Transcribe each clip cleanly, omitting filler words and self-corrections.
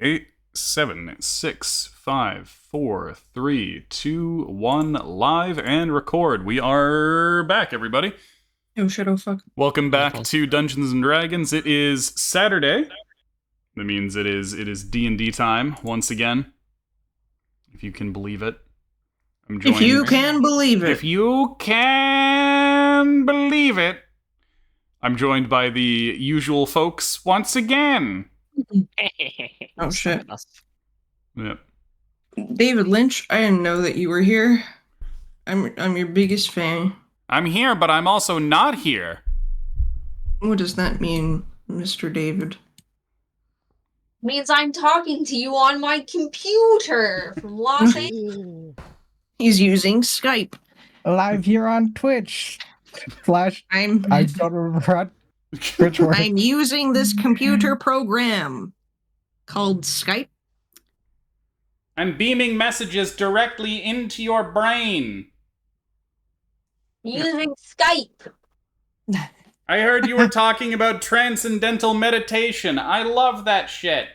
8, 7, 6, 5, 4, 3, 2, 1, live and record. We are back, everybody. Oh shit, oh fuck. Welcome back to Dungeons and Dragons. It is Saturday. That means it is D&D time once again. If you can believe it. I'm joined. If you can believe it. If you can believe it. I'm joined by the usual folks once again. Oh shit. Yep. David Lynch, I didn't know that you were here. I'm your biggest fan. I'm here, but I'm also not here. What does that mean, Mr. David? Means I'm talking to you on my computer from Los Angeles. He's using Skype. Live here on Twitch. Flash. I don't remember what Twitch works. I'm using this computer program called Skype. I'm beaming messages directly into your brain. Using Skype. I heard you were talking about transcendental meditation. I love that shit.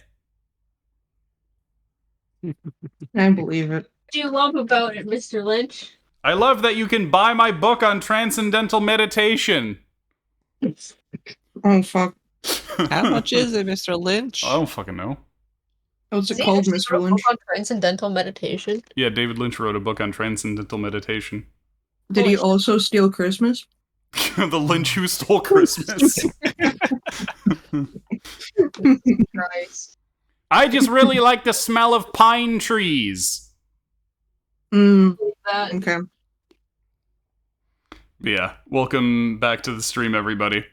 I believe it. What do you love about it, Mr. Lynch? I love that you can buy my book on transcendental meditation. Oh fuck. How much is it, Mr. Lynch? I don't fucking know. What's it called, Mr. Lynch? On transcendental meditation. Yeah, David Lynch wrote a book on transcendental meditation. Did he also steal Christmas? The Lynch who stole Christmas. Christ. I just really like the smell of pine trees. Okay. Yeah, welcome back to the stream, everybody.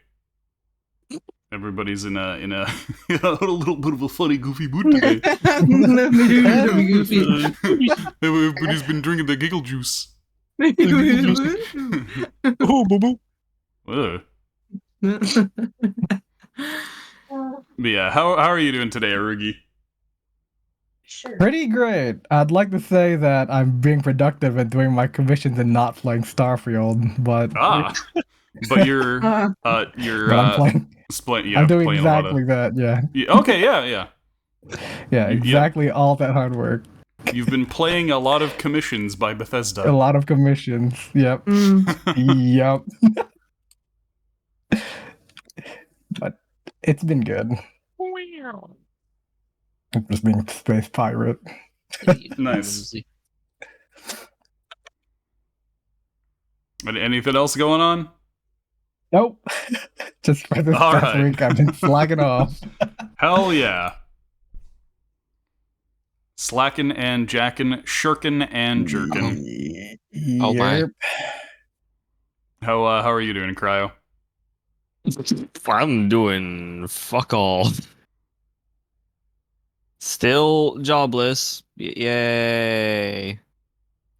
Everybody's in a little bit of a funny, goofy mood today. Everybody's been drinking the giggle juice. Oh, boo boo. But yeah, how are you doing today, Arugi? Sure. Pretty great. I'd like to say that I'm being productive and doing my commissions and not playing Starfield, but but you're but I'm playing. I'm doing playing exactly that. Yeah. Okay, yeah. Yeah, exactly all that hard work. You've been playing a lot of commissions by Bethesda. A lot of commissions. Yep. Yep. But it's been good. I'm just being a space pirate. Nice. Anything else going on? Nope. Just for this past week, I've been slacking off. Hell yeah. Slacking and jacking, shirking and jerking. Oh my. How are you doing, Cryo? I'm doing fuck all. Still jobless. Yay.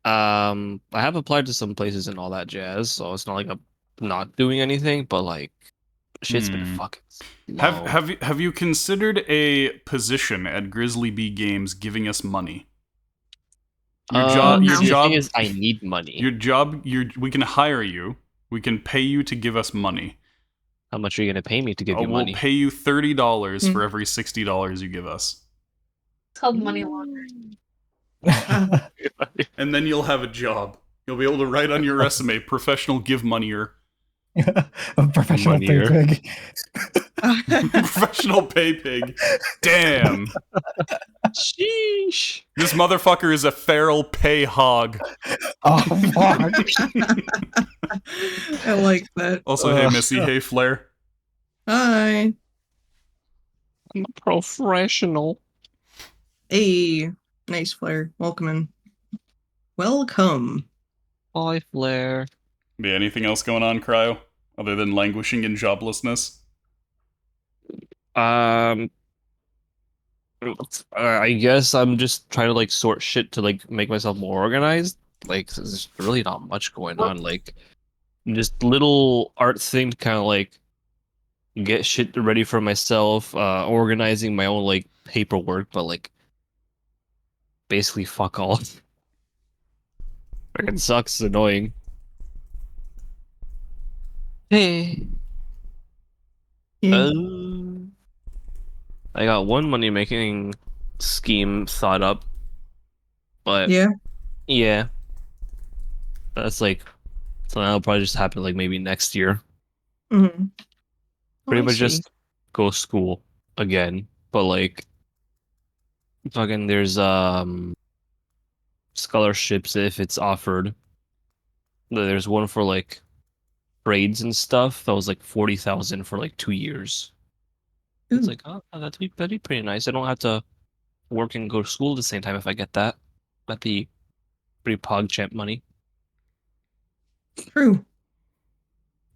I have applied to some places and all that jazz, so it's not like I'm not doing anything, but like shit's been fucking slow. Have you considered a position at Grizzly Bee Games giving us money? Your job is I need money. Your job, we can hire you. We can pay you to give us money. How much are you gonna pay me to give you money? We'll pay you $30 for every $60 you give us. It's called money laundering. And then you'll have a job. You'll be able to write on your resume, professional give moneyer. A professional pay pig. Professional pay pig. Damn. Sheesh. This motherfucker is a feral pay hog. Oh, fuck. I like that. Also, hey Missy, hey Flair. Hi. I'm a professional. Hey, nice Flair. Welcome in. Welcome. Hi, Flair. Yeah, anything else going on, Cryo? Other than languishing in joblessness? I guess I'm just trying to like sort shit to like make myself more organized. Like there's really not much going on. Like just little art thing to kind of like get shit ready for myself. Organizing my own like paperwork, but like basically fuck all. Freaking sucks. It's annoying. Hey. Yeah. I got one money making scheme thought up, but Yeah. yeah, that's like so that'll probably just happen like maybe next year. Mm-hmm. Pretty much just go school again, but like fucking there's scholarships if it's offered. There's one for like grades and stuff that was like 40,000 for like 2 years. It's Ooh. like, oh, that'd be pretty nice. I don't have to work and go to school at the same time if I get that. That'd be pretty PogChamp money. True.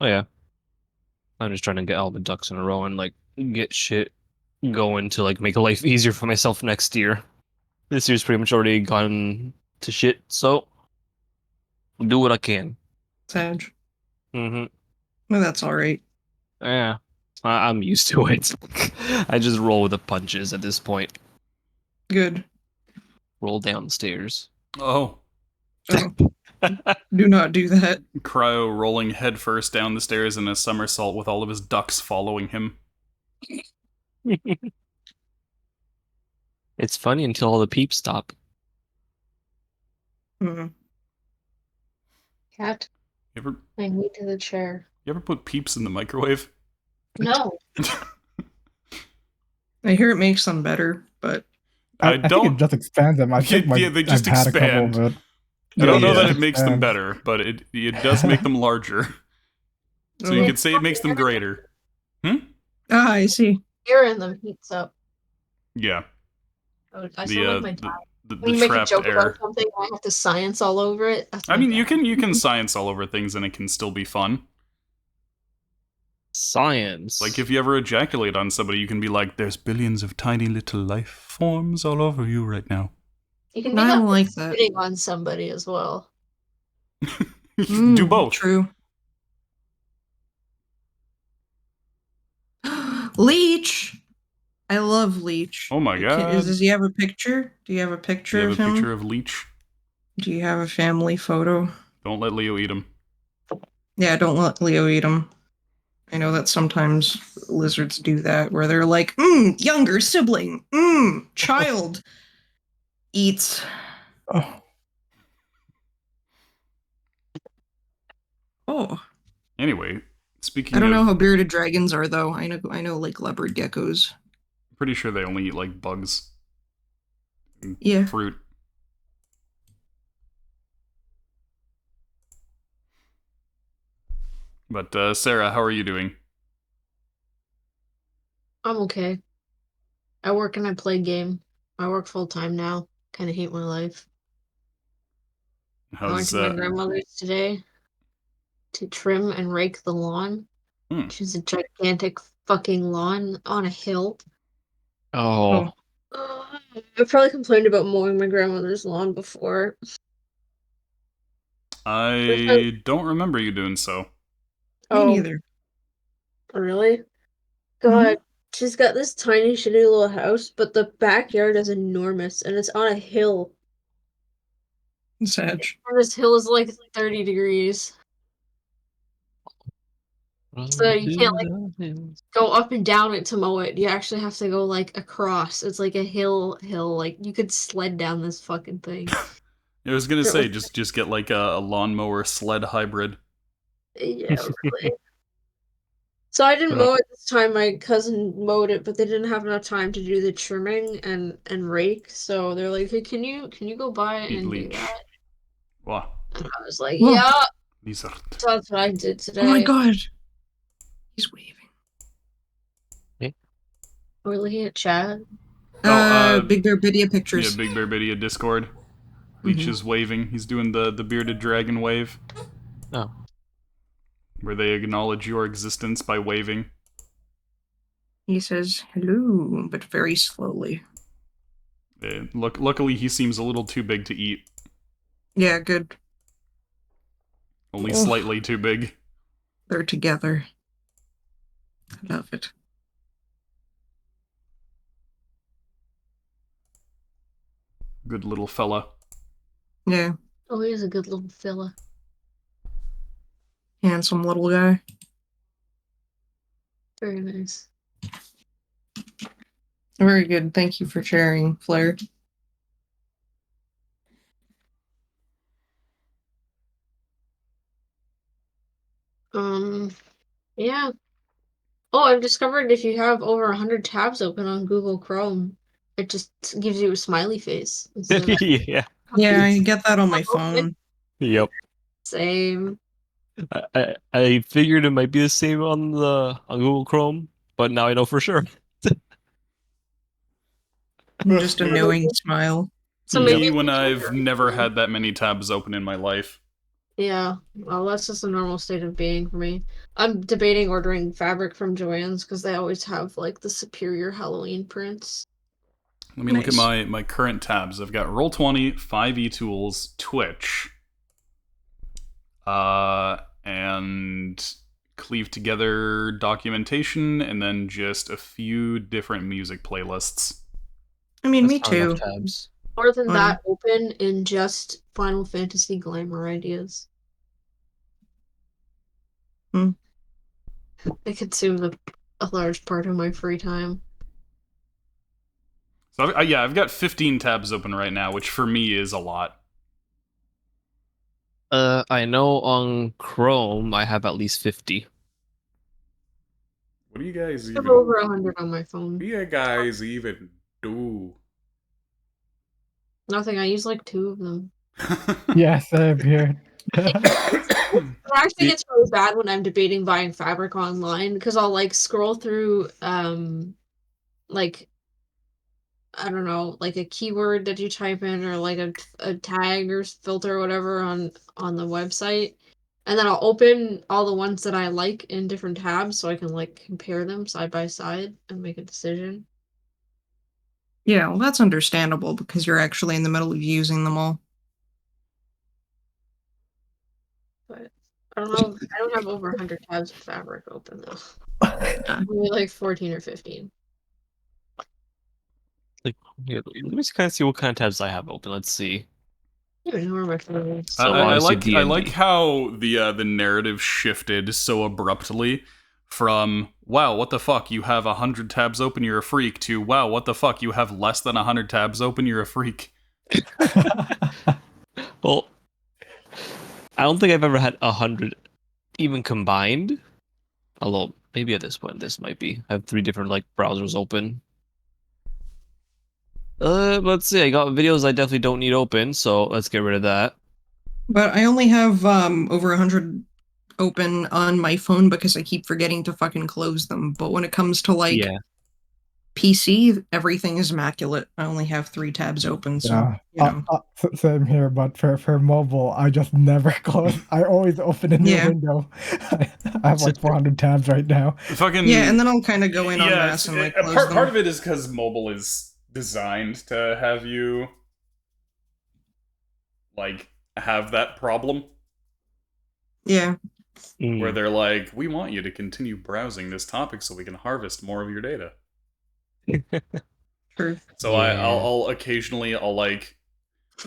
Oh yeah. I'm just trying to get all the ducks in a row and like get shit going to like make life easier for myself next year. This year's pretty much already gone to shit, so do what I can. Sag. Mm-hmm. Well, that's all right. Yeah. I'm used to it. I just roll with the punches at this point. Good. Roll downstairs. Oh, Oh, do not do that. Cryo rolling headfirst down the stairs in a somersault with all of his ducks following him. It's funny until all the peeps stop. Mm. Cat, You ever, I need to the chair. you ever put peeps in the microwave? No. I hear it makes them better, but I think it don't- just expands them. I think Yeah, they just I've had a couple expand. of it. I don't Yeah, know that yeah. it makes them better, but it does make them larger. So you Oh. could say it makes them greater. I see. Air in them heats up. Yeah. I The sound like my dad. the When you make a trapped joke air. about something, I have to science all over it. That's I my mean, dad. you can science all over things and it can still be fun. Science. Like if you ever ejaculate on somebody, you can be like, "There's billions of tiny little life forms all over you right now." You can do I that don't with like that. spitting on somebody as well. You can do both. True. Leech. I love Leech. Oh my god. Does he have a picture? Do you have a picture Do you of have a him? picture of Leech? Do you have a family photo? Don't let Leo eat him. Yeah, don't let Leo eat him. I know that sometimes lizards do that, where they're like, younger sibling, child eats. Oh, Oh, Anyway, speaking I don't of, know how bearded dragons are though. I know like leopard geckos. pretty sure they only eat like bugs. And Yeah. fruit. But Sarah, how are you doing? I'm okay. I work and I play game. I work full time now. Kind of hate my life. I went How's to my grandmother's today to trim and rake the lawn. Hmm. She's a gigantic fucking lawn on a hill. Oh. I've probably complained about mowing my grandmother's lawn before. I don't remember you doing so. Me Oh, neither. really? God, she's got this tiny, shitty little house, but the backyard is enormous, and it's on a hill. Sag. And this hill is like 30 degrees. So you can't like go up and down it to mow it. You actually have to go like across. It's like a hill. Like you could sled down this fucking thing. I was gonna say just get like a lawnmower sled hybrid. Yeah, really. So I didn't mow it this time. My cousin mowed it, but they didn't have enough time to do the trimming and rake. So they're like, "Hey, can you go by Eat and do leech. that?" Wow. And I was like, Whoa. "Yeah." Lizard. So that's what I did today. Oh my god. He's waving. We're looking at Chad. Big Bear Bidya pictures. Yeah, Big Bear Bidya Discord. Leech is waving. He's doing the bearded dragon wave. Oh. Where they acknowledge your existence by waving. He says hello, but very slowly. Luckily, he seems a little too big to eat. Yeah, good. Only Oh. slightly too big. They're together. I love it. Good little fella. Yeah, Oh, he's a good little fella. handsome little guy. Very nice. Very good. Thank you for sharing, Flair. Yeah. Oh, I've discovered if you have over 100 tabs open on Google Chrome, it just gives you a smiley face instead of Yeah. Yeah, I get that on my phone. Yep. same. I figured it might be the same on Google Chrome, but now I know for sure. Just a knowing smile. So Me maybe when we I've can- never had that many tabs open in my life. Yeah, well, that's just a normal state of being for me. I'm debating ordering fabric from Joann's because they always have like the superior Halloween prints. Let me look at Nice. my current tabs. I've got Roll20, 5e Tools, Twitch, and Cleave Together documentation, and then just a few different music playlists. I mean, me That's not enough too. tabs. More than Um, that, open in just Final Fantasy glamour ideas. Hmm. They consume a large part of my free time. So I've got 15 tabs open right now, which for me is a lot. I know on Chrome I have at least 50. What do you guys I have even? over 100 on my What do phone. you guys even do? Nothing. I use like 2 of them. Yeah, same here. It actually The- gets really bad when I'm debating buying fabric online because I'll like scroll through like I don't know, like a keyword that you type in or like a tag or filter or whatever on the website. And then I'll open all the ones that I like in different tabs so I can like compare them side by side and make a decision. Yeah, well, that's understandable because you're actually in the middle of using them all. But I don't know. I don't have over 100 tabs of fabric open though. Maybe like 14 or 15. Like, yeah, let me kind of see what kind of tabs I have open. Let's see. I don't even know where my phone is. So obviously I like D&D. how the narrative shifted so abruptly from wow, what the fuck, you have 100 tabs open, you're a freak, to wow, what the fuck, you have less than 100 tabs open, you're a freak. Well, I don't think I've ever had 100 even combined. Although maybe at this point this might be. I have 3 different like browsers open. Let's see. I got videos I definitely don't need open, so let's get rid of that. But I only have over 100 open on my phone because I keep forgetting to fucking close them. But when it comes to like Yeah. PC, everything is immaculate. I only have 3 tabs open, so Yeah, you know. same here. But for mobile, I just never close. I always open a new Yeah. window. I have like 400 tabs right now. Fucking Yeah, and then I'll kind of go in on yeah, mass and like close part them. of it is because mobile is designed to have you like have that problem Yeah. where Mm. they're like, we want you to continue browsing this topic so we can harvest more of your data. True. So Yeah. I'll occasionally I'll like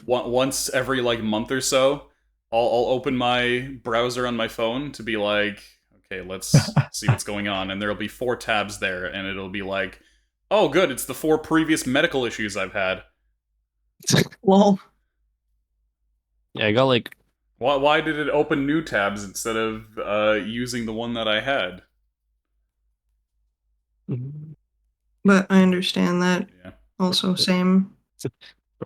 once every like month or so I'll open my browser on my phone to be like, okay, let's see what's going on, and there'll be 4 tabs there, and it'll be like, oh good, it's the 4 previous medical issues I've had. Well, Yeah, I got like Why did it open new tabs instead of using the one that I had? but I understand that. Yeah. Also, same.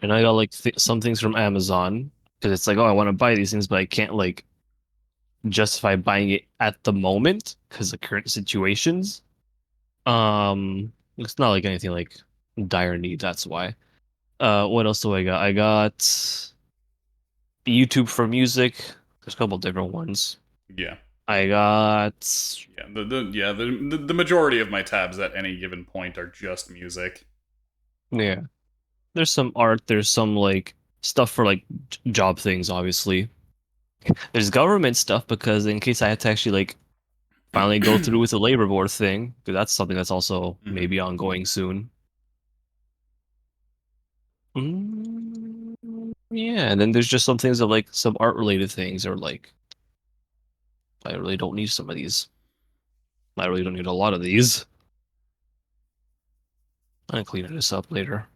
and I got like some things from Amazon because it's like, oh, I want to buy these things, but I can't like justify buying it at the moment because of current situations. It's not like anything like dire need. That's why. What else do I got? I got YouTube for music. There's a couple different ones. Yeah. I got Yeah. The majority of my tabs at any given point are just music. yeah. There's some art. There's some like stuff for like job things. Obviously, there's government stuff because in case I have to actually like finally go through with the labor board thing, because that's something that's also Mhm. maybe ongoing soon. Yeah, and then there's just some things of like some art related things, or like I really don't need some of these. I really don't need a lot of these. I'll clean this up later.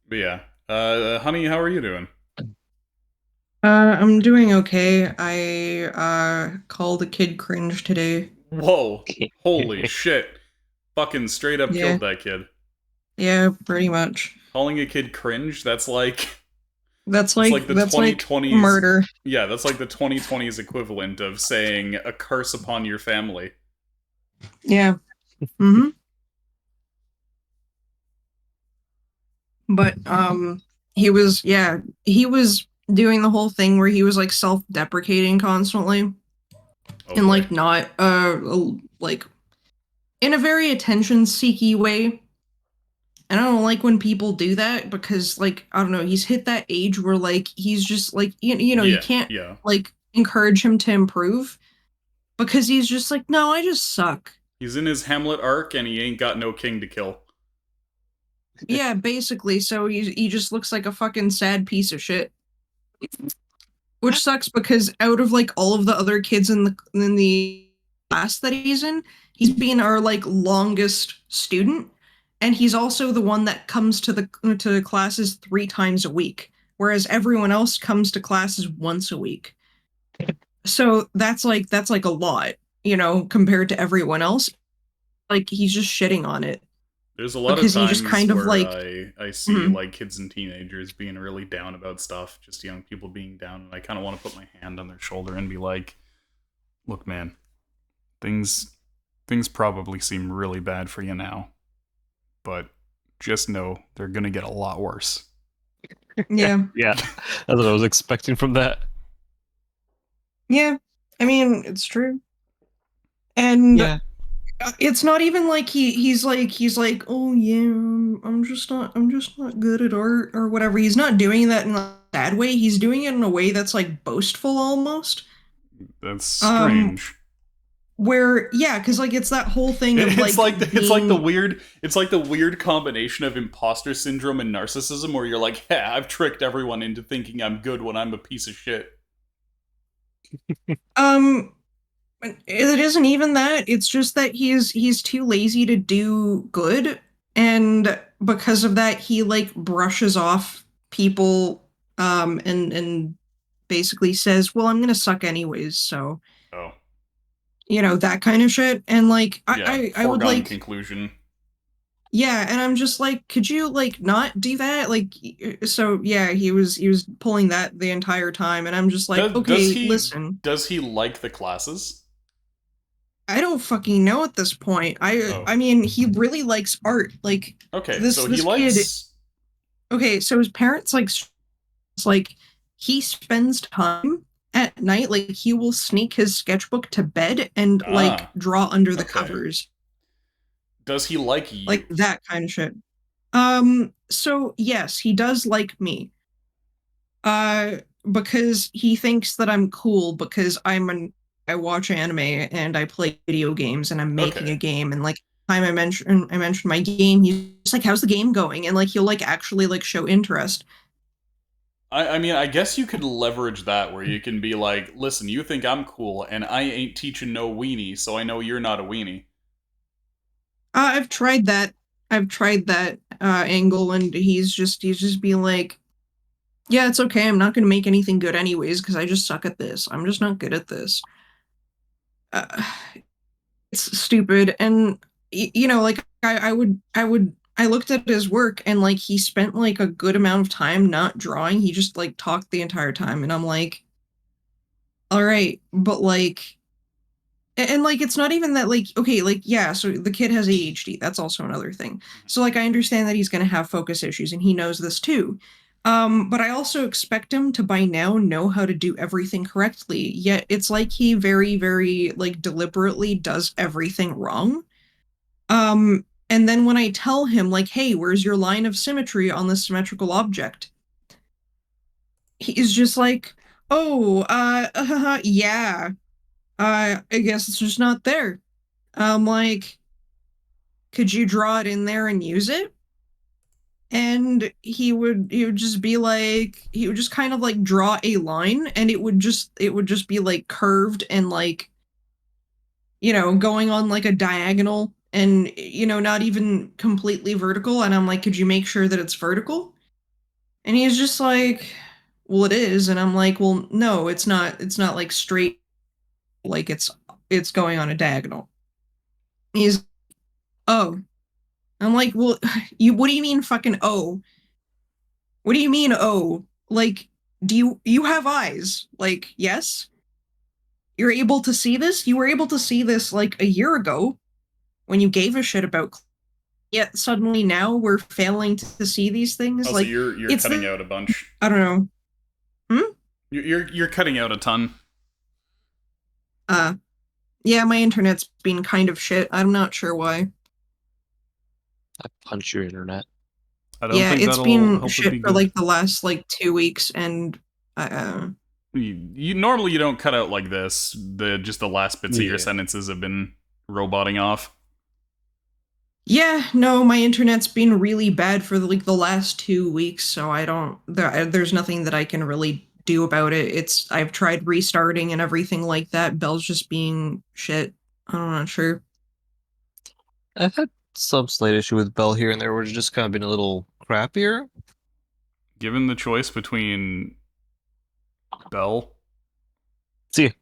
But yeah. Honey, how are you doing? I'm doing okay. I called a kid cringe today. Whoa. Holy shit. Fucking straight up Yeah. killed that kid. Yeah, pretty much. Calling a kid cringe, that's like That's it's like like the that's like 2020s murder. Yeah, that's like the 2020s equivalent of saying a curse upon your family. Yeah. Mm-hmm. But he was doing the whole thing where he was like self-deprecating constantly Oh and boy. like not like in a very attention-seeky way. And I don't like when people do that because, like, I don't know, he's hit that age where, like, he's just, like, you know, you can't, Yeah. like, encourage him to improve because he's just like, no, I just suck. He's in his Hamlet arc and he ain't got no king to kill. Yeah, basically. So he just looks like a fucking sad piece of shit. Which sucks because out of, like, all of the other kids in the class that he's been our, like, longest student. And he's also the one that comes to classes 3 times a week, whereas everyone else comes to classes once a week. So that's like a lot, you know, compared to everyone else. Like he's just shitting on it There's a lot of because he times just kind of where like I see Mhm. like kids and teenagers being really down about stuff, just young people being down, and I kind of want to put my hand on their shoulder and be like, "Look, man, things probably seem really bad for you now, but just know they're gonna get a lot worse." yeah. Yeah, that's what I was expecting from that. Yeah. I mean, it's true. And Yeah. it's not even like he's like, "Oh yeah, I'm just not good at art or whatever." He's not doing that in a bad way. He's doing it in a way that's like boastful almost. That's strange. Where yeah, because like it's that whole thing of It's like being, it's like the weird combination of imposter syndrome and narcissism, where you're like, "Yeah, I've tricked everyone into thinking I'm good when I'm a piece of shit." it isn't even that. It's just that he's too lazy to do good, and because of that, he like brushes off people, and basically says, "Well, I'm gonna suck anyways." So Oh, you know that kind of shit. And like yeah, I would foregone like conclusion. yeah, and I'm just like, could you like not do that? Like, so yeah, he was pulling that the entire time, and I'm just like, okay, listen. Does he like the classes? I don't fucking know at this point. Oh, I mean, he really likes art. Like okay. this So he this kid. likes. Okay, so his parents like he spends time at night. Like he will sneak his sketchbook to bed and like Ah, draw under the okay. covers, Does he like you? like that kind of shit. So yes, he does like me. Uh, because he thinks that I'm cool because I watch anime and I play video games and I'm making Okay. a game, and like time I mentioned my game, he's just like, how's the game going? And like he'll like actually like show interest. I mean, I guess you could leverage that where you can be like, listen, you think I'm cool, and I ain't teaching no weenie, so I know you're not a weenie. I've tried that. I've tried that angle, and he's just being like, yeah, it's okay. I'm not going to make anything good anyways because I just suck at this. I'm just not good at this. Uh, it's stupid, and you know, like I looked at his work, and like he spent like a good amount of time not drawing. He just like talked the entire time, and I'm like, all right, but like, and like it's not even that, like, okay, like yeah, so the kid has ADHD. That's also another thing. So like I understand that he's going to have focus issues, and he knows this too. But I also expect him to by now know how to do everything correctly. Yet it's like he very, very like deliberately does everything wrong. And then when I tell him like, "Hey, where's your line of symmetry on this symmetrical object?" He's just like, "Oh, yeah. I guess it's just not there." I'm like, "Could you draw it in there and use it?" And he would just be like, he would just kind of like draw a line, and it would just be like curved and like going on like a diagonal and, not even completely vertical. And I'm like, could you make sure that it's vertical? And he's just like, well, it is. And I'm like, well, no, it's not. It's not like straight, like it's going on a diagonal. He's, oh. I'm like, well, what do you mean fucking oh? What do you mean oh? Like, you have eyes? Like, yes? You're able to see this? You were able to see this like a year ago when you gave a shit about, yet suddenly now we're failing to see these things. Also, Like, you're it's cutting out a bunch. I don't know. You're cutting out a ton. Yeah, my internet's been kind of shit. I'm not sure why. I punch your internet. I don't Yeah, think it's that'll been help it shit be for good. like the last like 2 weeks, and You normally you don't cut out like this. Just the last bits of your Yeah. sentences have been roboting off. yeah, no, my internet's been really bad for like the last 2 weeks, so I don't. There's nothing that I can really do about it. I've tried restarting and everything like that. Bell's just being shit. I'm not sure. I've had some slight issue with Bell here and there, where it's just kind of been a little crappier. Given the choice between Bell See,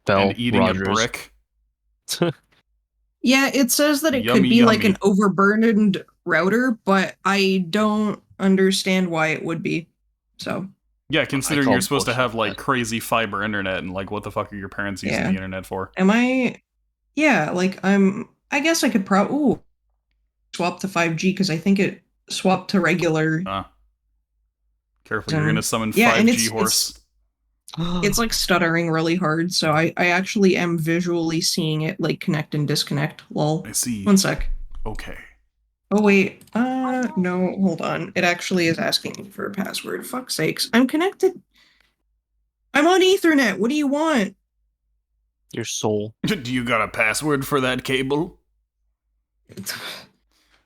Bell, and eating Rogers. a brick, Yeah, it says that it could Yummy, be like an yummy. overburdened router, but I don't understand why it would be. So, yeah, considering call you're supposed to bullshit have like that. crazy fiber internet, and like what the fuck are your parents using Yeah. the internet for? am I? Yeah, like I guess I could probably swap to 5G because I think it swapped to regular. Careful, you're gonna summon Yeah, and 5G horse. it's like stuttering really hard, so I actually am visually seeing it like connect and disconnect. Lol. I see. One sec. Okay. Oh wait, no, hold on. It actually is asking me for a password. Fuck's sakes. I'm connected. I'm on Ethernet. What do you want? Your soul. Do you got a password for that cable?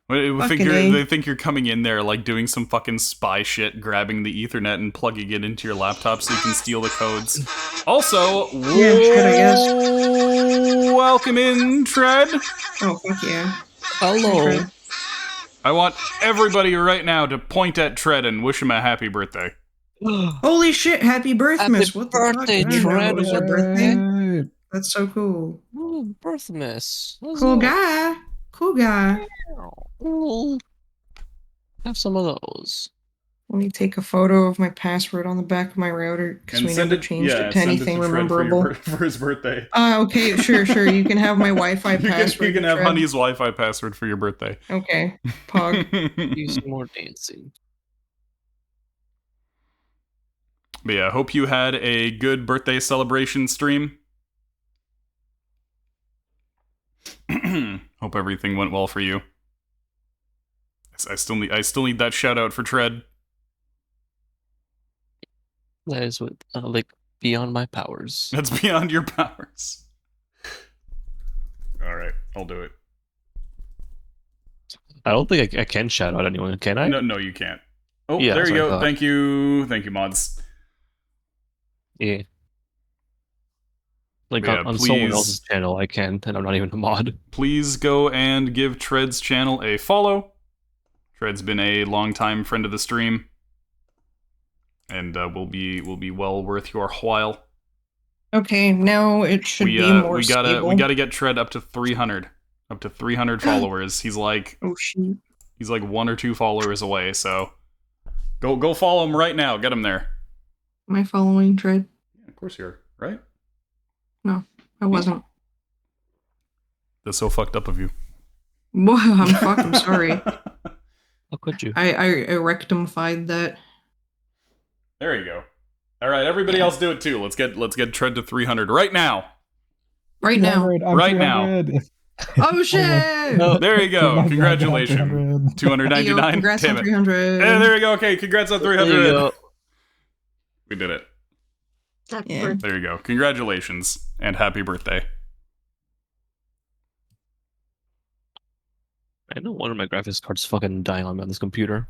Fucking A. They think you're coming in there like doing some fucking spy shit, grabbing the Ethernet and plugging it into your laptop so you can steal the codes. Also, Yeah, shit, I guess. welcome in, Tread. Oh, fuck yeah. Hello. Tread. I want everybody right now to point at Tread and wish him a happy birthday. Holy shit, happy birthmas. What the fuck? I birthday, didn't know Tread. it was your birthday. Right. That's so cool. Ooh, birthmas. Let's Cool go. guy. Cool guy. Ooh. Have some of those. Let me take a photo of my password on the back of my router because And we send never it, changed yeah, it to send anything it to Tread rememberable. for his birthday. Okay, sure. You can have my Wi-Fi You password. can have Tread. Honey's Wi-Fi password for your birthday. Okay, pog. Do some more dancing. But yeah, hope you had a good birthday celebration stream. Hope everything went well for you. I still need that shout out for Tread. That is what like beyond my powers. That's beyond your powers. All right, I'll do it. I don't think I can shout out anyone, can I? No, you can't. Oh, Yeah, there that's you what I go. thought. Thank you, mods. Yeah. Like Yeah, on someone please. else's channel, I can, and I'm not even a mod. Please go and give Tread's channel a follow. Tread's been a longtime friend of the stream, and will be well worth your while. Okay, now it should be more stable. We gotta get Tread up to 300. Up to 300 followers. He's like Oh shit. 1 or 2 followers away, so go follow him right now. Get him there. Am I following Tread? Yeah, of course you are, right? No, I wasn't. That's so fucked up of you. Boy, I'm fucking sorry. How could you? I rectified that. There you go. All right, everybody else do it too. Let's get Tread to 300 right now. Right now. 300, I'm Right now. 300. Oh shit! No. There you go. 299, Congratulations. 299. Hey, yo, congrats Damn on it. 300. Hey, there you go. Okay, congrats on 300. There you go. We did it. Happy Yeah. birthday. There you go. Congratulations and happy birthday. I know one of my graphics cards fucking dying on me on this computer.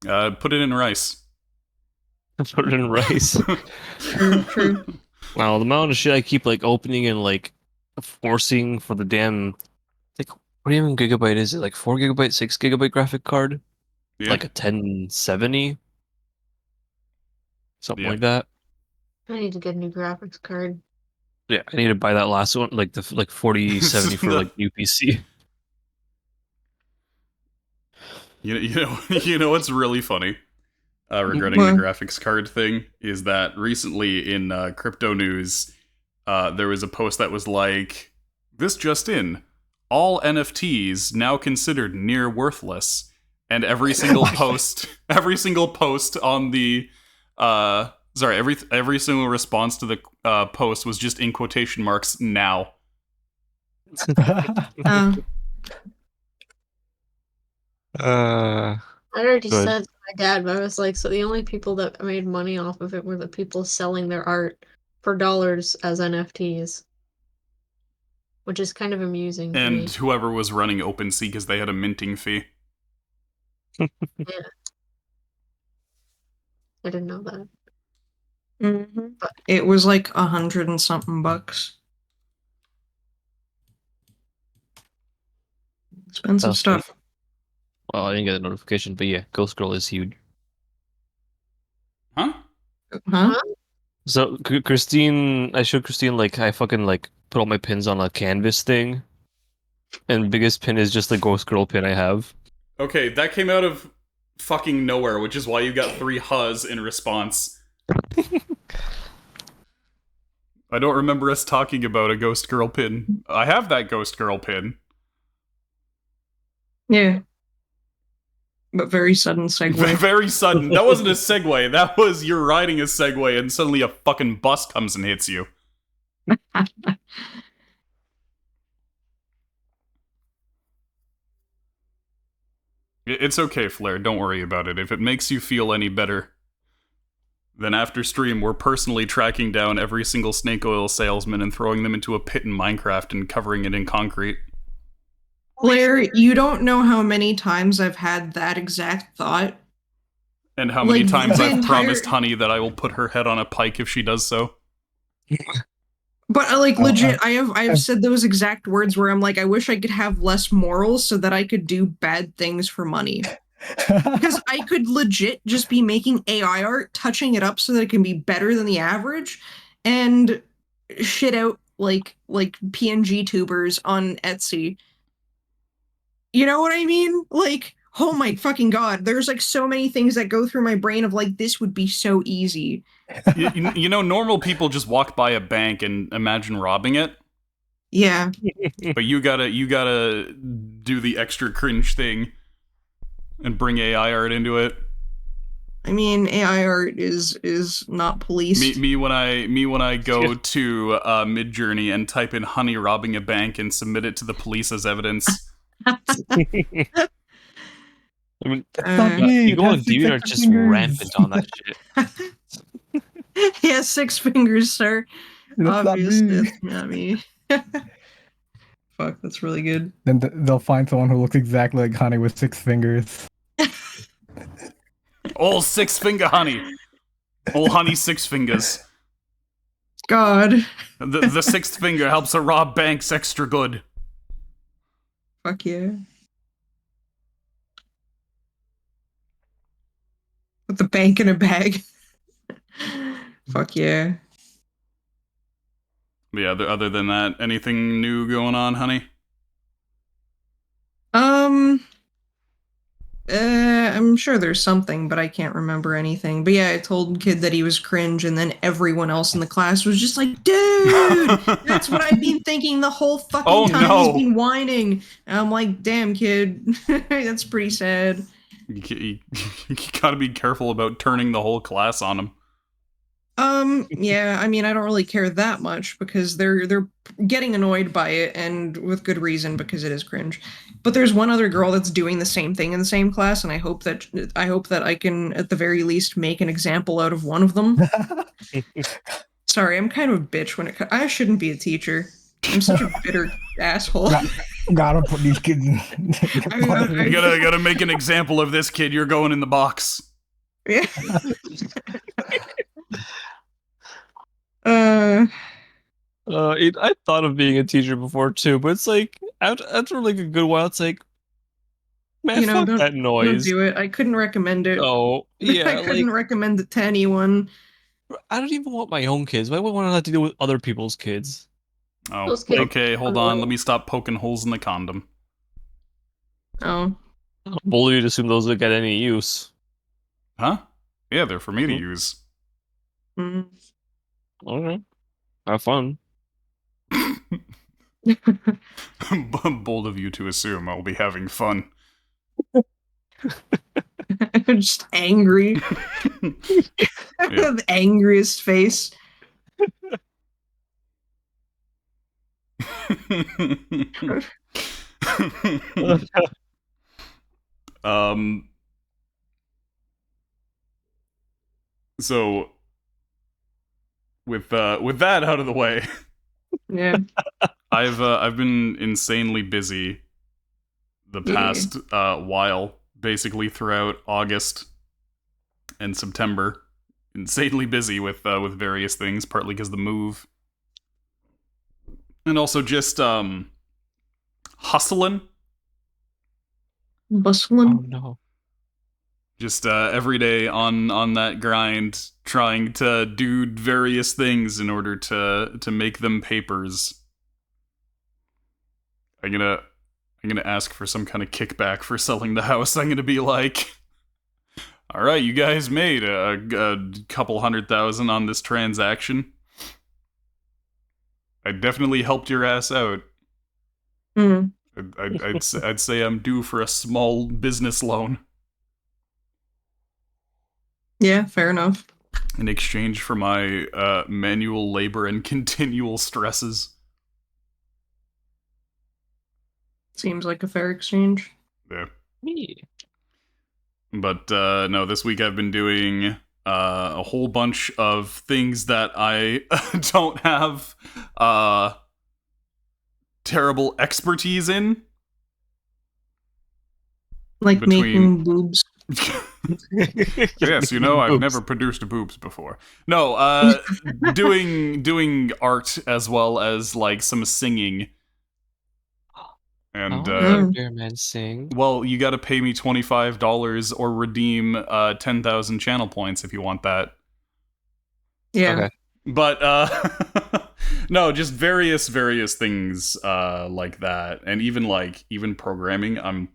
Put it in rice. Put it in rice. True. Wow, the amount of shit I keep like opening and like forcing for the damn like what even gigabyte is it? Like 4 GB, 6 GB graphic card? Yeah, Like a 1070? Something yeah. like that. I need to get a new graphics card. Yeah, I need to buy that last one, like the 4070 for like new PC. You know what's really funny regarding the Well, graphics card thing is that recently in crypto news, there was a post that was like, "This just in: all NFTs now considered near worthless," and every single post on the, sorry, every single response to the post was just in quotation marks now. uh, Uh, I already Good. said to my dad, but I was like, so the only people that made money off of it were the people selling their art for dollars as NFTs, which is kind of amusing to And me. whoever was running OpenSea because they had a minting fee. Yeah. I didn't know that. mhm. It was like 100 and something bucks. Expensive That's stuff. well, I didn't get a notification, but yeah, Ghost Girl is huge. Huh? Huh? So Christine, I showed Christine like I fucking like put all my pins on a canvas thing, and biggest pin is just the Ghost Girl pin I have. Okay, that came out of fucking nowhere, which is why you got 3 huzz in response. I don't remember us talking about a Ghost Girl pin. I have that Ghost Girl pin. Yeah. But very sudden segue. Very sudden. That wasn't a segue. That was you're riding a Segway and suddenly a fucking bus comes and hits you. It's okay, Flair. Don't worry about it. If it makes you feel any better, then after stream, we're personally tracking down every single snake oil salesman and throwing them into a pit in Minecraft and covering it in concrete. Blair, you don't know how many times I've had that exact thought. And how many Like, times the I've entire- promised Honey that I will put her head on a pike if she does so. But like Oh, legit, I've said those exact words where I'm like, I wish I could have less morals so that I could do bad things for money. Because I could legit just be making AI art, touching it up so that it can be better than the average, and shit out like PNG tubers on Etsy. You know what I mean? Like, oh my fucking god, there's like so many things that go through my brain of like, this would be so easy. You know, normal people just walk by a bank and imagine robbing it. Yeah. But you gotta do the extra cringe thing and bring AI art into it. I mean, AI art is not policed. Me when I go to Midjourney and type in "honey robbing a bank" and submit it to the police as evidence. I mean, Uh, you go on That's six DeviantArt extra just fingers. rampant on that shit. yeah, 6 fingers, sir. That's Obviously, not me. that's not me. Fuck, that's really good. Then they'll find someone who looks exactly like Honey with 6 fingers. Old 6-finger honey. Old honey 6 fingers. God. The 6th finger helps her rob banks extra good. Fuck yeah. With the bank in a bag. Fuck yeah. But yeah, other than that, anything new going on, honey? I'm sure there's something, but I can't remember anything. But yeah, I told kid that he was cringe, and then everyone else in the class was just like, dude, that's what I've been thinking the whole fucking time no. he's been whining. And I'm like, damn, kid, that's pretty sad. You gotta be careful about turning the whole class on him. Yeah, I mean, I don't really care that much because they're getting annoyed by it, and with good reason because it is cringe. But there's one other girl that's doing the same thing in the same class, and I hope that I can at the very least make an example out of one of them. Sorry, I'm kind of a bitch when I shouldn't be a teacher. I'm such a bitter asshole. Gotta put these kids in. You gotta make an example of this kid. You're going in the box. Yeah. Uh, I thought of being a teacher before too, but it's like after like a good while, it's like, man, fuck that don't noise. do it. I couldn't recommend it. No, I yeah, couldn't like recommend it to anyone. I don't even want my own kids. Why would I want to have to deal with other people's kids? Oh, Those kids okay, hold are on. low. Let me stop poking holes in the condom. Oh, Bully to assume those would get any use. Huh? Yeah, they're for me to Mhm. use. mm. Okay, have fun. Bold of you to assume I'll be having fun. Just angry. Yeah. The angriest face. um. So with that out of the way, Yeah. I've been insanely busy the Yeah. past while, basically throughout August and September. Insanely busy with various things, partly because the move, and also just hustling. Oh Bustling. no. Just every day on that grind, trying to do various things in order to make them papers. I'm gonna ask for some kind of kickback for selling the house. I'm gonna be like, all right, you guys made a couple $100,000 on this transaction. I definitely helped your ass out. Mm. I'd say I'm due for a small business loan Yeah, fair enough. in exchange for my manual labor and continual stresses. Seems like a fair exchange. Yeah. Me. But no, this week I've been doing a whole bunch of things that I don't have terrible expertise in. Like Between- making boobs. Yes, you know, I've never produced boobs before. No, doing art as well as like some singing. And Oh. Bearman sing. well, you got to pay me $25 or redeem 10,000 channel points if you want that. Yeah. Okay. But no, just various things like that, and even programming.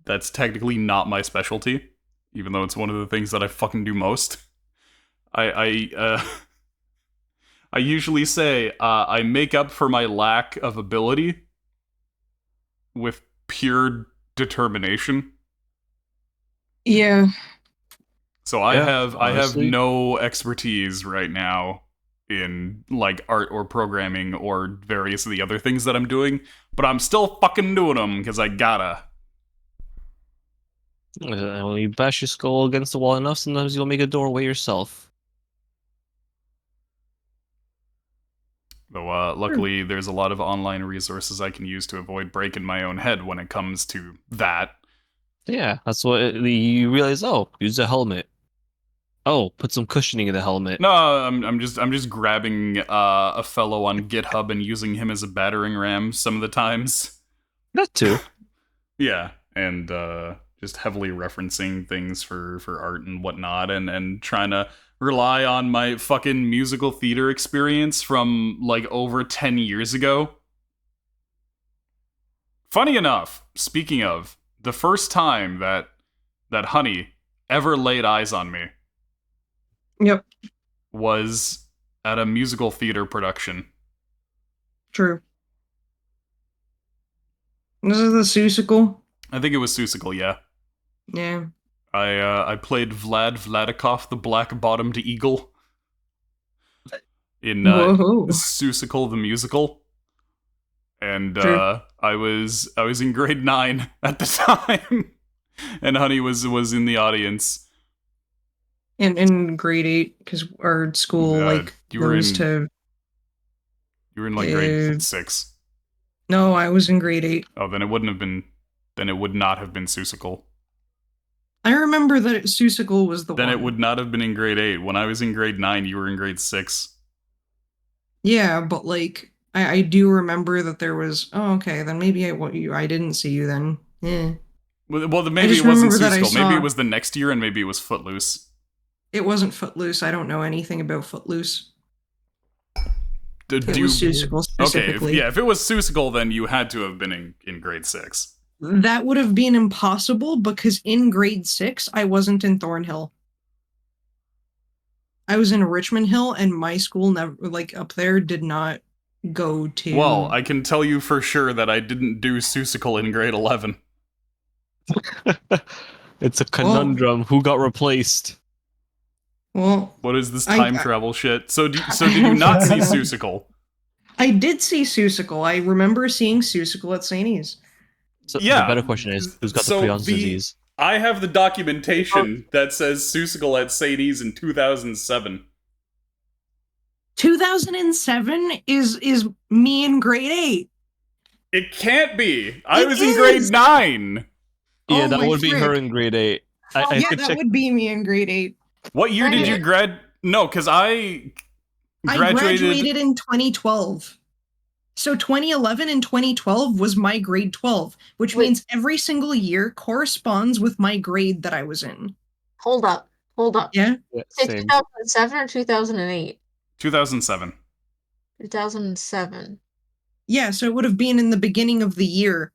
That's technically not my specialty, even though it's one of the things that I fucking do most. I I usually say I make up for my lack of ability with pure determination. Yeah. So Yeah, I have honestly. no expertise right now in like art or programming or various of the other things that I'm doing, but I'm still fucking doing them because I gotta. When you bash your skull against the wall enough, sometimes you'll make a doorway yourself. Though luckily there's a lot of online resources I can use to avoid breaking my own head when it comes to that. Yeah, that's what you realize. Oh, use a helmet. Oh, put some cushioning in the helmet. No, I'm just grabbing a fellow on GitHub and using him as a battering ram some of the times. That too. Yeah, and just heavily referencing things for art and whatnot, and trying to rely on my fucking musical theater experience from like over 10 years ago. Funny enough, speaking of, the first time that Honey ever laid eyes on me Yep. was at a musical theater production. True. This is the Susicle. I think it was Seussical, yeah. Yeah. I played Vlad Vladikov, the black-bottomed eagle, in Whoa. Seussical the musical, and True. I was in grade 9 at the time, and Honey was in the audience. In grade 8, because our school like you were goes in to. you were in like grade 6. No, I was in grade 8. Oh, then it wouldn't have been. Then it would not have been Seussical. I remember that Susicle was the Then one. it would not have been in grade 8. When I was in grade 9, you were in grade 6. Yeah, but like I do remember that there was. Oh, okay, then maybe I didn't see you then. Yeah, Well, then I maybe just it wasn't remember that I Seussical. Maybe it saw was the next year, and maybe it was Footloose. it wasn't Footloose. I don't know anything about Footloose. Do It was you, Seussical okay, specifically. if it was Seussical, then you had to have been in grade 6. That would have been impossible because in grade 6, I wasn't in Thornhill. I was in Richmond Hill, and my school never, like, up there did not go to. Well, I can tell you for sure that I didn't do Seussical in grade 11. It's a conundrum. Who got replaced? Well, What is this time travel shit? So did you not see Seussical? I did see Seussical. I remember seeing Seussical at St. E's. So Yeah. the better question is, who's got So the Prions disease? I have the documentation that says Seussical at St. E's in 2007. 2007 is me in grade 8. It can't be. I It was in grade is. 9. Yeah, Oh that my would be her frick. in grade 8. I Yeah, could that check. would be me in grade 8. What year did you grad? No, because I I graduated in 2012. So 2011 and 2012 was my grade 12, which Wait. means every single year corresponds with my grade that I was in. Hold up. Yeah? Yeah, Say same. 2007 or 2008? 2007. 2007. Yeah, so it would have been in the beginning of the year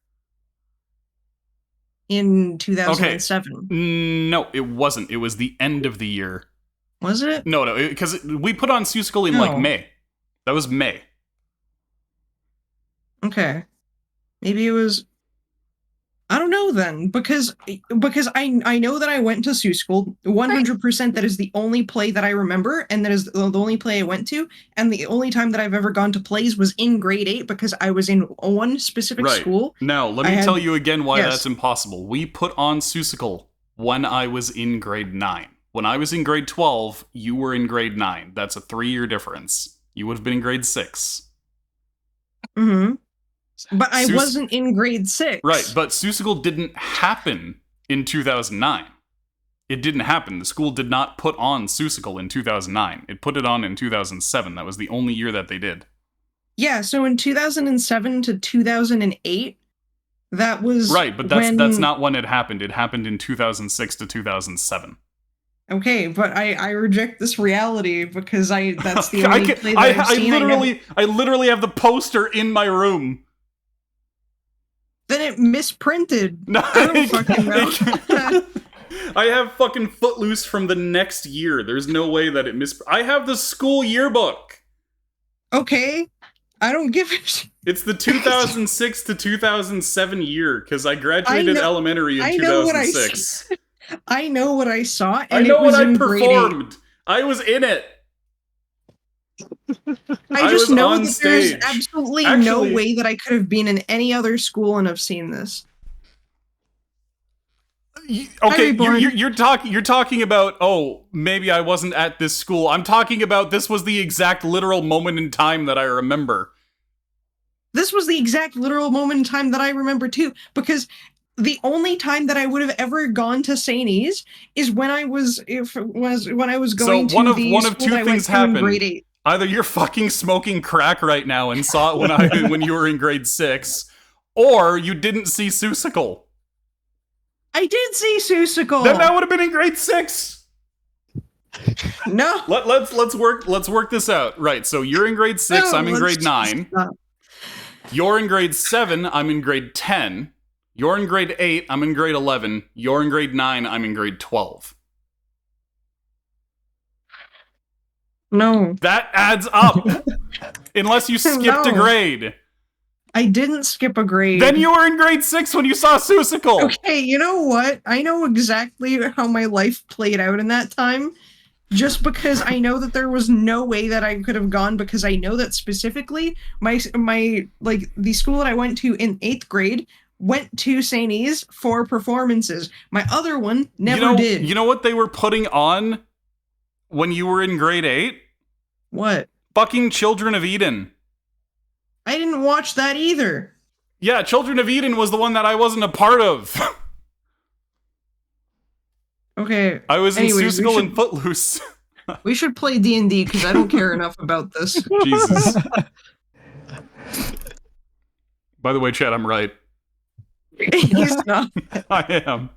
in 2007. No, it wasn't. It was the end of the year. Was it? No, because we put on Seussical in No. like May. That was May. Okay. Maybe it was. I don't know then, because I know that I went to Sioux School 100%. That is the only play that I remember, and that is the only play I went to, and the only time that I've ever gone to plays was in grade 8 because I was in one specific Right. school. Now, let me tell you again why that's impossible. We put on Seussical when I was in grade 9. When I was in grade 12, you were in grade 9. That's a 3-year difference. You would have been in grade 6. Mm-hmm. But I wasn't in grade 6. Right, but Seussical didn't happen in 2009. It didn't happen. The school did not put on Seussical in 2009. It put it on in 2007. That was the only year that they did. Yeah, so in 2007 to 2008, that was right, but that's not when it happened. It happened in 2006 to 2007. Okay, but I reject this reality because that's the only play that I've seen. I literally have the poster in my room. Then it misprinted. No, I don't fucking know. I have fucking Footloose from the next year. There's no way that it I have the school yearbook. Okay, I don't give a shit. It's the 2006 to 2007 year because I graduated elementary in 2006. I know what I saw, and I know it was what I in performed. I was in it. I just know that stage. there's absolutely no way that I could have been in any other school and have seen this. Okay, you're talking about, oh, maybe I wasn't at this school. I'm talking about this was the exact literal moment in time that I remember. This was the exact literal moment in time that I remember too, because the only time that I would have ever gone to St. E's is when I was going to one of two things happened. Grade 8. Either you're fucking smoking crack right now and saw it when you were in grade 6, or you didn't see Seussical. I did see Seussical. Then that would have been in grade 6. No. Let's work this out. Right. So you're in grade 6. I'm in grade 9. You're in grade 7. I'm in grade 10. You're in grade 8. I'm in grade 11. You're in grade 9. I'm in grade 12. No. That adds up. Unless you skipped a grade. I didn't skip a grade. Then you were in grade 6 when you saw Seussical. Okay, you know what? I know exactly how my life played out in that time. Just because I know that there was no way that I could have gone, because I know that specifically my the school that I went to in 8th grade went to St. E's for performances. My other one never did. You know what they were putting on when you were in grade 8? What? Fucking Children of Eden. I didn't watch that either. Yeah, Children of Eden was the one that I wasn't a part of. Okay. I was in Seussical and Footloose. We should play D&D because I don't care enough about this. Jesus. By the way, Chad, I'm right. He's not. I am.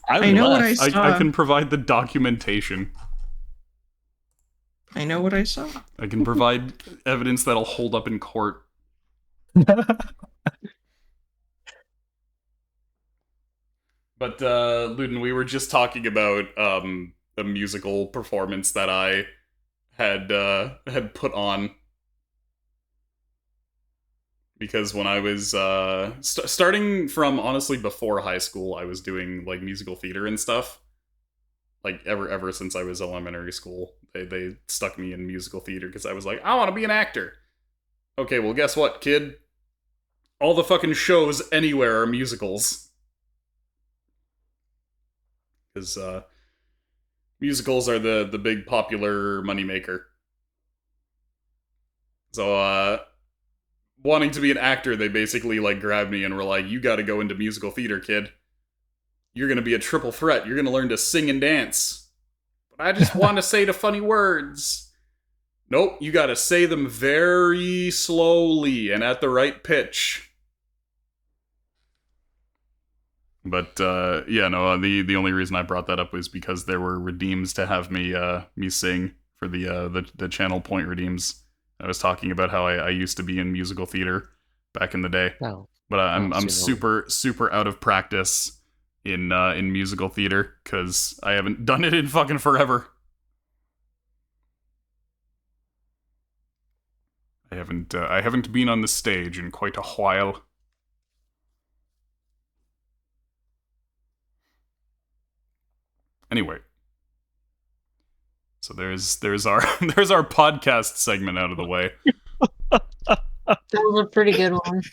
I know what I left. saw. I can provide the documentation. I know what I saw. I can provide evidence that'll hold up in court. But Luden, we were just talking about a musical performance that I had put on, because when I was starting from, honestly, before high school, I was doing like musical theater and stuff. Like ever since I was elementary school, they stuck me in musical theater because I was like, I want to be an actor. Okay, well, guess what, kid? All the fucking shows anywhere are musicals. Because musicals are the big popular moneymaker. So, wanting to be an actor, they basically like grabbed me and were like, you gotta go into musical theater, kid. You're gonna be a triple threat. You're gonna learn to sing and dance. But I just want to say the funny words. Nope, you gotta say them very slowly and at the right pitch. But yeah, no. The only reason I brought that up was because there were redeems to have me sing for the channel point redeems. I was talking about how I used to be in musical theater back in the day, No. but I'm so no. super out of practice in musical theater because I haven't done it in fucking forever. I haven't been on the stage in quite a while. Anyway, so there's our there's our podcast segment out of the way. That was a pretty good one.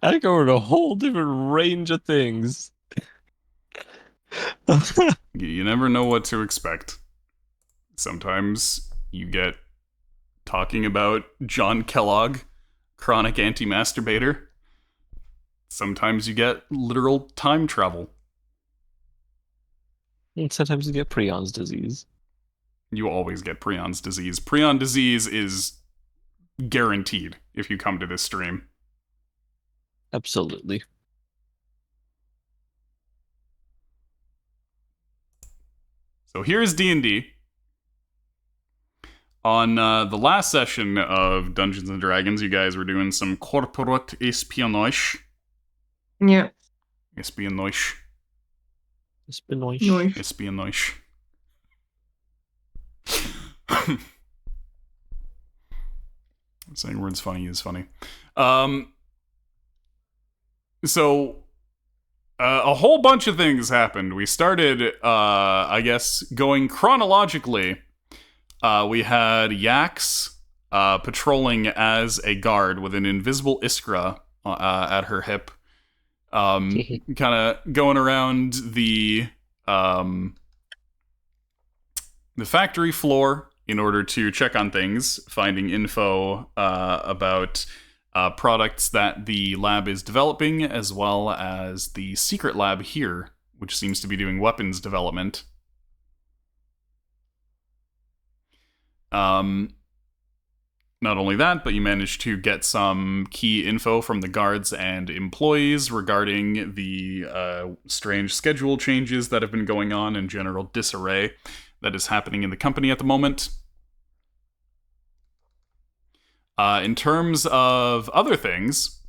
I covered a whole different range of things. You never know what to expect. Sometimes you get talking about John Kellogg, chronic anti-masturbator. Sometimes you get literal time travel. And sometimes you get Prion's disease. You always get Prion's disease. Prion disease is guaranteed if you come to this stream. Absolutely. So here's D&D. On the last session of Dungeons & Dragons, you guys were doing some corporate espionage. Yeah. Espionage. Espionage. Noise. Espionage. Saying words funny is funny. So, a whole bunch of things happened. We started, I guess, going chronologically. We had Yax patrolling as a guard with an invisible Iskra at her hip. Kind of going around the factory floor in order to check on things, finding info about products that the lab is developing, as well as the secret lab here, which seems to be doing weapons development. Not only that, but you managed to get some key info from the guards and employees regarding the strange schedule changes that have been going on and general disarray that is happening in the company at the moment. In terms of other things,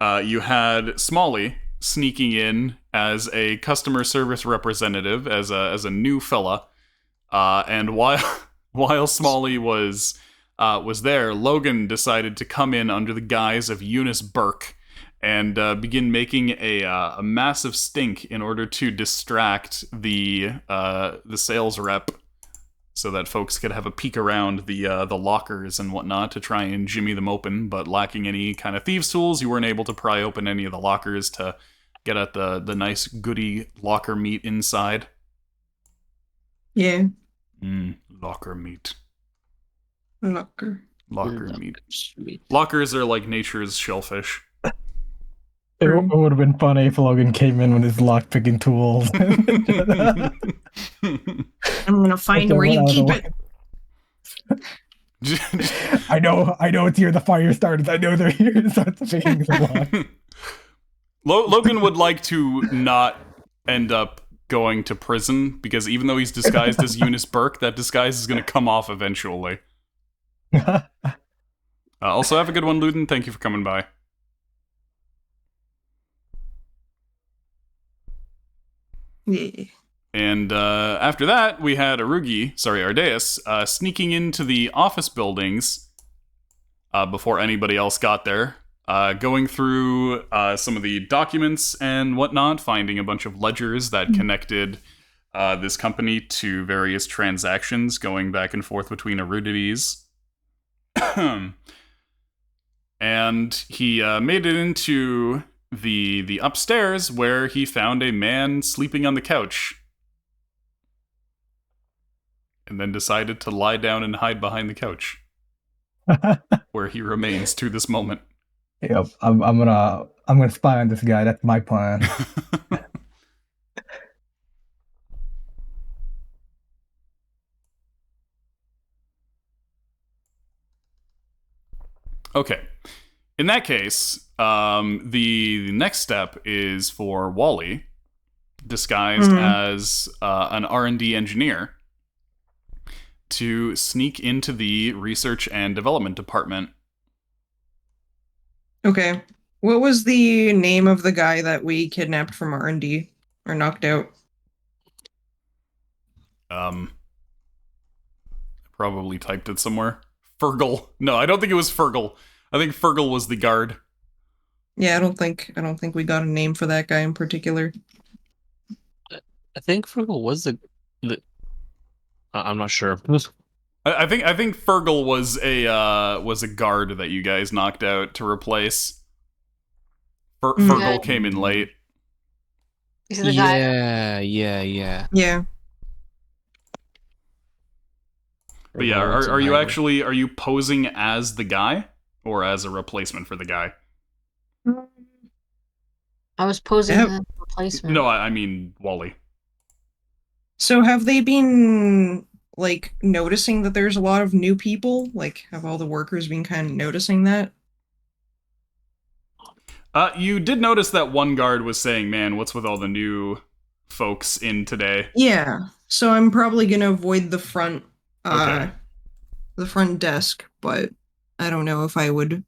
you had Smalley sneaking in as a customer service representative, as a new fella, and while Smalley was there, Logan decided to come in under the guise of Eunice Burke and begin making a massive stink in order to distract the sales rep, so that folks could have a peek around the lockers and whatnot to try and jimmy them open. But lacking any kind of thieves' tools, you weren't able to pry open any of the lockers to get at the nice goody locker meat inside. Yeah. Locker meat. Locker. Locker meat. Lockers are like nature's shellfish. true. would have been funny if Logan came in with his lock-picking tools. I'm gonna find where you keep it. I know it's here. The fire started. I know they're here. Starts picking the lock. Logan would like to not end up going to prison because even though he's disguised as Eunice Burke, that disguise is going to come off eventually. Also, have a good one, Luden. Thank you for coming by. Yeah. And after that, we had Ardeus, sneaking into the office buildings before anybody else got there, going through some of the documents and whatnot, finding a bunch of ledgers that connected this company to various transactions going back and forth between Erudities. And he made it into the upstairs where he found a man sleeping on the couch. And then decided to lie down and hide behind the couch, where he remains to this moment. Yep, I'm gonna spy on this guy. That's my plan. Okay. In that case, the next step is for Wally, disguised as an R&D engineer, to sneak into the research and development department. Okay. What was the name of the guy that we kidnapped from R&D or knocked out? Probably typed it somewhere. Fergal. No, I don't think it was Fergal. I think Fergal was the guard. Yeah, I don't think we got a name for that guy in particular. I think Fergal was the I'm not sure. I think Fergal was a guard that you guys knocked out to replace. Fergal came in late. Is it the guy? Yeah. Yeah. But yeah, are you posing as the guy or as a replacement for the guy? I was posing as a replacement. No, I mean Wally. So have they been like noticing that there's a lot of new people? Like, have all the workers been kind of noticing that? You did notice that one guard was saying, "Man, what's with all the new folks in today?" Yeah. So I'm probably gonna avoid the front Okay. the front desk, but I don't know if I would.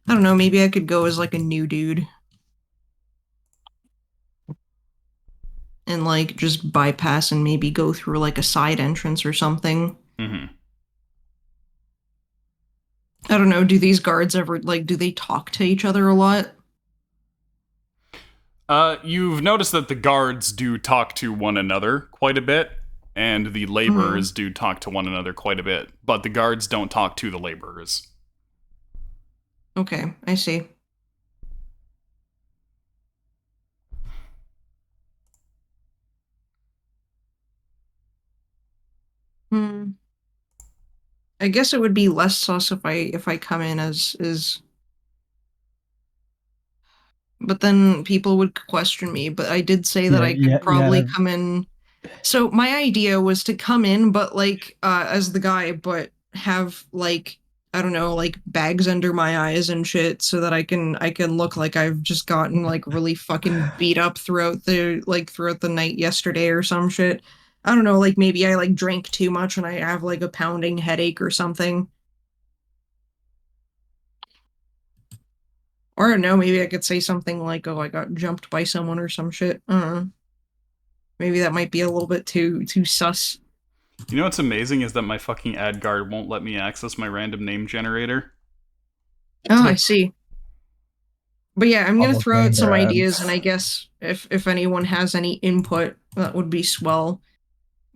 I don't know, maybe I could go as like a new dude. And like just bypass and maybe go through like a side entrance or something. Mm-hmm. I don't know, do these guards ever do they talk to each other a lot? You've noticed that the guards do talk to one another quite a bit, and the laborers do talk to one another quite a bit, but the guards don't talk to the laborers. Okay, I see. I guess it would be less sus if I come in as but then people would question me, but I did say that I could probably come in. So my idea was to come in, but as the guy, but have I don't know, bags under my eyes and shit, so that I can look like I've just gotten really fucking beat up throughout the night yesterday or some shit. I don't know, maybe I drank too much and I have a pounding headache or something. Or I don't know, maybe I could say something like, "Oh, I got jumped by someone" or some shit. I don't know. Maybe that might be a little bit too sus. You know what's amazing is that my fucking ad guard won't let me access my random name generator. Oh, I see. But yeah, I'm gonna throw out some ideas, and I guess if anyone has any input, that would be swell.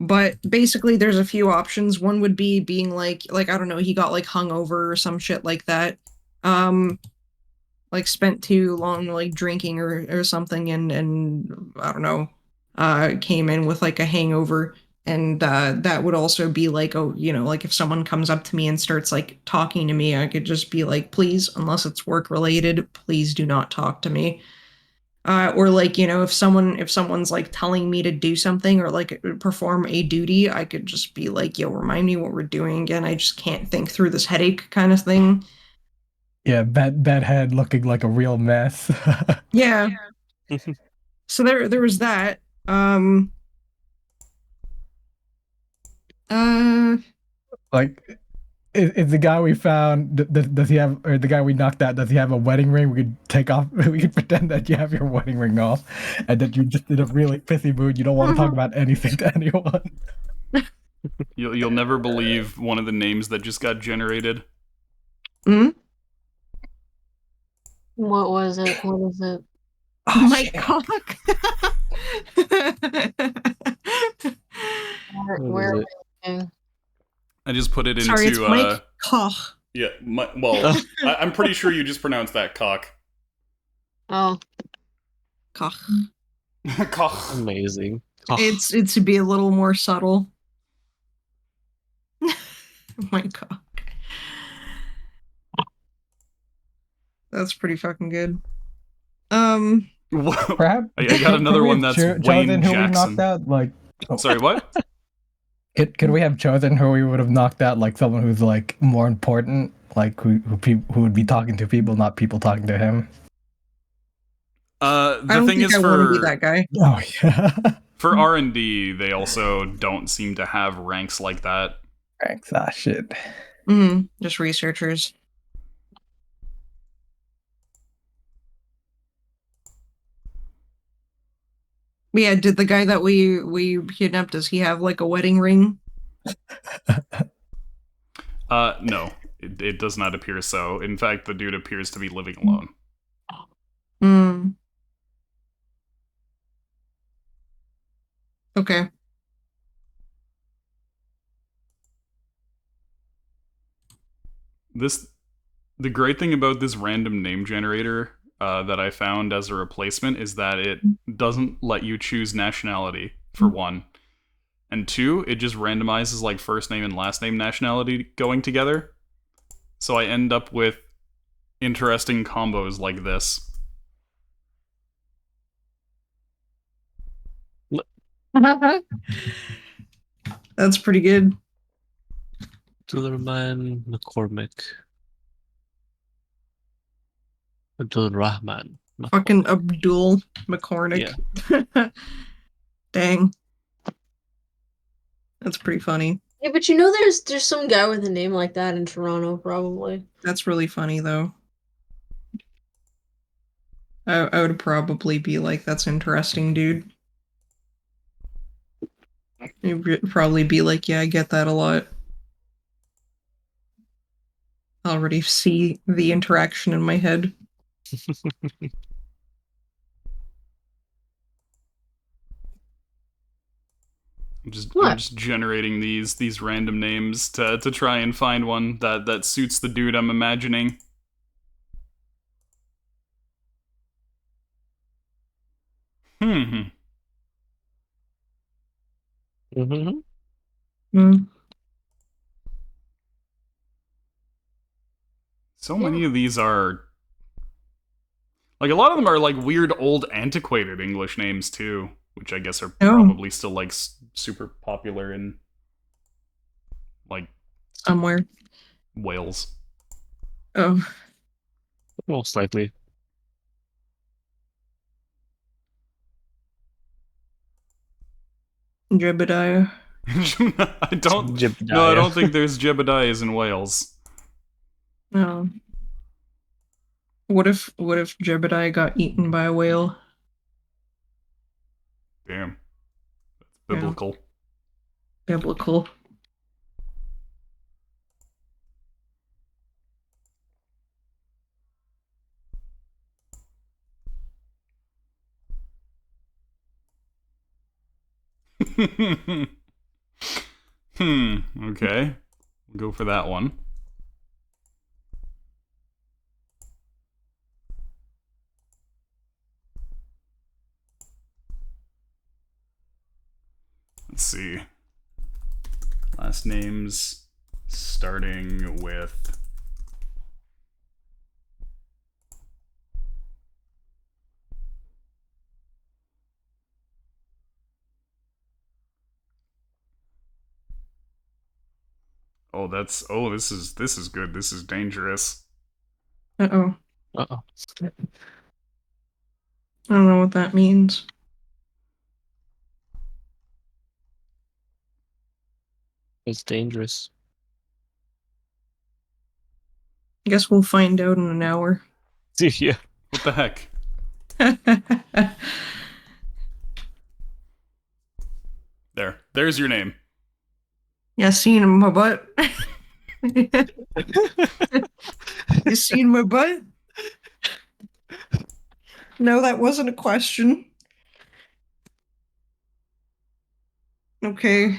But basically, there's a few options. One would be being I don't know, he got hungover or some shit like that. Spent too long drinking or something, and I don't know, came in with a hangover. And that would also be oh, if someone comes up to me and starts talking to me, I could just be please, unless it's work related, please do not talk to me. Or like, if someone's like telling me to do something or like perform a duty, I could just be like, yo, remind me what we're doing again. I just can't think through this headache kind of thing. Yeah, bedhead looking like a real mess. Yeah. So there was that. Uh Like, is the guy we found, does he have, or the guy we knocked out, does he have a wedding ring? We could take off, we could pretend that you have your wedding ring off, and that you're just in a really pissy mood. You don't want to talk about anything to anyone. You'll never believe one of the names that just got generated. hmm? What was it? What is it? Oh, My shit. cock. Where, What where is are it? we looking? I just put it Sorry, it's into Mike Koch. yeah. Well, I'm pretty sure you just pronounced that cock. Oh, Koch. Cock. Amazing. It's to be a little more subtle. My God. That's pretty fucking good. Whoa. Perhaps I got another could we one have that's chosen Wayne who we knocked Jackson. out. Like, Sorry, what? could we have chosen who we would have knocked out? Like someone who's like more important, like who would be talking to people, not people talking to him. I The don't thing think is I want to be that guy. Oh yeah, for R&D, they also don't seem to have ranks like that. thanks. Ah shit. Just researchers. But yeah, did the guy that we kidnapped, does he have like a wedding ring? No, it does not appear so. In fact, the dude appears to be living alone. Hmm. Okay. The great thing about this random name generator that I found as a replacement is that it doesn't let you choose nationality, for one. And two, it just randomizes like first name and last name nationality going together. So I end up with interesting combos like this. That's pretty good. Abdulrahman McCormick. Abdul Rahman. Fucking Abdul McCormick. Dang. That's pretty funny. yeah, but there's some guy with a name like that in Toronto, probably. That's really funny though. I would probably be like, that's interesting, dude. You'd probably be like, yeah, I get that a lot. I already see the interaction in my head. I'm just generating these random names to try and find one that suits the dude I'm imagining. Mm-hmm. So many of these are like a lot of them are like weird old antiquated English names too, which I guess are probably still like super popular in like somewhere. Wales. Oh. Most likely. Jebediah. I don't think there's Jebediahs in Wales. No. What if Jebediah got eaten by a whale? Damn. That's biblical. Yeah. Biblical. Okay. We'll go for that one. Let's see. Last names starting with Oh, this is good. This is dangerous. Uh-oh. Uh-oh. I don't know what that means. It's dangerous. I guess we'll find out in an hour. Yeah. What the heck? There's your name. Yeah, seen my butt. You seen my butt? No, that wasn't a question. Okay.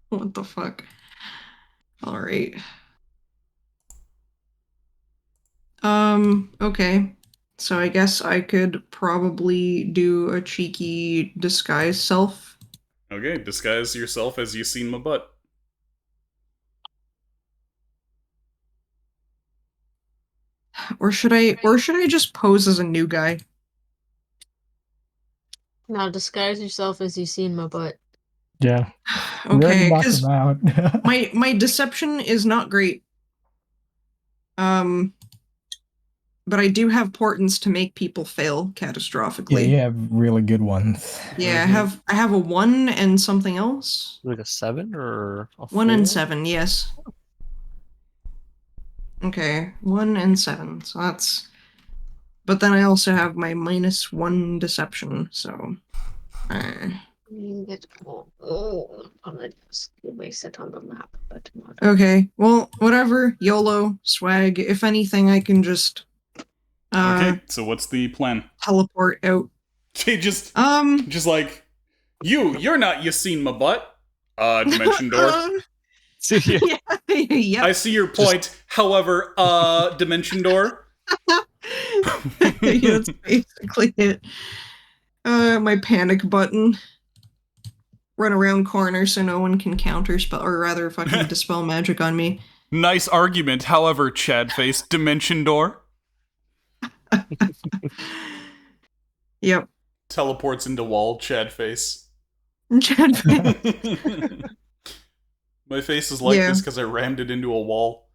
What the fuck? Alright. Okay. So I guess I could probably do a cheeky disguise self. Okay, disguise yourself as you seen my butt. Or should I just pose as a new guy? Now disguise yourself as you see in my butt. Yeah. We already Okay, knocked because him out. my deception is not great. But I do have portents to make people fail Yeah, catastrophically. you have really good ones. Yeah, Mhm. I have a 1 and something else. Like a 7 or a 1 and 4? 7, yes. Okay, 1 and 7. So that's. But then I also have my -1 deception. So. On the desk. You may sit on the map, but not. Okay. Well, whatever. YOLO swag. If anything, I can just. Okay, so what's the plan? Teleport out. just like you're not you seen my butt. Dimension door. Yeah. Yeah. I see your point. However, dimension door. That's basically it. My panic button. Run around corners so no one can counterspell, or rather, fucking dispel magic on me. Nice argument. However, Chad face dimension door. Yep. Teleports into wall. Chad face. My face is like Yeah. this because I rammed it into a wall.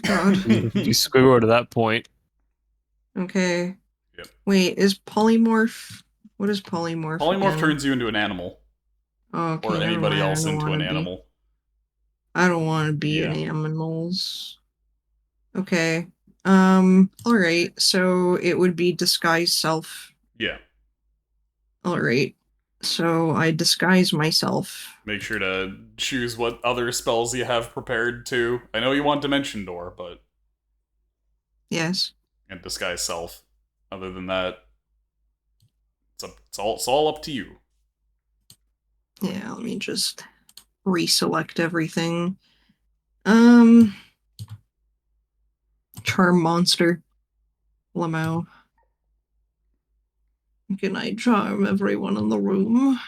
God. You squiggle to that point. Okay. Yep. Wait, is polymorph? What is polymorph? Polymorph again? turns you into an animal. Oh, okay, Or never anybody mind, I else don't into an wanna be- animal. I don't want to be Yeah. an animals. Okay. Alright, so it would be disguise self. Yeah. Alright. So I disguise myself. Make sure to choose what other spells you have prepared too. I know you want Dimension Door, but Yes. and Disguise Self. Other than that, it's all up to you. Yeah, let me just reselect everything. Charm monster. Lamau. Can I charm everyone in the room?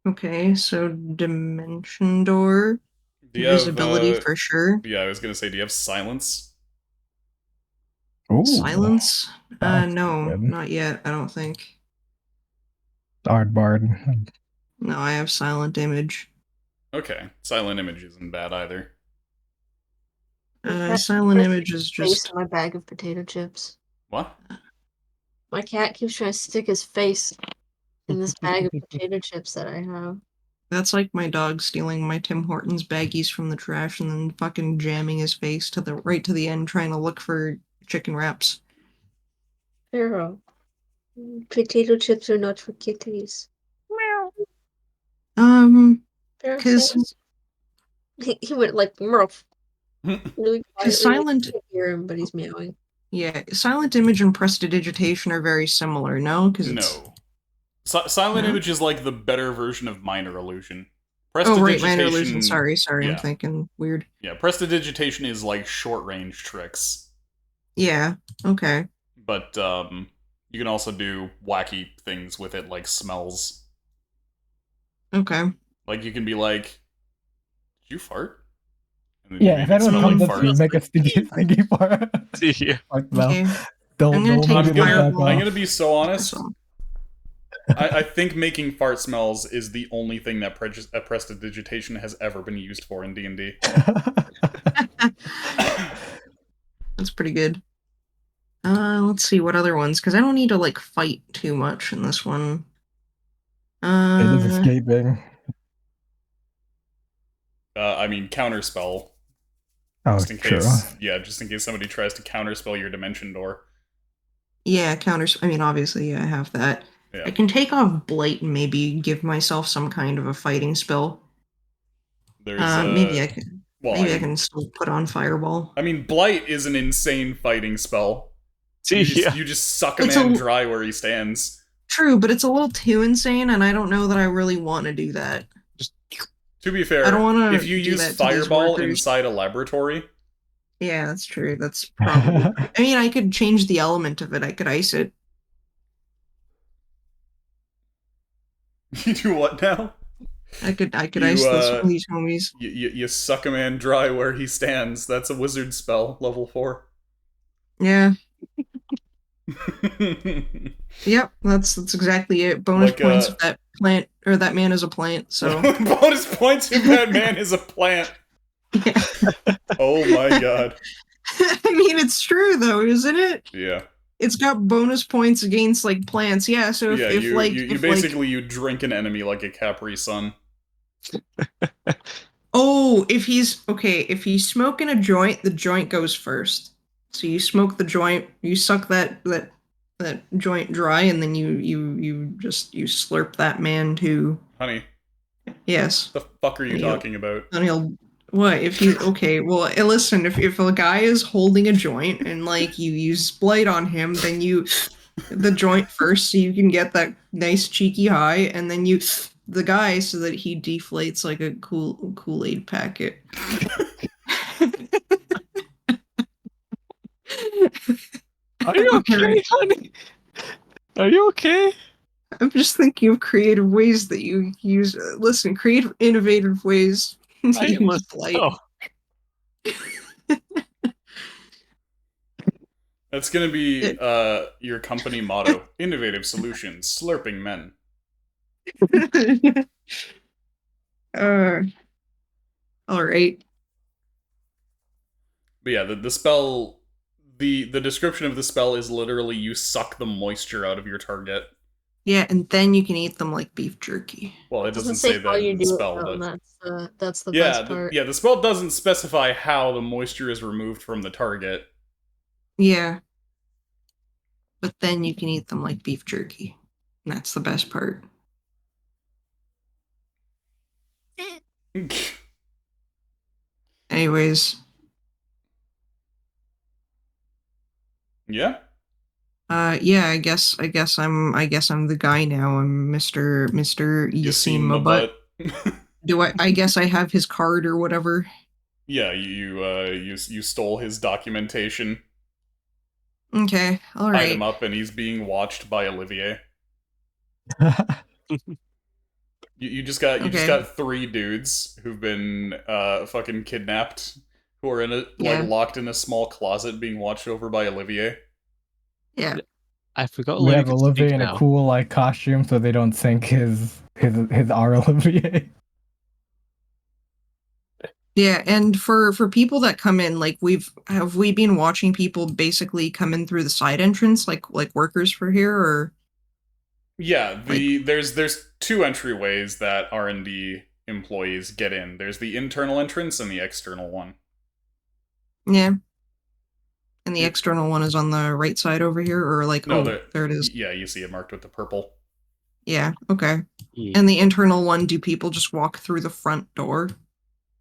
Okay, so dimension door. Do you have Visibility for sure. Yeah, I was gonna say, do you have silence? Ooh, Silence? that's No, good. not yet, I don't think. Bard. No, I have silent image. Okay, silent image isn't bad either. Silent image is Face just. in my bag of potato chips. What? My cat keeps trying to stick his face in this bag of potato chips that I have. That's like my dog stealing my Tim Hortons baggies from the trash and then fucking jamming his face to the end trying to look for chicken wraps. Pharaoh. Potato chips are not for kitties. Meow. Pharaoh 'Cause- says. He went like Murph. Really quietly, silent- I can't hear him, but he's meowing. Yeah, silent image and prestidigitation are very similar, no? Because it's. No. Silent No? image is like the better version of minor illusion. Oh, right, minor Prestidigitation. illusion. Sorry, yeah. I'm thinking weird. Yeah, prestidigitation is like short range tricks. Yeah, okay. But you can also do wacky things with it, like smells. Okay. Like you can be like, "Did you fart?" And then you Yeah, make if it anyone smell like comes up to you, farts. make a stinky fart. Yeah. Like, no, Okay. they'll I'm gonna take I'm immediately back Fireball. I'm off. gonna be so honest. So- I think making fart smells is the only thing that prestidigitation has ever been used for in D&D. That's pretty good. Let's see what other ones, because I don't need to like fight too much in this one. It is escaping. I mean, counterspell. Oh, Just in true. case, just in case somebody tries to counterspell your dimension door. Yeah, counters. I mean, obviously, yeah, I have that. Yeah. I can take off Blight and maybe give myself some kind of a fighting spell. There's Maybe I can. well, Maybe I I mean, can still put on Fireball. I mean, Blight is an insane fighting spell. See, You just suck a It's man a- dry where he stands. True, but it's a little too insane, and I don't know that I really want to do that. To be fair, I don't wanna if you do use that to these Fireball workers. inside a laboratory, Yeah, that's true. That's probably. I mean, I could change the element of it. I could ice it. you do what now? I could You, ice these homies. You suck a man dry where he stands. That's a wizard spell, level 4. Yeah. Yep. That's exactly it. Bonus Like, points if that plant or that man is a plant. So. Bonus points if that man is a plant. Yeah. Oh my god. I mean, it's true though, isn't it? Yeah. It's got bonus points against like plants. Yeah. So if, Yeah, if you, like you, you if basically like you drink an enemy like a Capri Sun. oh, if he's smoking a joint, the joint goes first. So you smoke the joint, you suck that joint dry, and then you slurp that man to Honey, yes. what the fuck are you And he'll- talking about? And he'll what if you okay? Well, listen. If a guy is holding a joint and like you use Blight on him, then you the joint first, so you can get that nice cheeky high, and then you the guy so that he deflates like a Kool-Aid packet. Are you okay, honey? Are you okay? I'm just thinking of creative ways that you use. Listen, creative, innovative ways to I use must Blight. know. That's gonna be your company motto: innovative solutions, slurping men. uh, all right. But yeah, the spell, the description of the spell is literally you suck the moisture out of your target. Yeah, and then you can eat them like beef jerky. Well, it It doesn't say how that you in the do spell, it, though, but and that's the yeah, best part. the spell doesn't specify how the moisture is removed from the target. Yeah. But then you can eat them like beef jerky. And that's the best part. Anyways, Yeah. yeah, I guess I'm the guy now. I'm Mr. You seen my butt. I guess I have his card or whatever. Yeah, you stole his documentation, Okay, all tied right. him up, and he's being watched by Olivier. You just got Okay. 3 dudes who've been fucking kidnapped, who are in a Yeah. like locked in a small closet being watched over by Olivier. Yeah. I forgot. We Olivia have could Olivier speak in a now. cool like costume, so they don't think his our Olivier. Yeah, and for people that come in, like we been watching people basically come in through the side entrance, like workers for here, or Yeah, there's 2 entryways that R&D employees get in. There's the internal entrance and the external one. yeah. And the Yeah. external one is on the right side over here, or like No, there it is. Yeah, you see it marked with the purple. Yeah, okay. Yeah. And the internal one, do people just walk through the front door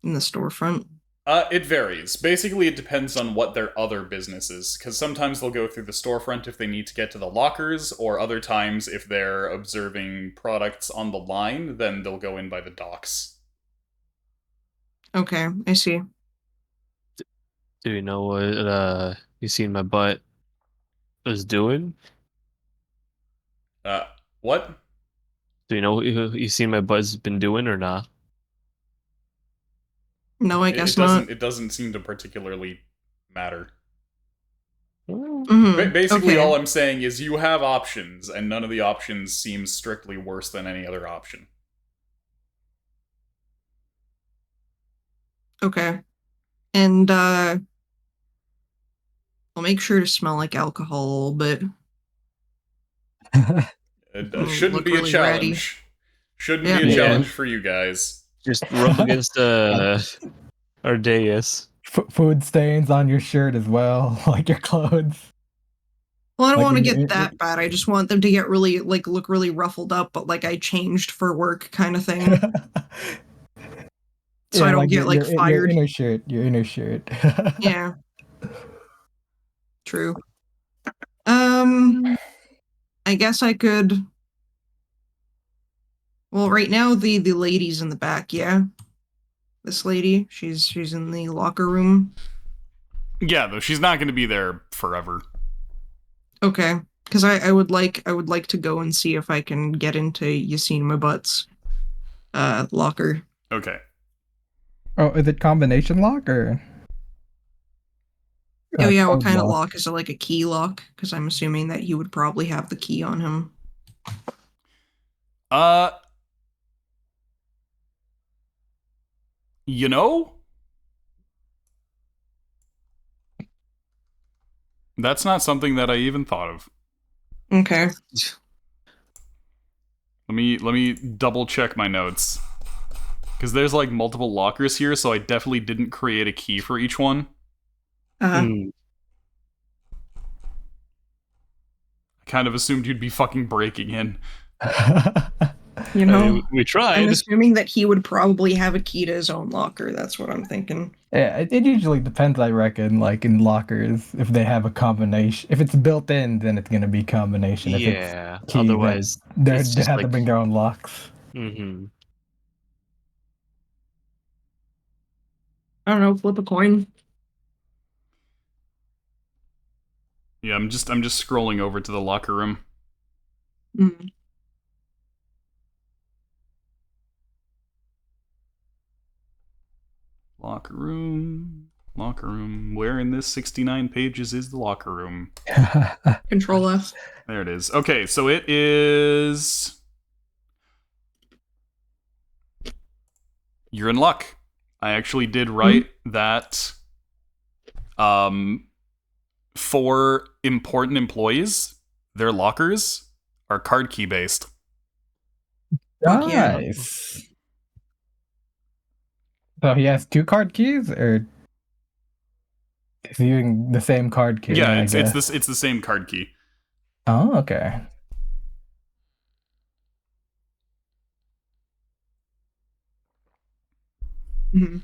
in the storefront? It varies. Basically, it depends on what their other business is, because sometimes they'll go through the storefront if they need to get to the lockers, or other times if they're observing products on the line, then they'll go in by the docks. Okay, I see. Do you know what you seen my butt was doing? What? Do you know what you seen my butt's been doing or not? No, I It guess doesn't. not. It doesn't seem to particularly matter. Mhm. Basically, Okay. all I'm saying is you have options, and none of the options seem strictly worse than any other option. Okay. And I'll make sure to smell like alcohol a little bit. It shouldn't Look be a really ratty. challenge. Shouldn't Yeah. be a Yeah. challenge for you guys. Just rub against our dais. Food stains on your shirt as well, like your clothes. Well, I don't Like want to when get that bad. I just want them to get really look really ruffled up, but like I changed for work kind of thing. So I Yeah, don't like get your fired. inner shirt, your inner shirt. Yeah. True. I guess I could. Well, right now the lady's in the back. Yeah, this lady. She's in the locker room. Yeah, though she's not going to be there forever. Okay, because I would like to go and see if I can get into Yassine Mabutt's locker. Okay. Oh, is it combination lock or? Oh yeah, what Code kind of lock? Is it like a key lock? Because I'm assuming that he would probably have the key on him. Uh, you know, that's not something that I even thought of. Okay. Let me double check my notes. Because there's like multiple lockers here, so I definitely didn't create a key for each one. Hmm. I kind of assumed you'd be fucking breaking in. You I know, mean, we I'm tried. assuming that he would probably have a key to his own locker. That's what I'm thinking. Yeah, it usually depends, I reckon, like in lockers, if they have a combination. If it's built in, then it's gonna be combination. If Yeah. it's key, Otherwise, then it's they just have to like. bring their own locks. Mm-hmm. I don't know. Flip a coin. Yeah, I'm just scrolling over to the locker room. Mm. Locker room. Locker room. Where in this 69 pages is the locker room? Control F. There it is. Okay, so it is. You're in luck. I actually did write that for important employees, their lockers are card key based. Fuck yeah. Nice. So he has two card keys, or is he using the same card key? Yeah, I it's guess. this it's the same card key. Oh, okay. Mhm.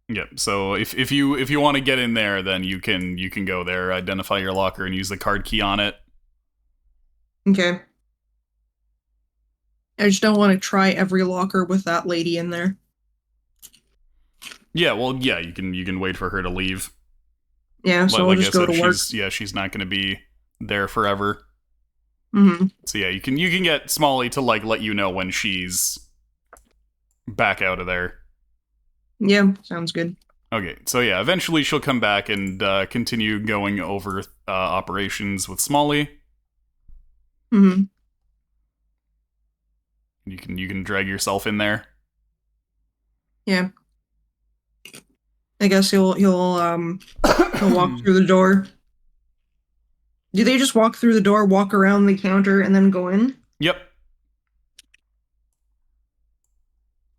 Yep. So if you want to get in there, then you can go there, identify your locker, and use the card key on it. Okay. I just don't want to try every locker with that lady in there. Yeah. Well, yeah. You can wait for her to leave. Yeah, so Like, we'll like just I go said, to work. she's not going to be there forever. Mm-hmm. So yeah, you can get Smalley to like let you know when she's back out of there. Yeah, sounds good. Okay, so yeah, eventually she'll come back and continue going over operations with Smalley. Mm-hmm. You can drag yourself in there. Yeah. I guess he'll walk through the door. Do they just walk through the door, walk around the counter, and then go in? Yep.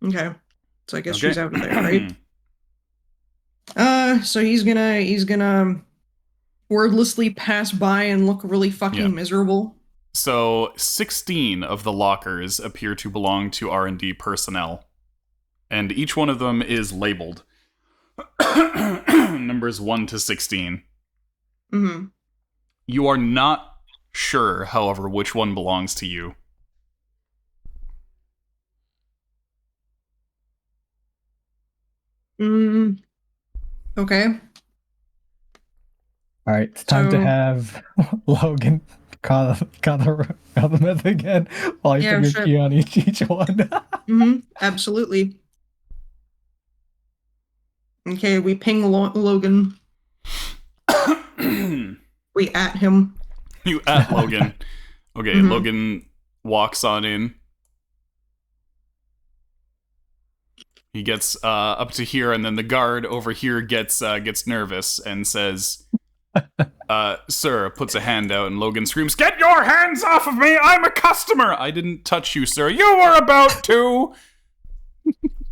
Okay. So I guess Okay. she's out of there, right? So he's gonna wordlessly pass by and look really fucking Yeah. miserable. So 16 of the lockers appear to belong to R&D personnel, and each one of them is labeled numbers 1 to 16. Mm-hmm. You are not sure, however, which one belongs to you. Okay. All right, it's time to So- have Logan the meth again while you Yeah, put your sure. key on each one. Absolutely. Okay, we ping Logan. We at him. You at Logan. Okay, Mhm. Logan walks on in. He gets up to here, and then the guard over here gets nervous and says, "Sir," puts a hand out, and Logan screams, "Get your hands off of me! I'm a customer! I didn't touch you, sir. You were about to!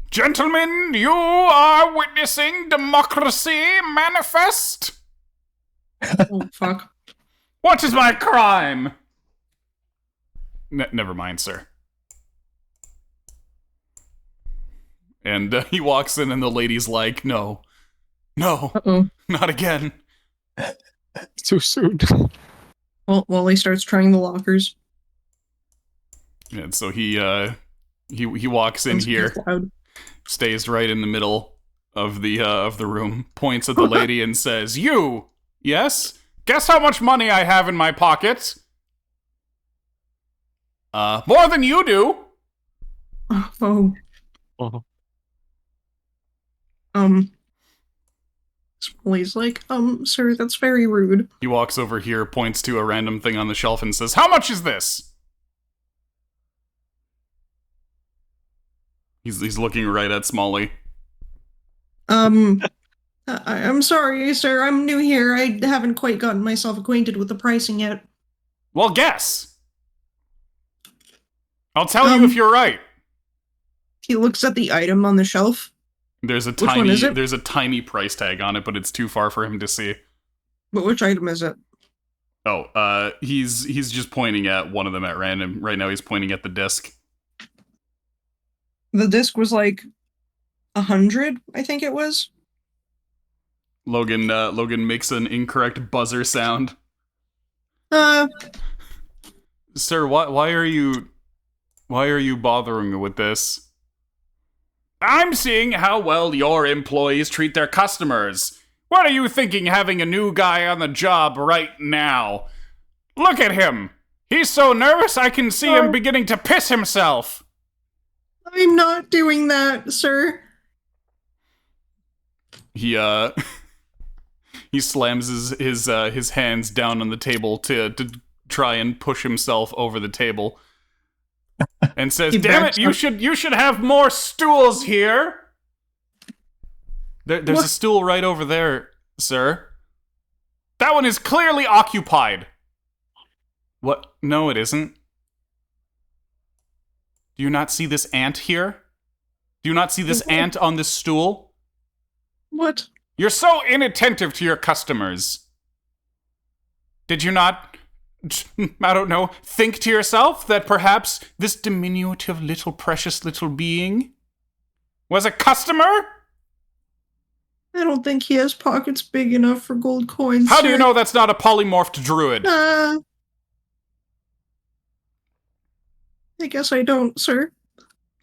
Gentlemen, you are witnessing democracy manifest! Oh, fuck. What is my crime?" Never mind, sir. And he walks in, and the lady's like, no, Uh-oh. not again. Too soon. Well, Wally starts trying the lockers. And so he walks in Sounds here, loud. stays right in the middle of the room, points at the lady and says, "You, yes? Guess how much money I have in my pocket? More than you do." Oh. Uh-huh. Wally's like, sir, that's very rude. He walks over here, points to a random thing on the shelf and says, "How much is this?" He's looking right at Smalley. I'm sorry, sir. I'm new here. I haven't quite gotten myself acquainted with the pricing yet. Well, guess. I'll tell you if you're right. He looks at the item on the shelf. There's a Which one is it? there's a tiny price tag on it, but it's too far for him to see. But which item is it? Oh, he's just pointing at one of them at random. Right now he's pointing at the disc. The disc was like 100, I think it was. Logan makes an incorrect buzzer sound. Sir, why are you bothering with this? I'm seeing how well your employees treat their customers. What are you thinking having a new guy on the job right now? Look at him. He's so nervous I can see him beginning to piss himself. I'm not doing that, sir. He he slams his hands down on the table to try and push himself over the table. And says, He "Damn it! backs You should have more stools here." There's What? a stool right over there, sir. That one is clearly occupied. What? No, it isn't. Do you not see this ant here? Do you not see this ant on this stool? What? You're so inattentive to your customers. Did you not, I don't know, think to yourself that perhaps this diminutive little precious little being was a customer? I don't think he has pockets big enough for gold coins. How sir. do you know that's not a polymorphed druid? I guess I don't, sir.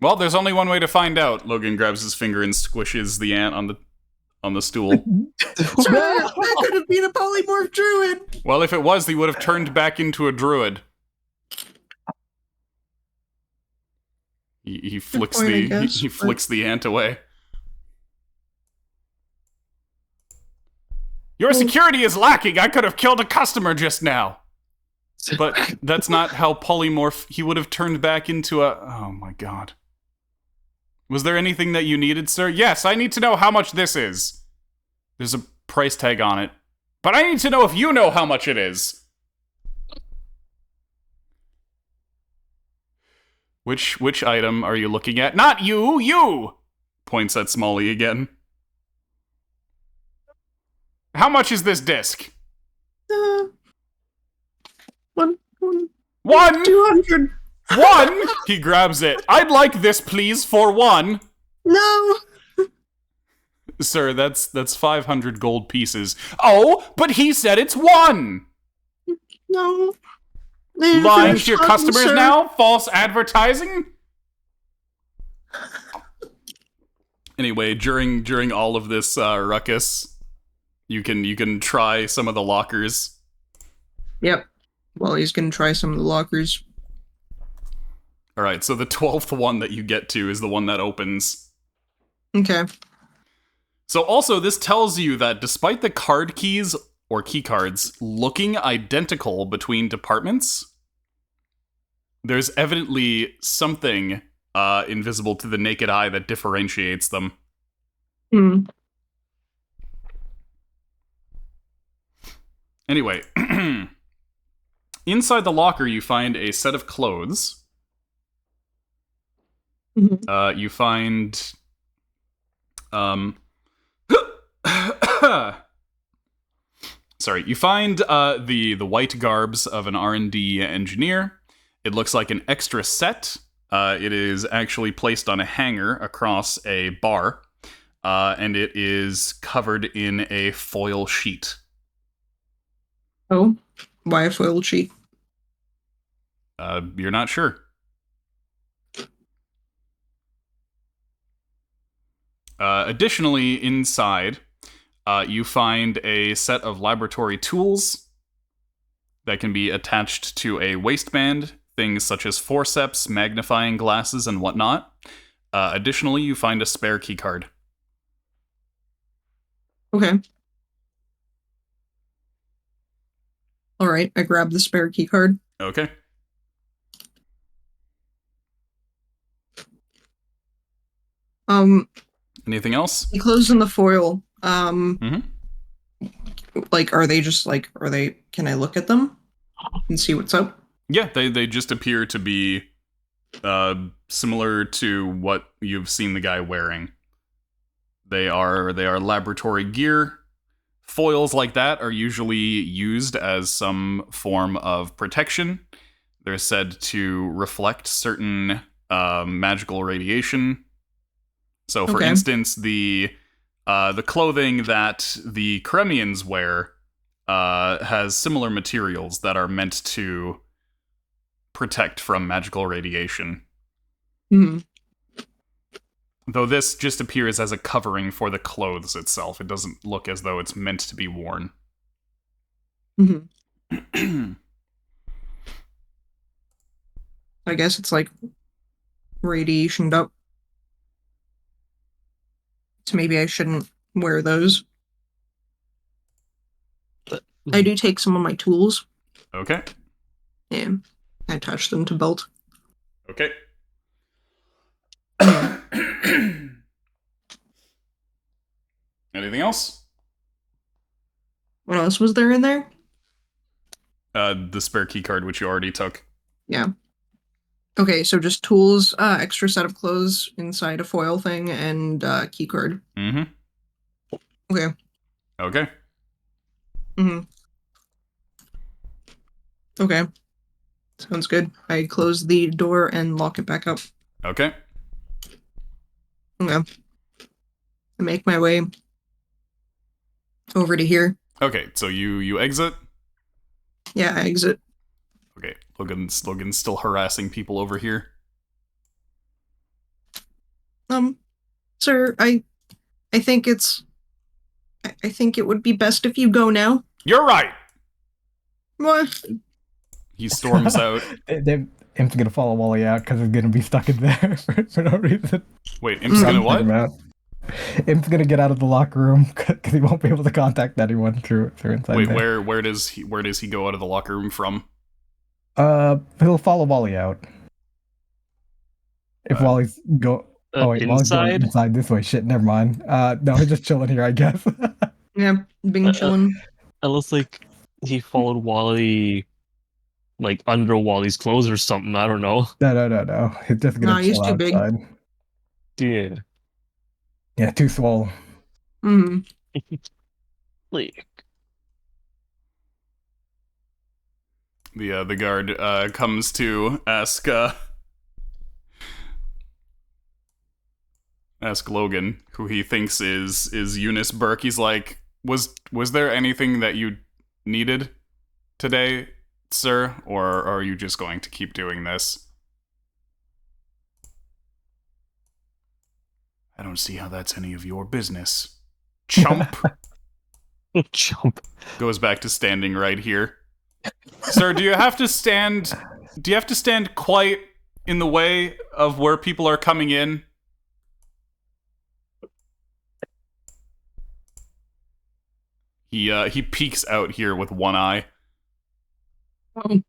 Well, there's only one way to find out. Logan grabs his finger and squishes the ant on the stool. Sir, that could have been a polymorph druid. Well, if it was, he would have turned back into a druid. He flicks point, I the guess, he but- flicks the ant away. Your security is lacking. I could have killed a customer just now. But that's not how polymorph. He would have turned back into a. Oh my god. Was there anything that you needed, sir? Yes, I need to know how much this is. There's a price tag on it. But I need to know if you know how much it is. Which item are you looking at? Not you, you! Points at Smalley again. How much is this disc? One, 200! 200. One! He grabs it. I'd like this, please, for one. No. Sir, that's 500 gold pieces. Oh, but he said it's one! No. Lying to your Fine, customers sir. now? False advertising? Anyway, during all of this ruckus, you can try some of the lockers. Yep. Wally's gonna try some of the lockers. All right, so the 12th one that you get to is the one that opens. Okay. So also, this tells you that despite the card keys or key cards looking identical between departments, there's evidently something invisible to the naked eye that differentiates them. Hmm. Anyway, inside the locker, you find a set of clothes. Mhm. You find, sorry, you find the white garbs of an R&D engineer. It looks like an extra set. It is actually placed on a hanger across a bar, and it is covered in a foil sheet. Oh, why a foil sheet? You're not sure. Additionally, inside, you find a set of laboratory tools that can be attached to a waistband, things such as forceps, magnifying glasses, and whatnot. Additionally, you find a spare keycard. Okay. All right, I grabbed the spare key card. Okay. Anything else? The clothes in the foil. Mhm. Like, are they just like, are they? Can I look at them and see what's up? Yeah, they just appear to be similar to what you've seen the guy wearing. They are laboratory gear. Foils like that are usually used as some form of protection. They're said to reflect certain magical radiation. So, for Okay. instance, the clothing that the Kremians wear has similar materials that are meant to protect from magical radiation. Hmm. Though this just appears as a covering for the clothes itself. It doesn't look as though it's meant to be worn. Hmm. I guess it's like radiationed up. So maybe I shouldn't wear those. I do take some of my tools. Okay. Yeah. I attach them to belt. Okay. Anything else? What else was there in there? The spare key card, which you already took. Yeah. Okay, so just tools, extra set of clothes inside a foil thing, and key card. Mm-hmm. Okay. Okay. Mm-hmm. Okay. Sounds good. I close the door and lock it back up. Okay. Okay. I make my way over to here. Okay, so you exit. Yeah, I exit. Okay, Logan's still harassing people over here. Sir, I think I think it would be best if you go now. You're right. What? He storms out. Imp's gonna follow Wally out because he's gonna be stuck in there for no reason. Wait, Imp's gonna what? Imp's gonna get out of the locker room because he won't be able to contact anyone through inside. Wait, there. where does he go out of the locker room from? He'll follow Wally out. If Wally's go. Oh wait, Wally's going inside this way. Shit, never mind. No, he's just chilling here, I guess. Yeah, being chillin'. It looks like he followed Wally, like under Wally's clothes or something. I don't know. No. He's just gonna He's chill too big. outside. Yeah. Yeah, too swole. Mm-hmm. Like, The guard comes to ask Logan, who he thinks is Eunice Burke. He's like, was there anything that you needed today, sir, or are you just going to keep doing this? I don't see how that's any of your business. Chump. Chump. Goes back to standing right here. Sir, do you have to stand quite in the way of where people are coming in? He peeks out here with one eye. Oh,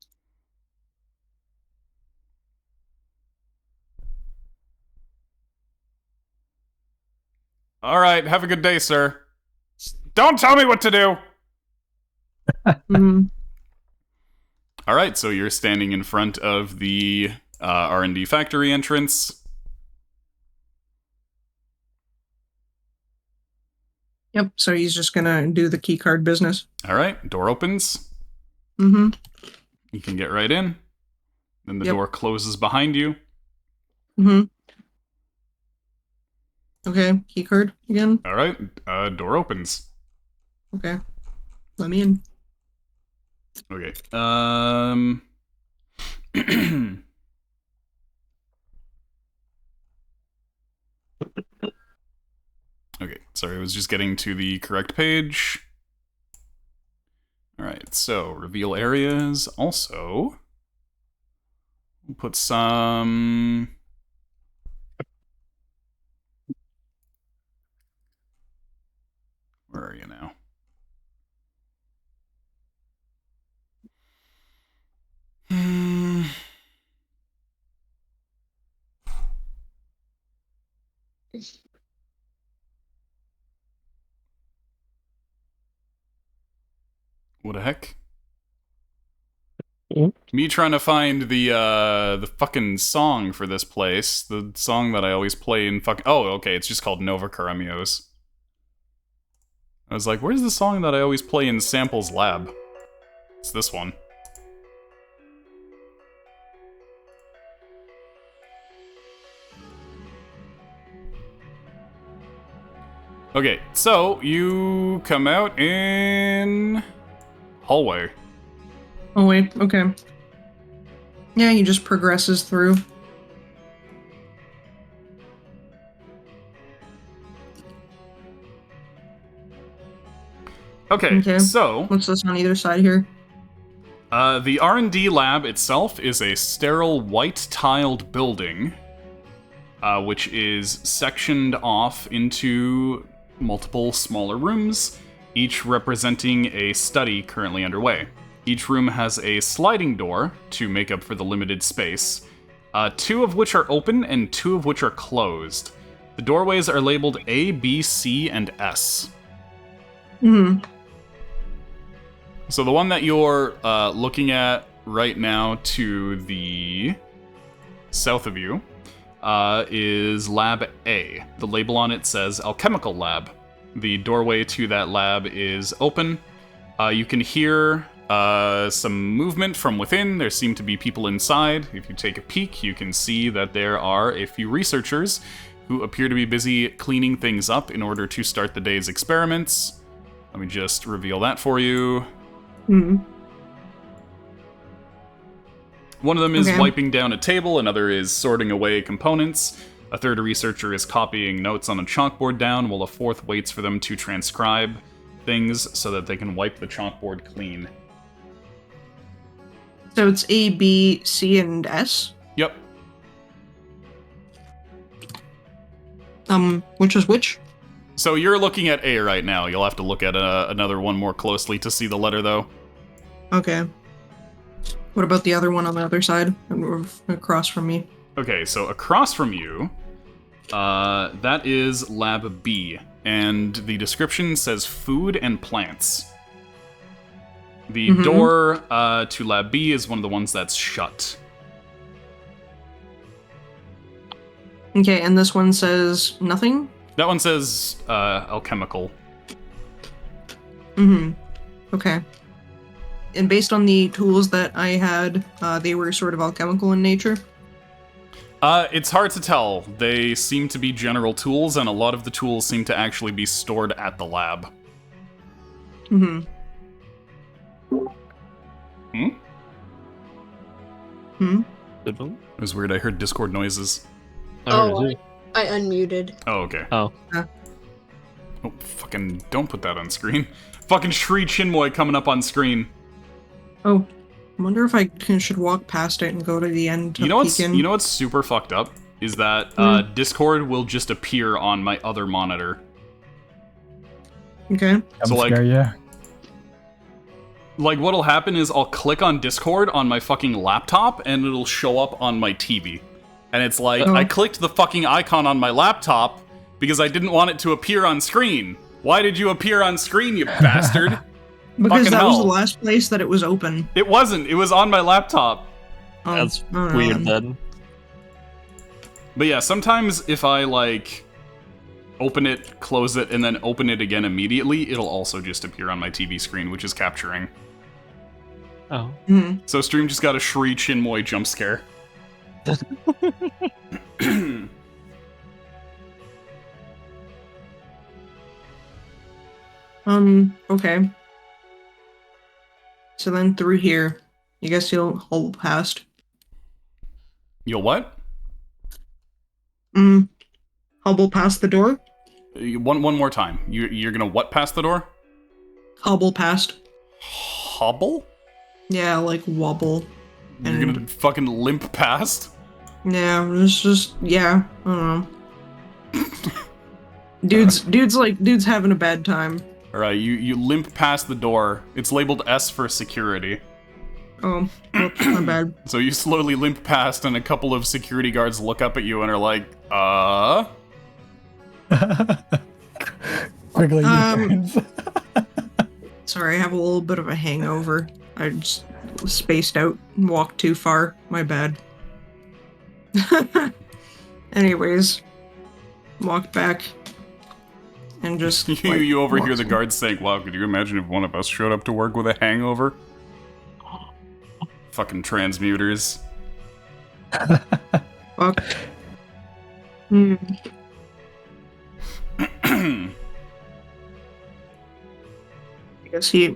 All right, have a good day, sir. Don't tell me what to do. mhm. All right, so you're standing in front of the R&D factory entrance. Yep. So he's just gonna do the key card business. All right, door opens. Mm-hmm. You can get right in. Then the Yep. door closes behind you. Mm-hmm. Okay. Key card again. All right, door opens. Okay. Let me in. Okay. Okay, sorry, I was just getting to the correct page. Alright, so reveal areas. Also, we'll put some... Where are you now? What the heck? Mhm. Me trying to find the fucking song for this place. The song that I always play in fucking... Oh, okay, it's just called Nova Karamios. I was like, where's the song that I always play in Sample's lab? It's this one. Okay, so you come out in hallway. Oh wait. Okay. Yeah, he just progresses through. Okay, Okay. so What's this on either side here? the R&D lab itself is a sterile white-tiled building, which is sectioned off into multiple smaller rooms, each representing a study currently underway. Each room has a sliding door to make up for the limited space, 2 of which are open and 2 of which are closed. The doorways are labeled A, B, C, and S. Hmm. So the one that you're looking at right now to the south of you is Lab A. The label on it says Alchemical Lab. The doorway to that lab is open. You can hear some movement from within. There seem to be people inside. If you take a peek, you can see that there are a few researchers who appear to be busy cleaning things up in order to start the day's experiments. Let me just reveal that for you. Hmm. One of them is Okay. wiping down a table, another is sorting away components, a third researcher is copying notes on a chalkboard down, while a fourth waits for them to transcribe things so that they can wipe the chalkboard clean. So it's A, B, C, and S. Yep. Which is which? So you're looking at A right now. You'll have to look at another one more closely to see the letter, though. Okay. What about the other one on the other side, across from me? Okay, so across from you, that is Lab B, and the description says food and plants. The Mhm. door to Lab B is one of the ones that's shut. Okay, and this one says nothing. That one says alchemical. Mm-hmm. Okay. And based on the tools that I had, they were sort of alchemical in nature. It's hard to tell. They seem to be general tools, and a lot of the tools seem to actually be stored at the lab. Mm-hmm. Hmm? Hmm. Good one. It was weird. I heard Discord noises. Oh, I unmuted. Oh, okay. Oh. Oh, fucking don't put that on screen. Fucking Shri Chinmoy coming up on screen. Oh, I wonder if should walk past it and go to the end to You know peek in. what's super fucked up is that Discord will just appear on my other monitor. Okay. So, like- scare you. Like, what'll happen is I'll click on Discord on my fucking laptop, and it'll show up on my TV. And it's like, Oh. I clicked the fucking icon on my laptop because I didn't want it to appear on screen. Why did you appear on screen, you bastard? Because Fucking that was hell. the last place that it was open. It wasn't. It was on my laptop. Oh, That's I don't know weird then. then. But yeah, sometimes if I, like, open it, close it, and then open it again immediately, it'll also just appear on my TV screen, which is capturing. Oh. Mhm. So stream just got a Shri Chinmoy jump scare. Okay. So then through here, you guess you'll hold past. You'll what? Hobble past the door? One more time. You're gonna what past the door? Hobble past. Hobble? Yeah, like wobble. You're gonna fucking limp past? Yeah, it's just yeah, I don't know. Dude's having a bad time. Alright, you limp past the door. It's labeled S for security. Oh, oops, my bad. So you slowly limp past, and a couple of security guards look up at you and are like, Quickly Um, U-turns. Sorry, I have a little bit of a hangover. I just spaced out and walked too far. My bad. Anyways, walked back and just you overhear walked the guards saying, wow, could you imagine if one of us showed up to work with a hangover? Fucking transmuters. Fuck. Hmm. I guess he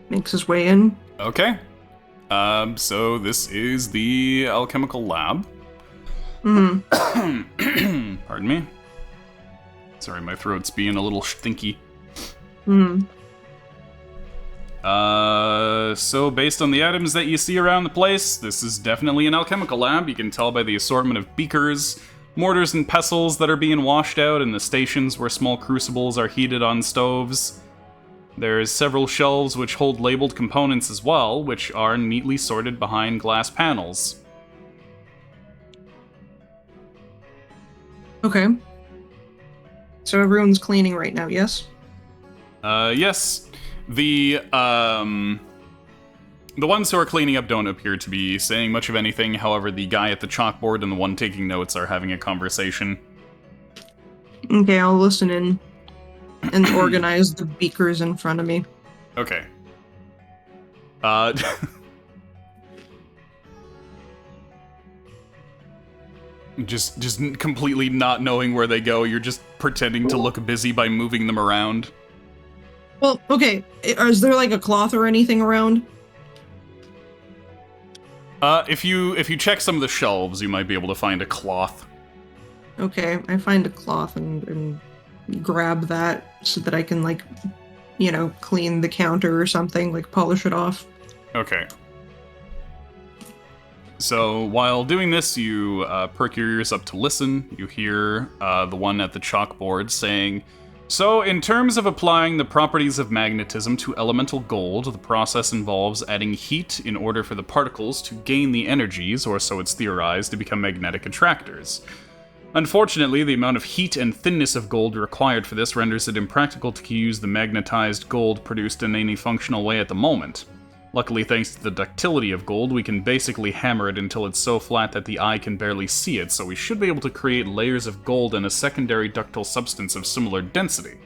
makes his way in. Okay. So this is the alchemical lab. Hmm. Pardon me. Sorry, my throat's being a little stinky. Hmm. So based on the items that you see around the place, this is definitely an alchemical lab. You can tell by the assortment of beakers, mortars and pestles that are being washed out, and the stations where small crucibles are heated on stoves. There's several shelves which hold labeled components as well, which are neatly sorted behind glass panels. Okay. So everyone's cleaning right now, yes? Yes. The ones who are cleaning up don't appear to be saying much of anything. However, the guy at the chalkboard and the one taking notes are having a conversation. Okay, I'll listen in and organize the beakers in front of me. Okay. Just completely not knowing where they go. You're just pretending to look busy by moving them around. Well, okay. Is there like a cloth or anything around? If you check some of the shelves, you might be able to find a cloth. Okay, I find a cloth and grab that so that I can, like, you know, clean the counter or something, like polish it off. Okay. So while doing this, you perk your ears up to listen. You hear the one at the chalkboard saying, "So, in terms of applying the properties of magnetism to elemental gold, the process involves adding heat in order for the particles to gain the energies, or so it's theorized, to become magnetic attractors. Unfortunately, the amount of heat and thinness of gold required for this renders it impractical to use the magnetized gold produced in any functional way at the moment. Luckily, thanks to the ductility of gold, we can basically hammer it until it's so flat that the eye can barely see it, so we should be able to create layers of gold and a secondary ductile substance of similar density.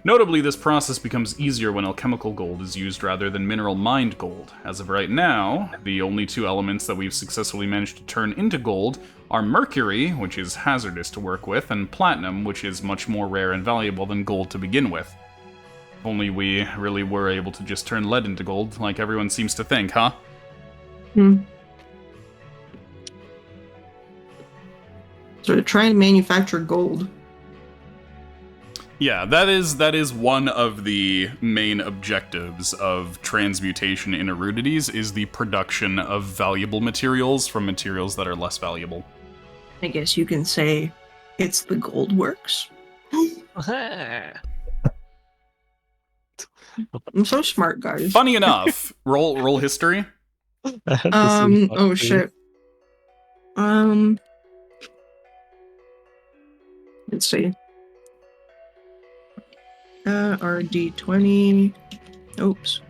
Notably, this process becomes easier when alchemical gold is used rather than mineral mined gold. As of right now, the only two elements that we've successfully managed to turn into gold are mercury, which is hazardous to work with, and platinum, which is much more rare and valuable than gold to begin with. If only we really were able to just turn lead into gold, like everyone seems to think, huh?" So to try and manufacture gold. Yeah, that is one of the main objectives of transmutation in erudities, is the production of valuable materials from materials that are less valuable. I guess you can say it's the gold works. I'm so smart, guys. Funny enough, roll history. Oh shit. Let's see. Our D20. Oops.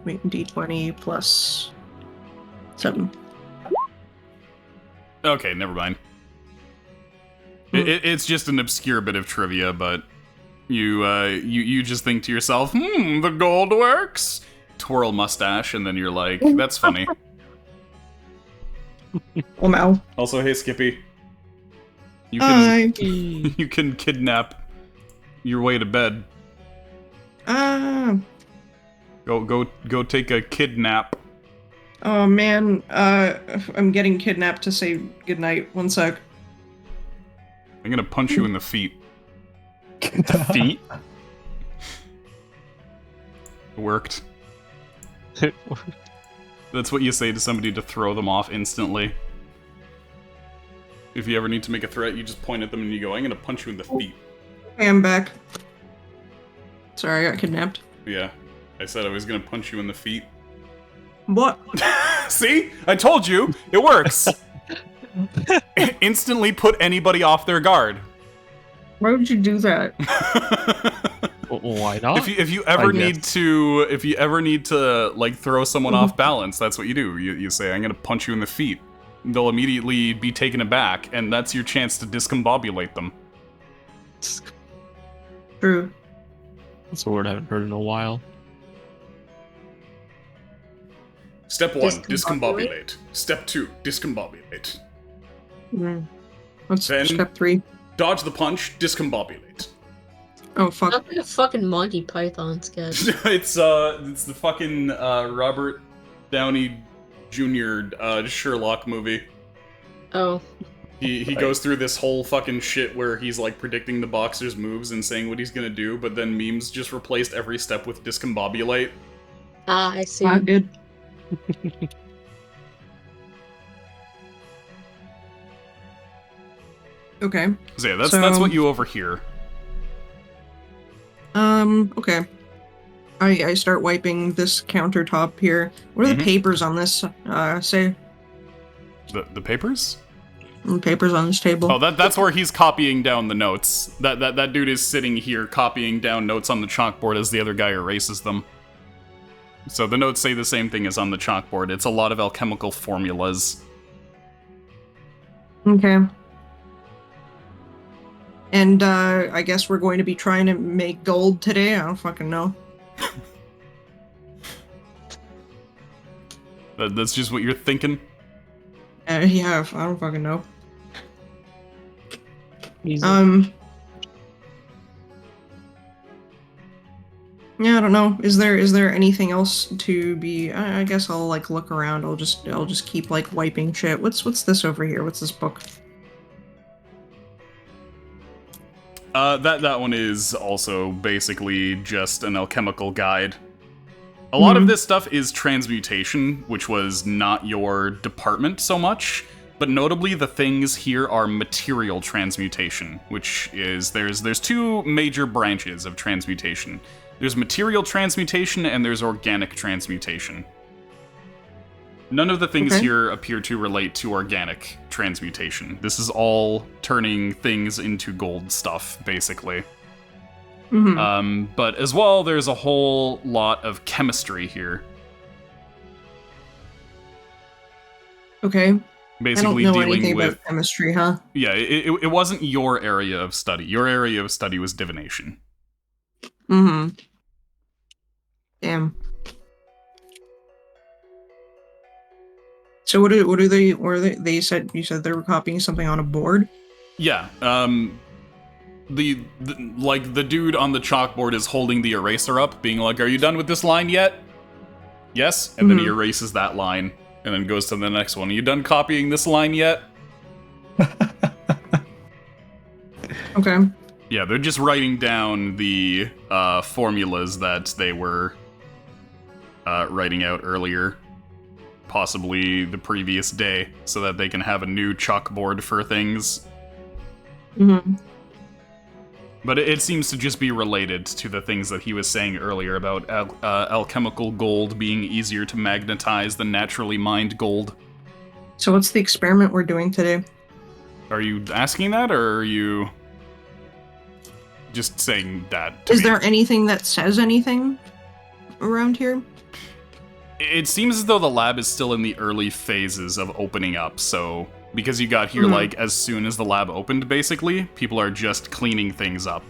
Wait, D20 plus 7. Okay, never mind. It's just an obscure bit of trivia, but you just think to yourself, the gold works. Twirl mustache, and then you're like, that's funny. Oh, Mal. Also, hey Skippy, you Hi. can you can kidnap your way to bed. Go take a kidnap. Oh man, I'm getting kidnapped to say goodnight. One sec. I'm gonna punch you in the feet. The feet? It worked. That's what you say to somebody to throw them off instantly. If you ever need to make a threat, you just point at them and you go, I'm gonna punch you in the feet. Hey, I'm back. Sorry, I got kidnapped. Yeah, I said I was gonna punch you in the feet. What? See? I told you! It works! Instantly put anybody off their guard. Why would you do that? Why not? If you ever need to like throw someone off balance, that's what you do. You say, I'm gonna punch you in the feet. They'll immediately be taken aback, and that's your chance to discombobulate them. True. That's a word I haven't heard in a while. Step 1, discombobulate. Step 2, discombobulate. What's Then- step 3? Dodge the punch, discombobulate. Oh fuck. Sounds like a fucking Monty Python sketch. It's the fucking Robert Downey Jr. Sherlock movie. Oh. He goes through this whole fucking shit where he's like predicting the boxer's moves and saying what he's gonna do, but then memes just replaced every step with discombobulate. Ah, I see. Not good. Okay. So yeah, that's what you overhear. Okay. I start wiping this countertop here. What are the papers on this, say? The papers? The papers on this table. Oh, that's where he's copying down the notes. That dude is sitting here copying down notes on the chalkboard as the other guy erases them. So the notes say the same thing as on the chalkboard. It's a lot of alchemical formulas. Okay. And, I guess we're going to be trying to make gold today? I don't fucking know. That's just what you're thinking? Yeah, I don't fucking know. Easy. Yeah, I don't know. Is there anything else to be? I guess I'll like look around. I'll just keep like wiping shit. What's this over here? What's this book? That one is also basically just an alchemical guide. A lot of this stuff is transmutation, which was not your department so much, but notably the things here are material transmutation, which is there's two major branches of transmutation. There's material transmutation and there's organic transmutation. None of the things here appear to relate to organic transmutation. This is all turning things into gold stuff, basically. But as well, there's a whole lot of chemistry here. Okay. Basically I don't know dealing anything with about chemistry, huh? Yeah, it wasn't your area of study. Your area of study was divination. Damn. So what do they? Or they said you said they were copying something on a board? Yeah. The dude on the chalkboard is holding the eraser up, being like, "Are you done with this line yet?" Yes, and then he erases that line, and then goes to the next one. Are you done copying this line yet? Okay. Yeah, they're just writing down the formulas that they were writing out earlier, possibly the previous day, so that they can have a new chalkboard for things. Mm-hmm. But it seems to just be related to the things that he was saying earlier about alchemical gold being easier to magnetize than naturally mined gold. So what's the experiment we're doing today? Are you asking that, or are you just saying that to Is me? there anything that says anything around here? It seems as though the lab is still in the early phases of opening up, so because you got here like as soon as the lab opened, basically, people are just cleaning things up.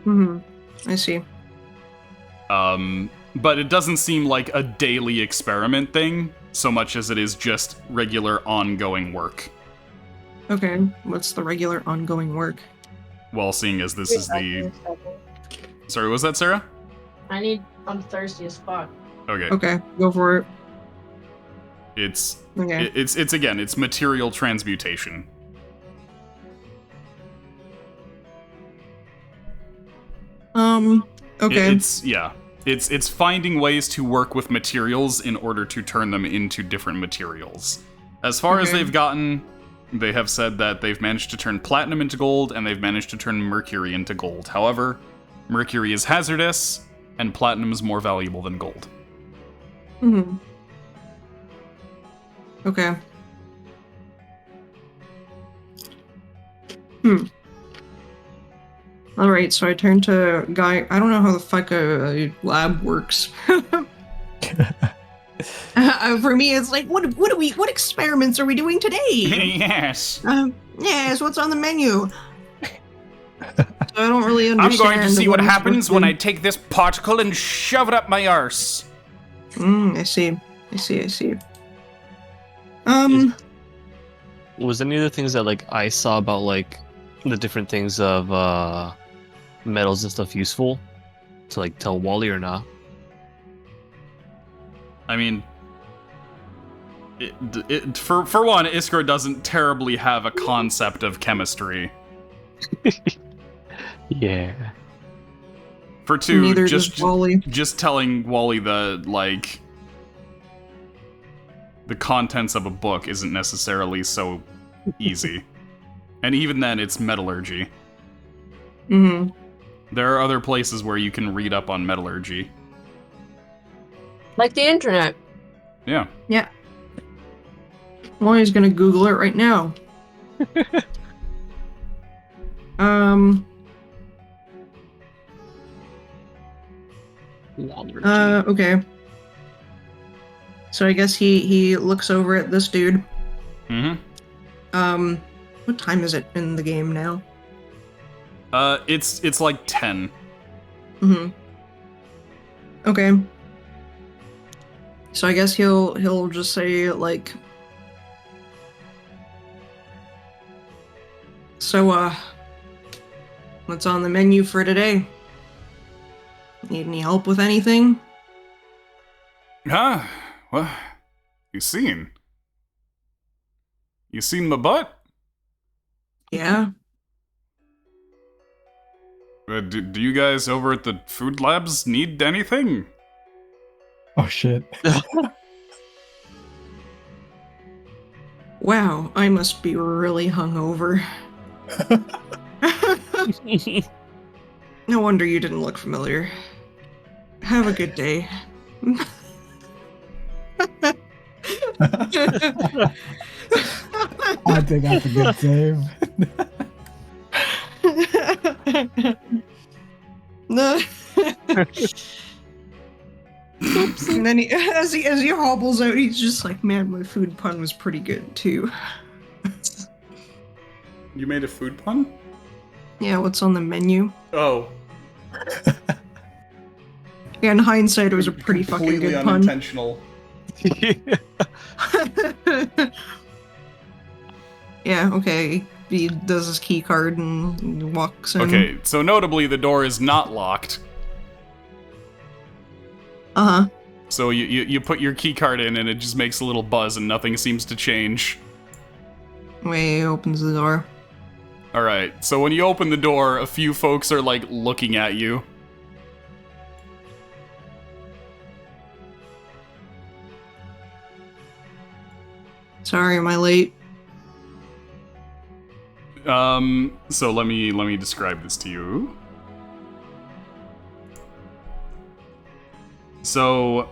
Mm-hmm. I see. But it doesn't seem like a daily experiment thing, so much as it is just regular ongoing work. Okay, what's the regular ongoing work? Well, seeing as this is the... Sorry, was that Sarah? I'm thirsty as fuck. Okay. Okay, go for it. It's Okay. it's again, it's material transmutation. Okay. It's finding ways to work with materials in order to turn them into different materials. As far as Okay. they've gotten, they have said that they've managed to turn platinum into gold and they've managed to turn mercury into gold. However, mercury is hazardous and platinum is more valuable than gold. Mm-hmm. Okay. Alright, so I turn to Guy. I don't know how the fuck a lab works. For me, it's like, what experiments are we doing today? Yes. Yes, what's on the menu? So I don't really I'm understand. going to see what I'm happens supposed when I to- take this particle and shove it up my arse. I see. Was any of the things that like I saw about like the different things of metals and stuff useful to like tell Wally or not? I mean, for one, Iskra doesn't terribly have a concept of chemistry. Yeah. For two, Neither just does Wally. just telling Wally the contents of a book isn't necessarily so easy. And even then, it's metallurgy. Mm-hmm. There are other places where you can read up on metallurgy. Like the internet. Yeah. Yeah. Wally's gonna Google it right now. Okay. So I guess he looks over at this dude. Mm-hmm. What time is it in the game now? It's like 10. Mm-hmm. Okay. So I guess he'll just say like, so what's on the menu for today? Need any help with anything? Huh? What? You seen my butt? Yeah. Do you guys over at the food labs need anything? Oh shit. Wow, I must be really hungover. No wonder you didn't look familiar. Have a good day. I think that's a good save. No. And then as he hobbles out, he's just like, "Man, my food pun was pretty good too." You made a food pun? Yeah, what's on the menu? Oh. Yeah, in hindsight, it was a pretty fucking Completely good pun. unintentional. Yeah, okay. He does his key card and walks in. Okay, so notably, the door is not locked. Uh-huh. So you put your key card in and it just makes a little buzz and nothing seems to change. Way opens the door. Alright, so when you open the door, a few folks are, like, looking at you. Sorry, am I late? So let me describe this to you. So,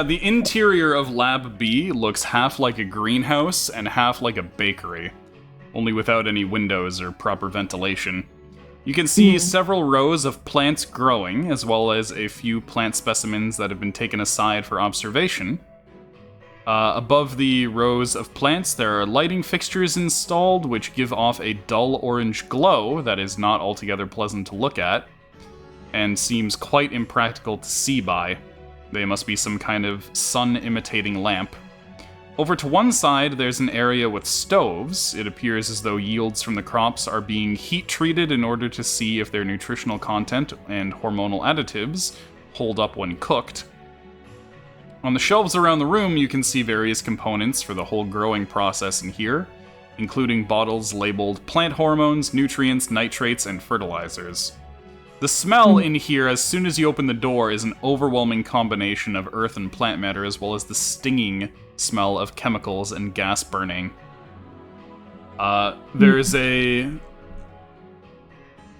The interior of Lab B looks half like a greenhouse and half like a bakery, only without any windows or proper ventilation. You can see several rows of plants growing, as well as a few plant specimens that have been taken aside for observation. Above the rows of plants, there are lighting fixtures installed, which give off a dull orange glow that is not altogether pleasant to look at, and seems quite impractical to see by. They must be some kind of sun-imitating lamp. Over to one side, there's an area with stoves. It appears as though yields from the crops are being heat-treated in order to see if their nutritional content and hormonal additives hold up when cooked. On the shelves around the room, you can see various components for the whole growing process in here, including bottles labeled plant hormones, nutrients, nitrates, and fertilizers. The smell in here, as soon as you open the door, is an overwhelming combination of earth and plant matter, as well as the stinging smell of chemicals and gas burning. There's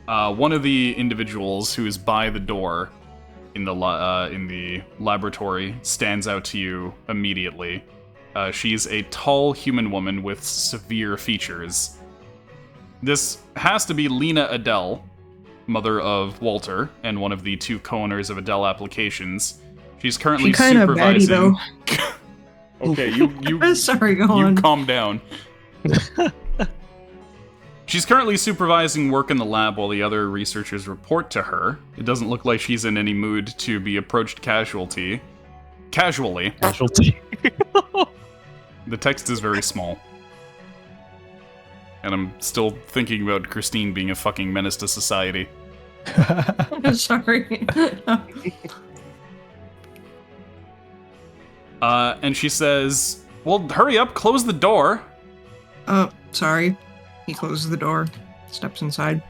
one of the individuals who is by the door in the laboratory stands out to you immediately. She's a tall human woman with severe features. This has to be Lena Adele, mother of Walter, and one of the two co-owners of Adele Applications. She's currently supervising... Batty, though. Okay, you Sorry, go you on. calm down. She's currently supervising work in the lab while the other researchers report to her. It doesn't look like she's in any mood to be approached casually. Casualty. The text is very small. And I'm still thinking about Christine being a fucking menace to society. Sorry. And she says, well, hurry up, close the door. Oh, sorry. He closes the door, steps inside.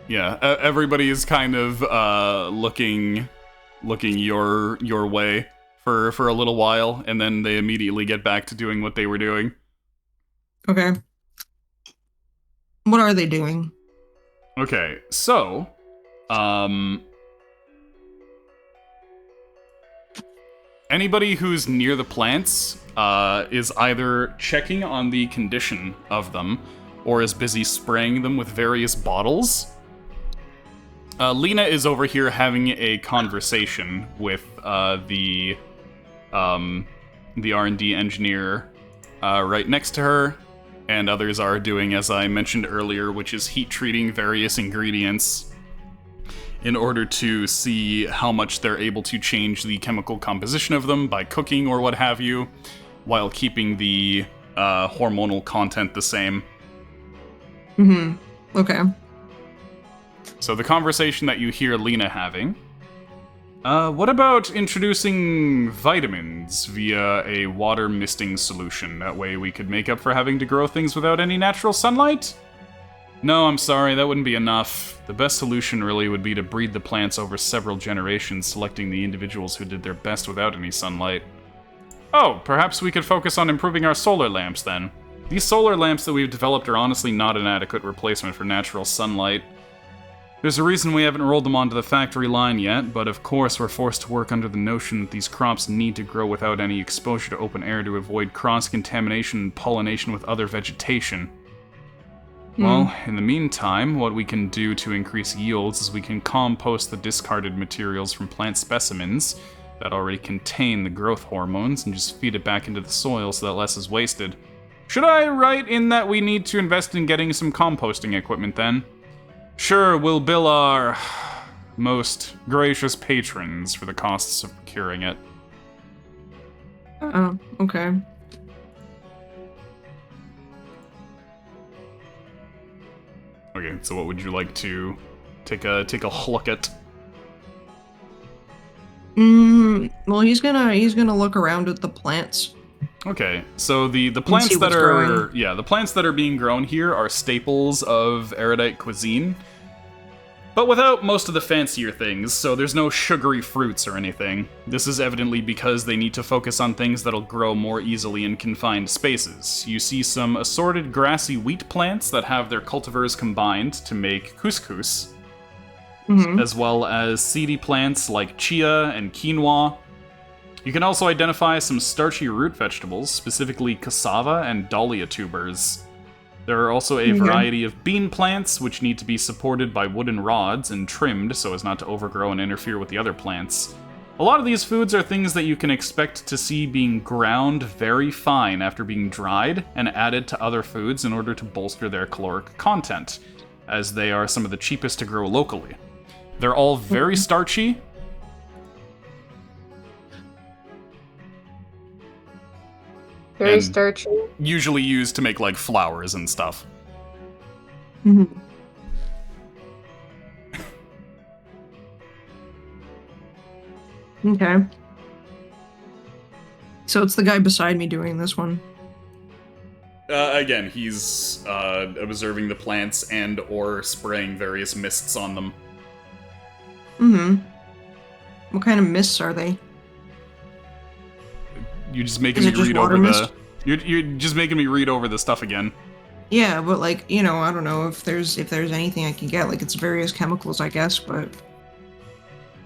Yeah, everybody is kind of looking your way for a little while, and then they immediately get back to doing what they were doing. Okay. What are they doing? Okay, so, anybody who's near the plants is either checking on the condition of them, or is busy spraying them with various bottles. Lena is over here having a conversation with the R&D engineer right next to her, and others are doing, as I mentioned earlier, which is heat treating various ingredients in order to see how much they're able to change the chemical composition of them by cooking or what have you, while keeping the hormonal content the same. Okay. So the conversation that you hear Lena having, what about introducing vitamins via a water misting solution? That way we could make up for having to grow things without any natural sunlight? No, I'm sorry, that wouldn't be enough. The best solution really would be to breed the plants over several generations, selecting the individuals who did their best without any sunlight. Oh, perhaps we could focus on improving our solar lamps then. These solar lamps that we've developed are honestly not an adequate replacement for natural sunlight. There's a reason we haven't rolled them onto the factory line yet, but of course we're forced to work under the notion that these crops need to grow without any exposure to open air to avoid cross-contamination and pollination with other vegetation. Well, in the meantime, what we can do to increase yields is we can compost the discarded materials from plant specimens that already contain the growth hormones and just feed it back into the soil so that less is wasted. Should I write in that we need to invest in getting some composting equipment then? Sure, we'll bill our most gracious patrons for the costs of procuring it. Oh, okay. Okay, so what would you like to take a look at? Well, he's gonna look around at the plants. Okay, so the plants see that what's are growing. the plants that are being grown here are staples of erudite cuisine, but without most of the fancier things. So there's no sugary fruits or anything. This is evidently because they need to focus on things that'll grow more easily in confined spaces. You see some assorted grassy wheat plants that have their cultivars combined to make couscous, as well as seedy plants like chia and quinoa. You can also identify some starchy root vegetables, specifically cassava and dahlia tubers. There are also a variety of bean plants, which need to be supported by wooden rods and trimmed so as not to overgrow and interfere with the other plants. A lot of these foods are things that you can expect to see being ground very fine after being dried and added to other foods in order to bolster their caloric content, as they are some of the cheapest to grow locally. They're all very starchy. Very And starchy. usually used to make like flours and stuff. Okay. So it's the guy beside me doing this one. Again, he's observing the plants and or spraying various mists on them. What kind of mists are they? You're just making Is me it just read water over mist? You're just making me read over the stuff again. Yeah, but like, you know, I don't know if there's anything I can get. Like, it's various chemicals, I guess, but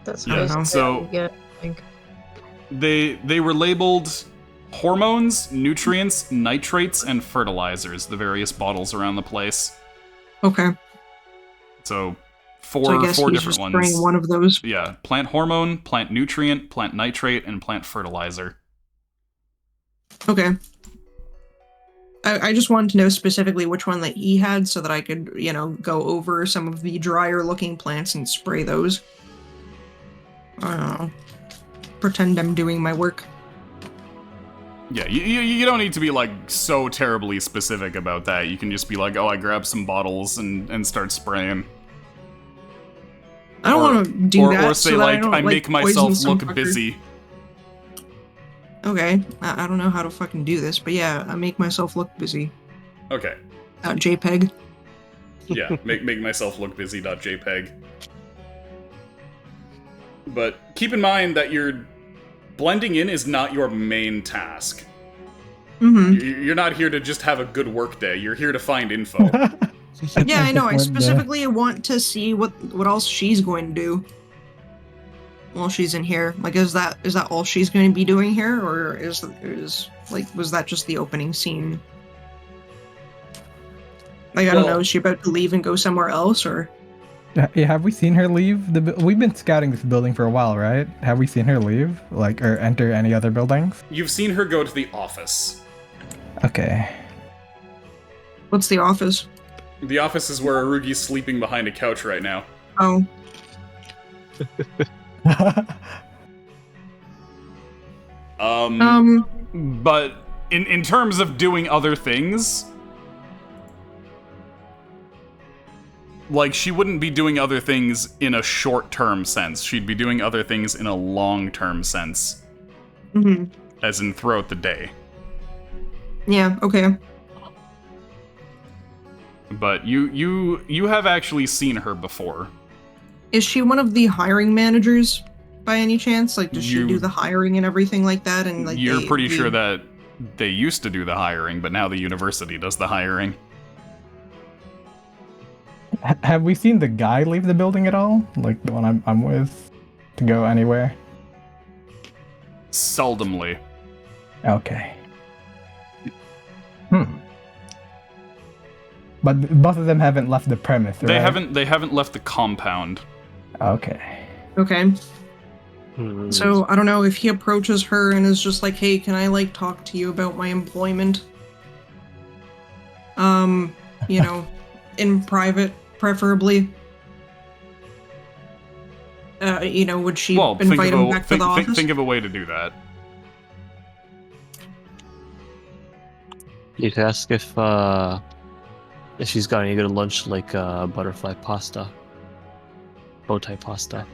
That's Yeah, basically so- what you get, I think. They were labeled hormones, nutrients, nitrates, and fertilizers, the various bottles around the place. okay. So So four I guess four he's different just ones. spraying one of those. Yeah, plant hormone, plant nutrient, plant nitrate, and plant fertilizer. Okay. I just wanted to know specifically which one that he had so that I could, you know, go over some of the drier looking plants and spray those. I don't know. Pretend I'm doing my work. Yeah, you don't need to be like so terribly specific about that. You can just be like, oh, I grabbed some bottles and start spraying. I don't want to do that. Or say so that like, don't, I make myself poison some look fucker. busy. Okay, I don't know how to fucking do this, but yeah, I make myself look busy. Okay. JPEG. Yeah, make myself look busy.jpg. But keep in mind that your blending in is not your main task. You're not here to just have a good work day. You're here to find info. Yeah, I know. I One, specifically want to see what else she's going to do while she's in here. Like, is that all she's going to be doing here, or is like, was that just the opening scene? Like, I don't know. Is she about to leave and go somewhere else, or? Yeah, have we seen her leave? We've been scouting this building for a while, right? Have we seen her leave, like, or enter any other buildings? You've seen her go to the office. Okay. What's the office? The office is where Arugi's sleeping behind a couch right now. Oh, But in terms of doing other things, like, she wouldn't be doing other things in a short-term sense. She'd be doing other things in a long-term sense. As in throughout the day. Yeah, okay. But you have actually seen her before. Is she one of the hiring managers by any chance? Like, does she You- do the hiring and everything like that? And like, You're pretty sure that they used to do the hiring, but now the university does the hiring. Have we seen the guy leave the building at all? Like the one I'm with, to go anywhere? Seldomly. Okay. But both of them haven't left the premise, right? They haven't left the compound. Okay. Okay. So I don't know if he approaches her and is just like, "Hey, can I like talk to you about my employment?" You know, in private, preferably. You know, would she Well, invite him back to the office? think of a way to do that. You could ask if she's got any good lunch, like butterfly pasta, bow tie pasta.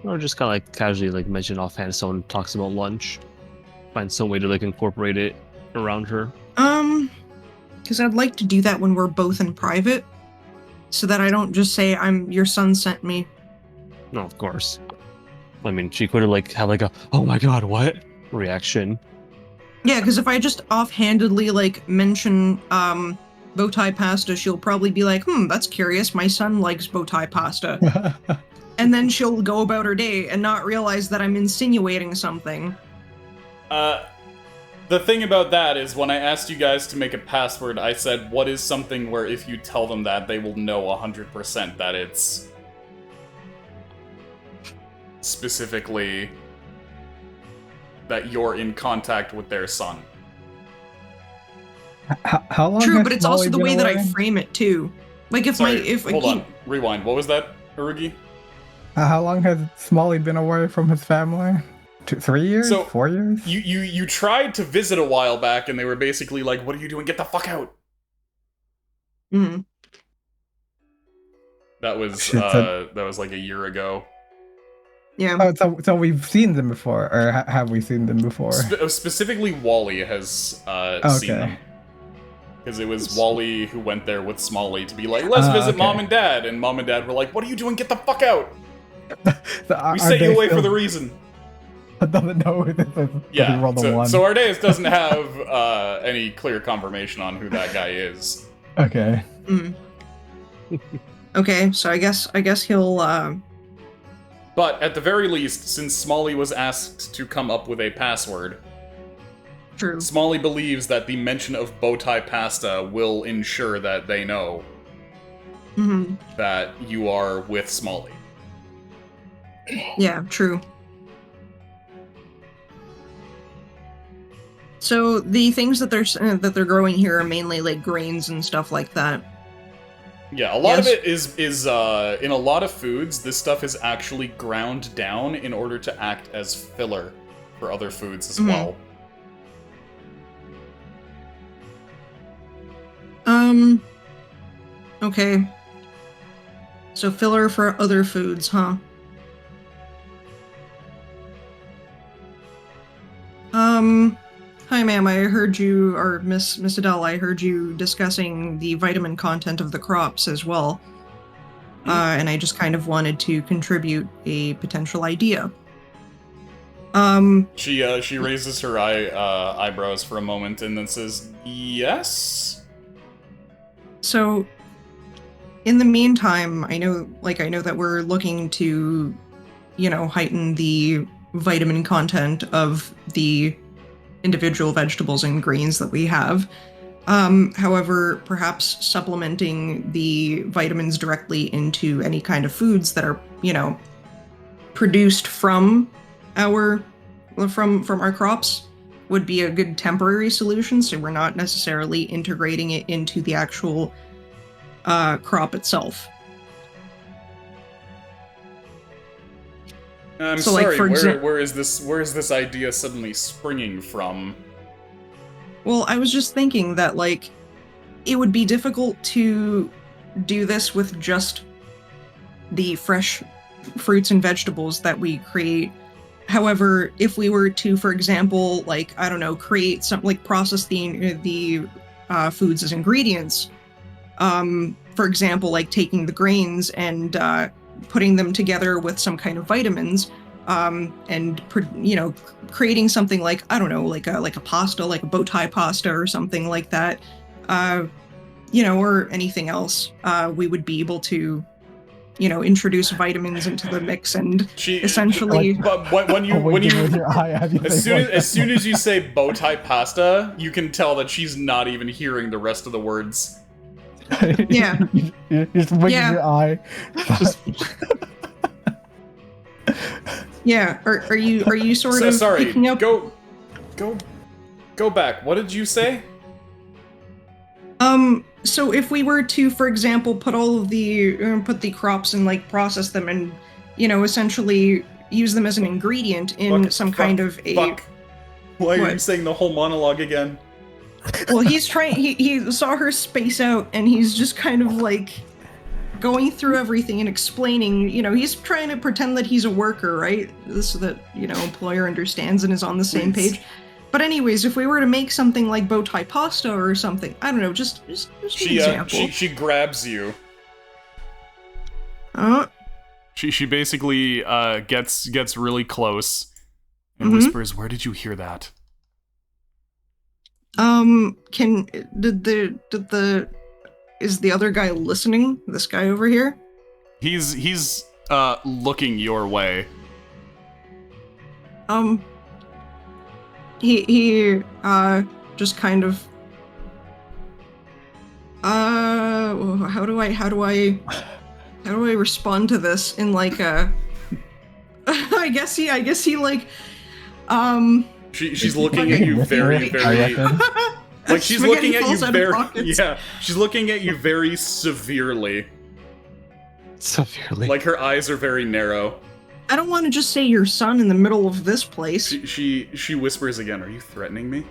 Or just kind of like casually like mention offhand someone talks about lunch. Find some way to like incorporate it around her. Because I'd like to do that when we're both in private, so that I don't just say your son sent me. No, of course. I mean, she could have like had like a "oh my god, what" reaction. Yeah, because if I just offhandedly like mention bow tie pasta, she'll probably be like, that's curious. My son likes bow tie pasta. And then she'll go about her day and not realize that I'm insinuating something. The thing about that is when I asked you guys to make a password, I said, what is something where if you tell them that, they will know 100% that it's specifically that you're in contact with their son. How long? True, has but it's Smalley also the been way that I away? frame it too. Like if Sorry, if hold on, rewind. What was that, Harugi? How long has Smalley been away from his family? 3 years? So, 4 years? You tried to visit a while back, and they were basically like, "What are you doing? Get the fuck out!" Mm-hmm. That was Shit, that was like a year ago. Yeah. Oh, so we've seen them before, or have we seen them before? Specifically, Wally has seen them. Because it was Wally who went there with Smalley to be like, let's visit okay. Mom and Dad were like, what are you doing? Get the fuck out! So We set you away for the reason. Doesn't know who this is. Yeah, Roll the one. so Ardeus doesn't have any clear confirmation on who that guy is. Okay. Mm. Okay, so I guess he'll But at the very least, since Smalley was asked to come up with a password, true. Smalley believes that the mention of bow tie pasta will ensure that they know that you are with Smalley. Yeah, true. So the things that they're growing here are mainly like grains and stuff like that. Yeah, a lot of it is in a lot of foods, this stuff is actually ground down in order to act as filler for other foods as well. Okay. So filler for other foods, huh? Hi ma'am, I heard you, or Miss Adele, I heard you discussing the vitamin content of the crops as well. And I just kind of wanted to contribute a potential idea. She raises her eyebrows for a moment and then says, yes? So, in the meantime, I know that we're looking to, heighten the vitamin content of the individual vegetables and greens that we have. However, perhaps supplementing the vitamins directly into any kind of foods that are, produced from our crops would be a good temporary solution, so we're not necessarily integrating it into the actual crop itself. I'm So, sorry, like, where is this idea suddenly springing from? Well, I was just thinking that, like, it would be difficult to do this with just the fresh fruits and vegetables that we create. However, if we were to, for example, like, I don't know, create something like process the foods as ingredients, for example, like taking the grains and putting them together with some kind of vitamins, and creating something like, I don't know, like a pasta, like a bow tie pasta or something like that, or anything else, we would be able to, introduce vitamins into the mix and essentially. But when you as soon as you say bow tie pasta, you can tell that she's not even hearing the rest of the words. Yeah. You're just winking your eye. Yeah. Are you sort of sorry? picking up? Go back. What did you say? So if we were to, for example, put the crops and like process them and, essentially use them as an ingredient in kind of a. Fuck. Why are you saying the whole monologue again? Well, he's trying. He saw her space out, and he's just kind of like going through everything and explaining, he's trying to pretend that he's a worker, right? So that, employer understands and is on the same Please. page. But anyways, if we were to make something like bow tie pasta or something, I don't know, just an example. She grabs you. Uh, She basically gets really close and Mhm. whispers, "Where did you hear that?" Is the other guy listening? This guy over here? He's looking your way. He just kind of how do I respond to this in like a I guess he like She's looking at you very, very like she's looking at you very she's looking at you very severely. Severely. Like her eyes are very narrow. I don't want to just say your son in the middle of this place. She whispers again, "Are you threatening me?"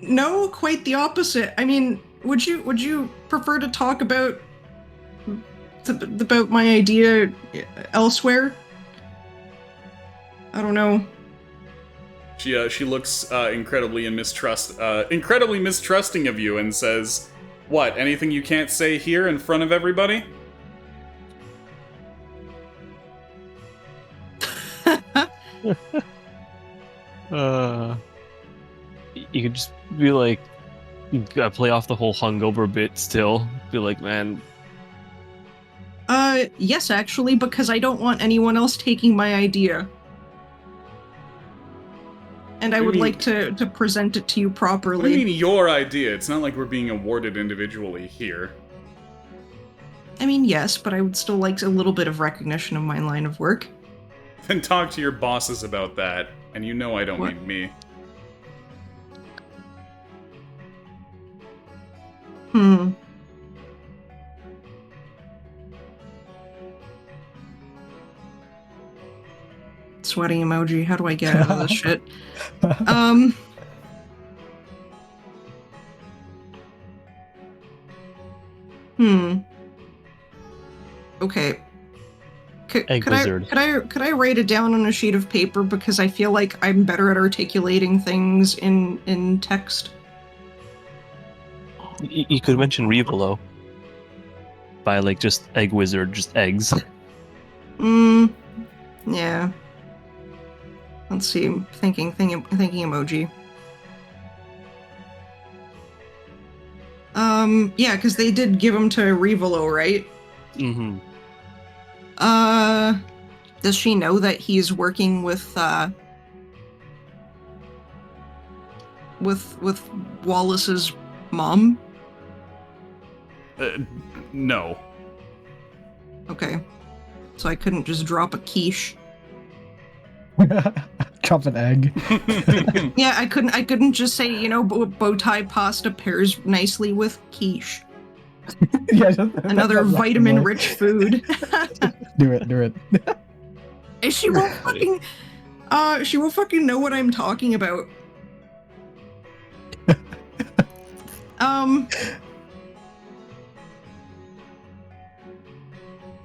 No, quite the opposite. I mean, would you prefer to talk about my idea elsewhere? I don't know. She looks incredibly mistrusting of you and says, "What? Anything you can't say here in front of everybody?" You could just be like, play off the whole hungover bit still. Be like, man, Yes, actually, because I don't want anyone else taking my idea. And I would like to present it to you What do properly. you mean your idea? It's not like we're being awarded individually here. I mean, yes, but I would still like a little bit of recognition of my line of work. Then talk to your bosses about that, and you know I don't What? mean me. Sweaty emoji. How do I get out of this shit? Okay. Egg wizard. Could I write it down on a sheet of paper because I feel like I'm better at articulating things in text. You could mention Revolo. By like just egg wizard, just eggs. Yeah. Let's see. Thinking emoji. Yeah, because they did give him to Revolo, right? Mm-hmm. Does she know that he's working with Wallace's mom? No. Okay. So I couldn't just drop a quiche. Drop an egg. Yeah, I couldn't just say, bow tie pasta pairs nicely with quiche. Yeah, Another vitamin-rich food. Do it. And she won't fucking know what I'm talking about.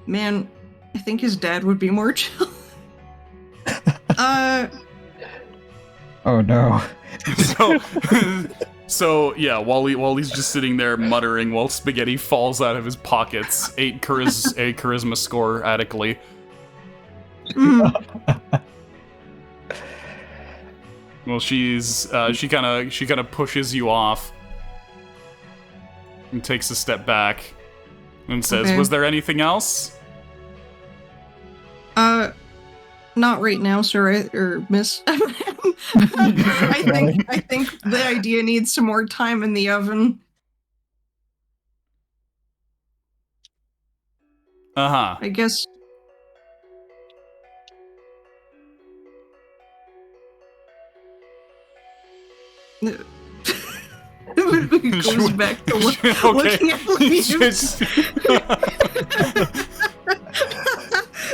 Man, I think his dad would be more chill. Oh no. So yeah, while he's just sitting there muttering, while spaghetti falls out of his pockets, a charisma score adequately. Well, she kind of pushes you off and takes a step back and says, Okay. "Was there anything else?" Not right now, sir, or miss. I think the idea needs some more time in the oven. Uh-huh. I guess. It goes back to looking at leaves.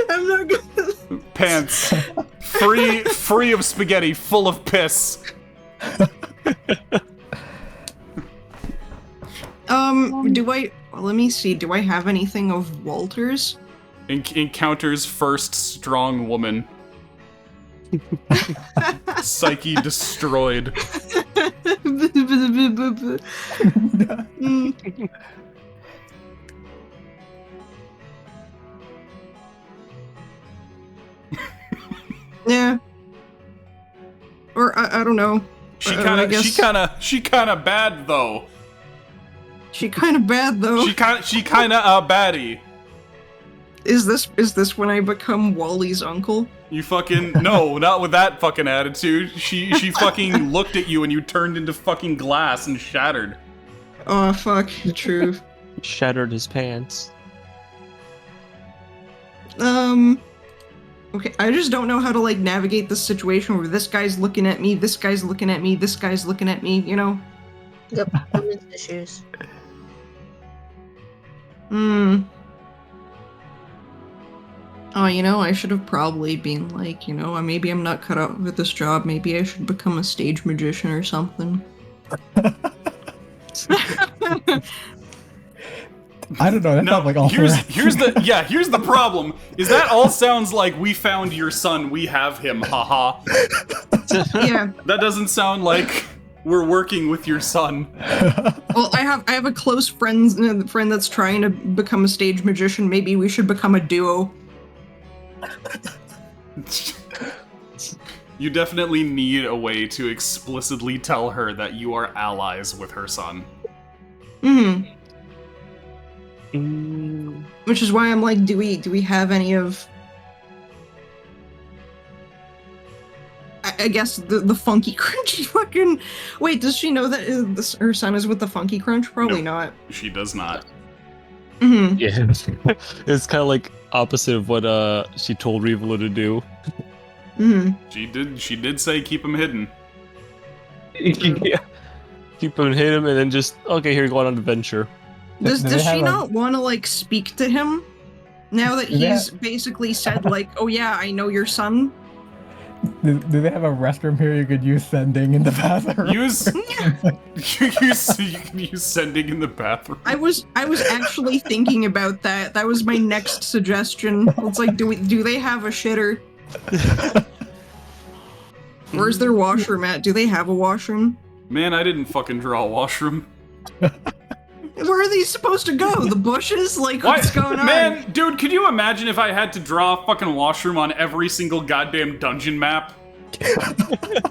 I'm not gonna. Pants free of spaghetti, full of piss. Let me see. Do I have anything of Walter's? Encounters first strong woman. Psyche destroyed. Mm. Yeah. Or I don't know. She I kind of bad though. She kind of bad though. She kind of a baddie. Is this when I become Wally's uncle? You fucking no, not with that fucking attitude. She fucking looked at you and you turned into fucking glass and shattered. Oh fuck, true. Shattered his pants. Okay, I just don't know how to like navigate this situation where this guy's looking at me, this guy's looking at me, this guy's looking at me, you know? Yep, women's issues. Oh, you know, I should have probably been like, you know, maybe I'm not cut out for this job. Maybe I should become a stage magician or something. I don't know. That sounds like all. Here's the problem. Is that all sounds like we found your son, we have him, haha. Yeah. That doesn't sound like we're working with your son. Well, I have a close friend that's trying to become a stage magician. Maybe we should become a duo. You definitely need a way to explicitly tell her that you are allies with her son. Which is why I'm like, do we have any of? I guess the Funky Crunch fucking. Wait, does she know that her son is with the Funky Crunch? Probably not. She does not. Yeah, it's kind of like opposite of what she told Revolo to do. She did say keep him hidden. Yeah, keep him hidden, and then just okay, here, go on an adventure. Does she not want to like speak to him now that he's basically said like, oh yeah, I know your son? Do they have a restroom here you could use sending in the bathroom? You can use sending in the bathroom. I was actually thinking about that. That was my next suggestion. It's like, do they have a shitter? Where's their washroom at? Do they have a washroom? Man, I didn't fucking draw a washroom. Where are these supposed to go? The bushes? Like, what's going on? Man, dude, could you imagine if I had to draw a fucking washroom on every single goddamn dungeon map?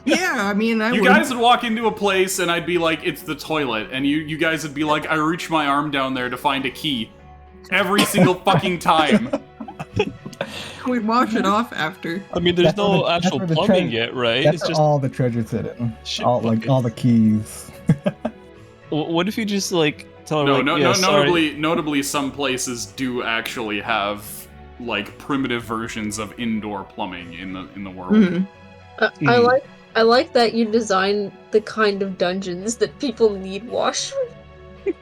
Yeah, I mean, You guys would walk into a place and I'd be like, it's the toilet. And you guys would be like, I reach my arm down there to find a key. Every single fucking time. We'd wash it off after. I mean, there's no actual plumbing yet, right? That's It's just all the treasures hidden. shit All buckets. the keys. What if you just like tell her Notably, some places do actually have like primitive versions of indoor plumbing in the world. I like that you design the kind of dungeons that people need washrooms.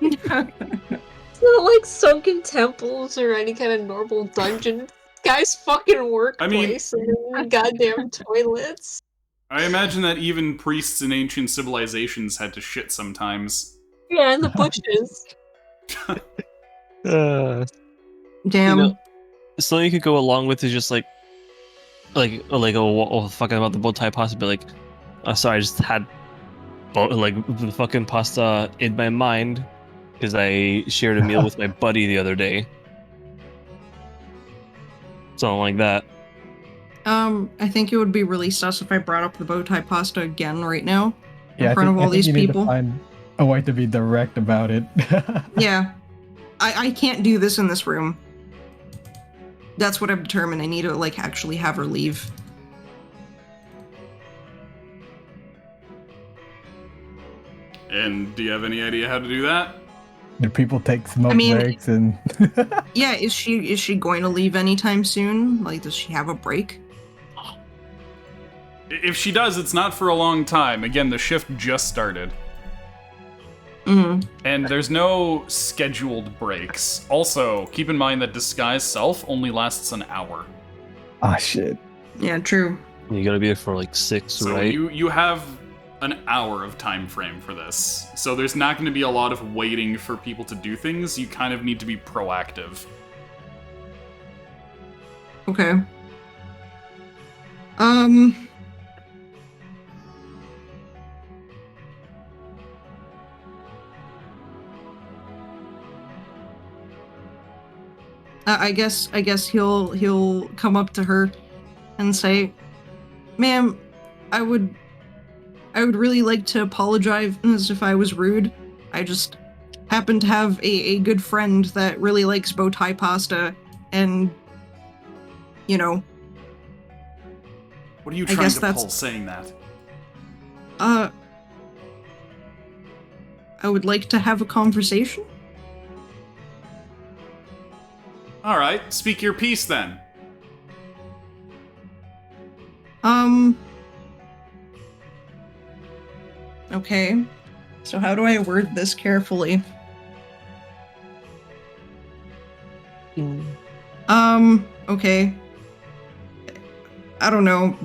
It's not like sunken temples or any kind of normal dungeon. Guy's fucking workplace and goddamn toilets. I imagine that even priests in ancient civilizations had to shit sometimes. Yeah, in the bushes. Damn. You know, something you could go along with is just like fucking about the bow tie pasta, but like, sorry, I just had the fucking pasta in my mind because I shared a meal with my buddy the other day. Something like that. I think it would be really sus if I brought up the bow tie pasta again right now Yeah, in front of all these you need to people. find a way to be direct about it. Yeah. I can't do this in this room. That's what I've determined. I need to, like, actually have her leave. And do you have any idea how to do that? Do people take smoke breaks and? Yeah, is she going to leave anytime soon? Like, does she have a break? If she does, it's not for a long time. Again, the shift just started. And there's no scheduled breaks. Also, keep in mind that disguise self only lasts an hour. Ah, shit. Yeah, true. You gotta be there for like 6, So right? you have an hour of time frame for this. So there's not going to be a lot of waiting for people to do things. You kind of need to be proactive. Okay. I guess he'll come up to her and say, "Ma'am, I would really like to apologize if I was rude. I just happen to have a good friend that really likes bow tie pasta, and you know." What are you I trying guess to that's- pull saying that? I would like to have a conversation. Alright, speak your piece then. Okay. So how do I word this carefully? Okay. I don't know.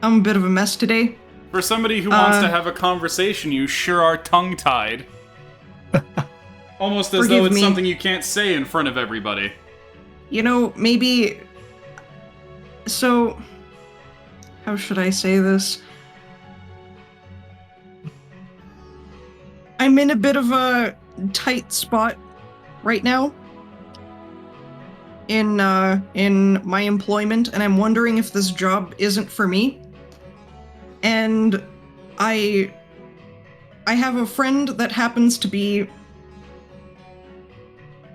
I'm a bit of a mess today. For somebody who wants to have a conversation, you sure are tongue-tied. Almost as though Forgive it's me. something you can't say in front of everybody. You know, maybe... So... How should I say this? I'm in a bit of a tight spot right now in my employment, and I'm wondering if this job isn't for me. And I have a friend that happens to be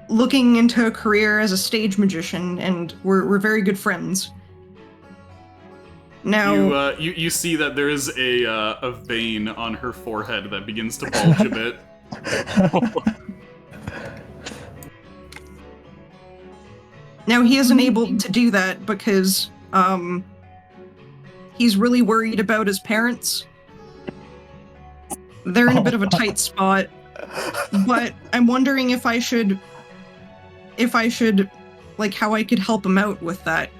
looking into a career as a stage magician, and we're very good friends. Now, You see that there is a vein on her forehead that begins to bulge a bit. now he isn't able to do that because he's really worried about his parents. They're in a bit of a tight spot, but I'm wondering if I should, like, how I could help him out with that,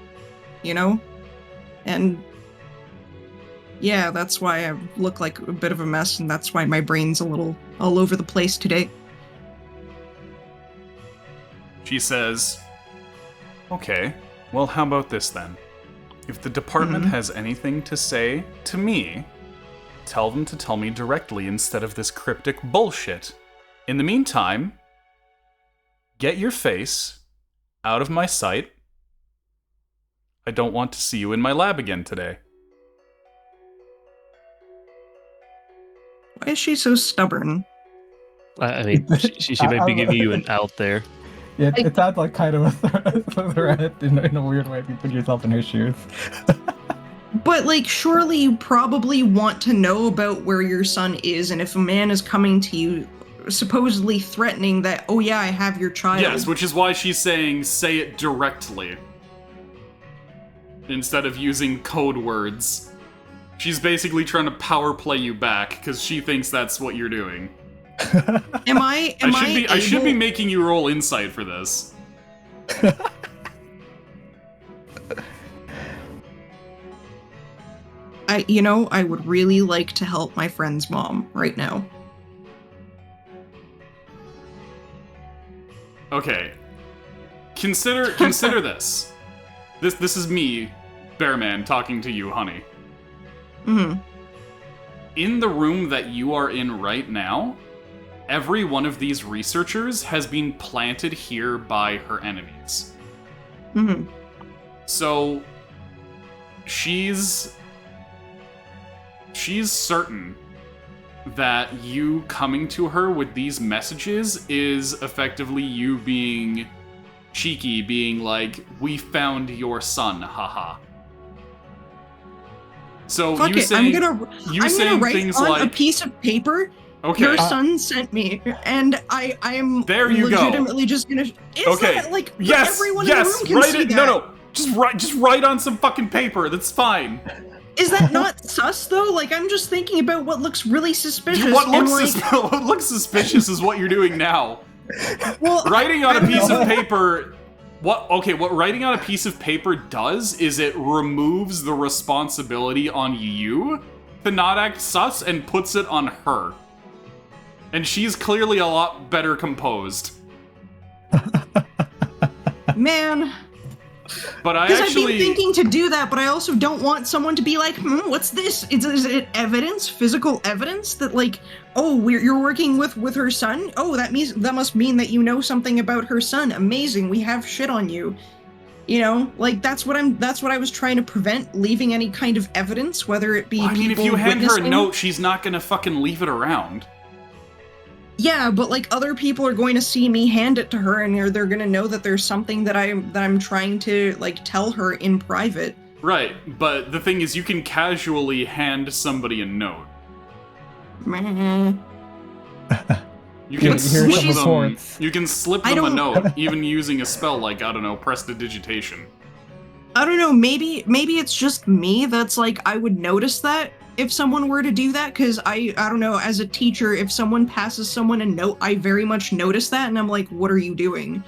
you know? And yeah, that's why I look like a bit of a mess, and that's why my brain's a little all over the place today. She says, "Okay, well, how about this then? If the department has anything to say to me, tell them to tell me directly instead of this cryptic bullshit. In the meantime, get your face out of my sight. I don't want to see you in my lab again today." Why is she so stubborn? I mean, she might be giving you an out there. Yeah, it sounds like kind of a threat in a weird way if you put yourself in her shoes. But, like, surely you probably want to know about where your son is, and if a man is coming to you supposedly threatening that, oh yeah, I have your child. Yes, which is why she's saying say it directly. Instead of using code words. She's basically trying to power play you back, because she thinks that's what you're doing. I should be making you roll insight for this. I would really like to help my friend's mom right now. Okay. Consider this. This is me, Bearman, talking to you, honey. Mm-hmm. In the room that you are in right now, every one of these researchers has been planted here by her enemies. Mm-hmm. So she's certain that you coming to her with these messages is effectively you being cheeky, being like, "We found your son, haha." So Fuck you it, saying, I'm gonna write things on like a piece of paper. Okay. Your son sent me, and I am There you go. legitimately just gonna. Okay. That, like, Yes. everyone Yes. in the room can Write see it. that. No. Just write on some fucking paper. That's fine. Is that not sus though? Like, I'm just thinking about what looks really suspicious. What and, looks suspicious is what you're doing now. well, Writing on a piece of paper. What writing on a piece of paper does is it removes the responsibility on you to not act sus and puts it on her. And she's clearly a lot better composed. Man. But I Because actually... I've been thinking to do that, but I also don't want someone to be like, what's this? Is it evidence, physical evidence that like, oh, you're working with her son? Oh, that must mean that you know something about her son. Amazing, we have shit on you. You know, like that's what I was trying to prevent, leaving any kind of evidence, whether it be well, I mean, people if you hand witnessing. her a note, she's not gonna fucking leave it around. Yeah, but like other people are going to see me hand it to her, and they're going to know that there's something that I'm trying to like tell her in private. Right, but the thing is, you can casually hand somebody a note. Meh. You can slip them. Reports. You can slip them a note, even using a spell like, I don't know, prestidigitation. I don't know. Maybe it's just me that's like I would notice that if someone were to do that, because I don't know, as a teacher, if someone passes someone a note, I very much notice that, and I'm like, what are you doing?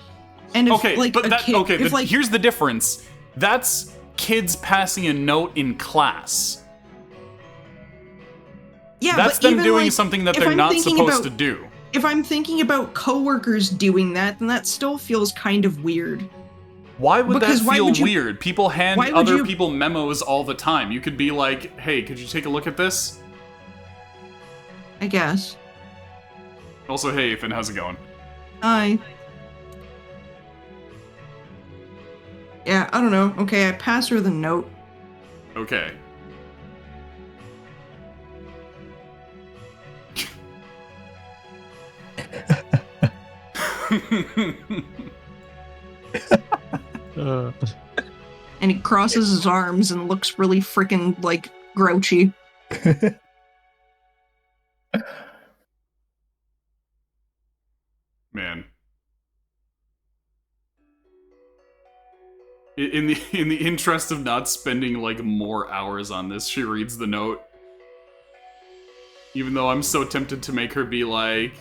And if okay, like but a that, kid, okay, if, like, here's the difference. That's kids passing a note in class. yeah, That's but them even, doing like, something that if they're I'm not thinking supposed about- to do. If I'm thinking about coworkers doing that, then that still feels kind of weird. Why would Because that why feel would you- weird? People hand why would other you- people memos all the time. You could be like, hey, could you take a look at this? I guess. Also, hey, Ethan, how's it going? Hi. Yeah, I don't know. Okay, I pass her the note. Okay. And he crosses his arms and looks really freaking, like, grouchy. Man. In the interest of not spending like more hours on this, she reads the note. Even though I'm so tempted to make her be like,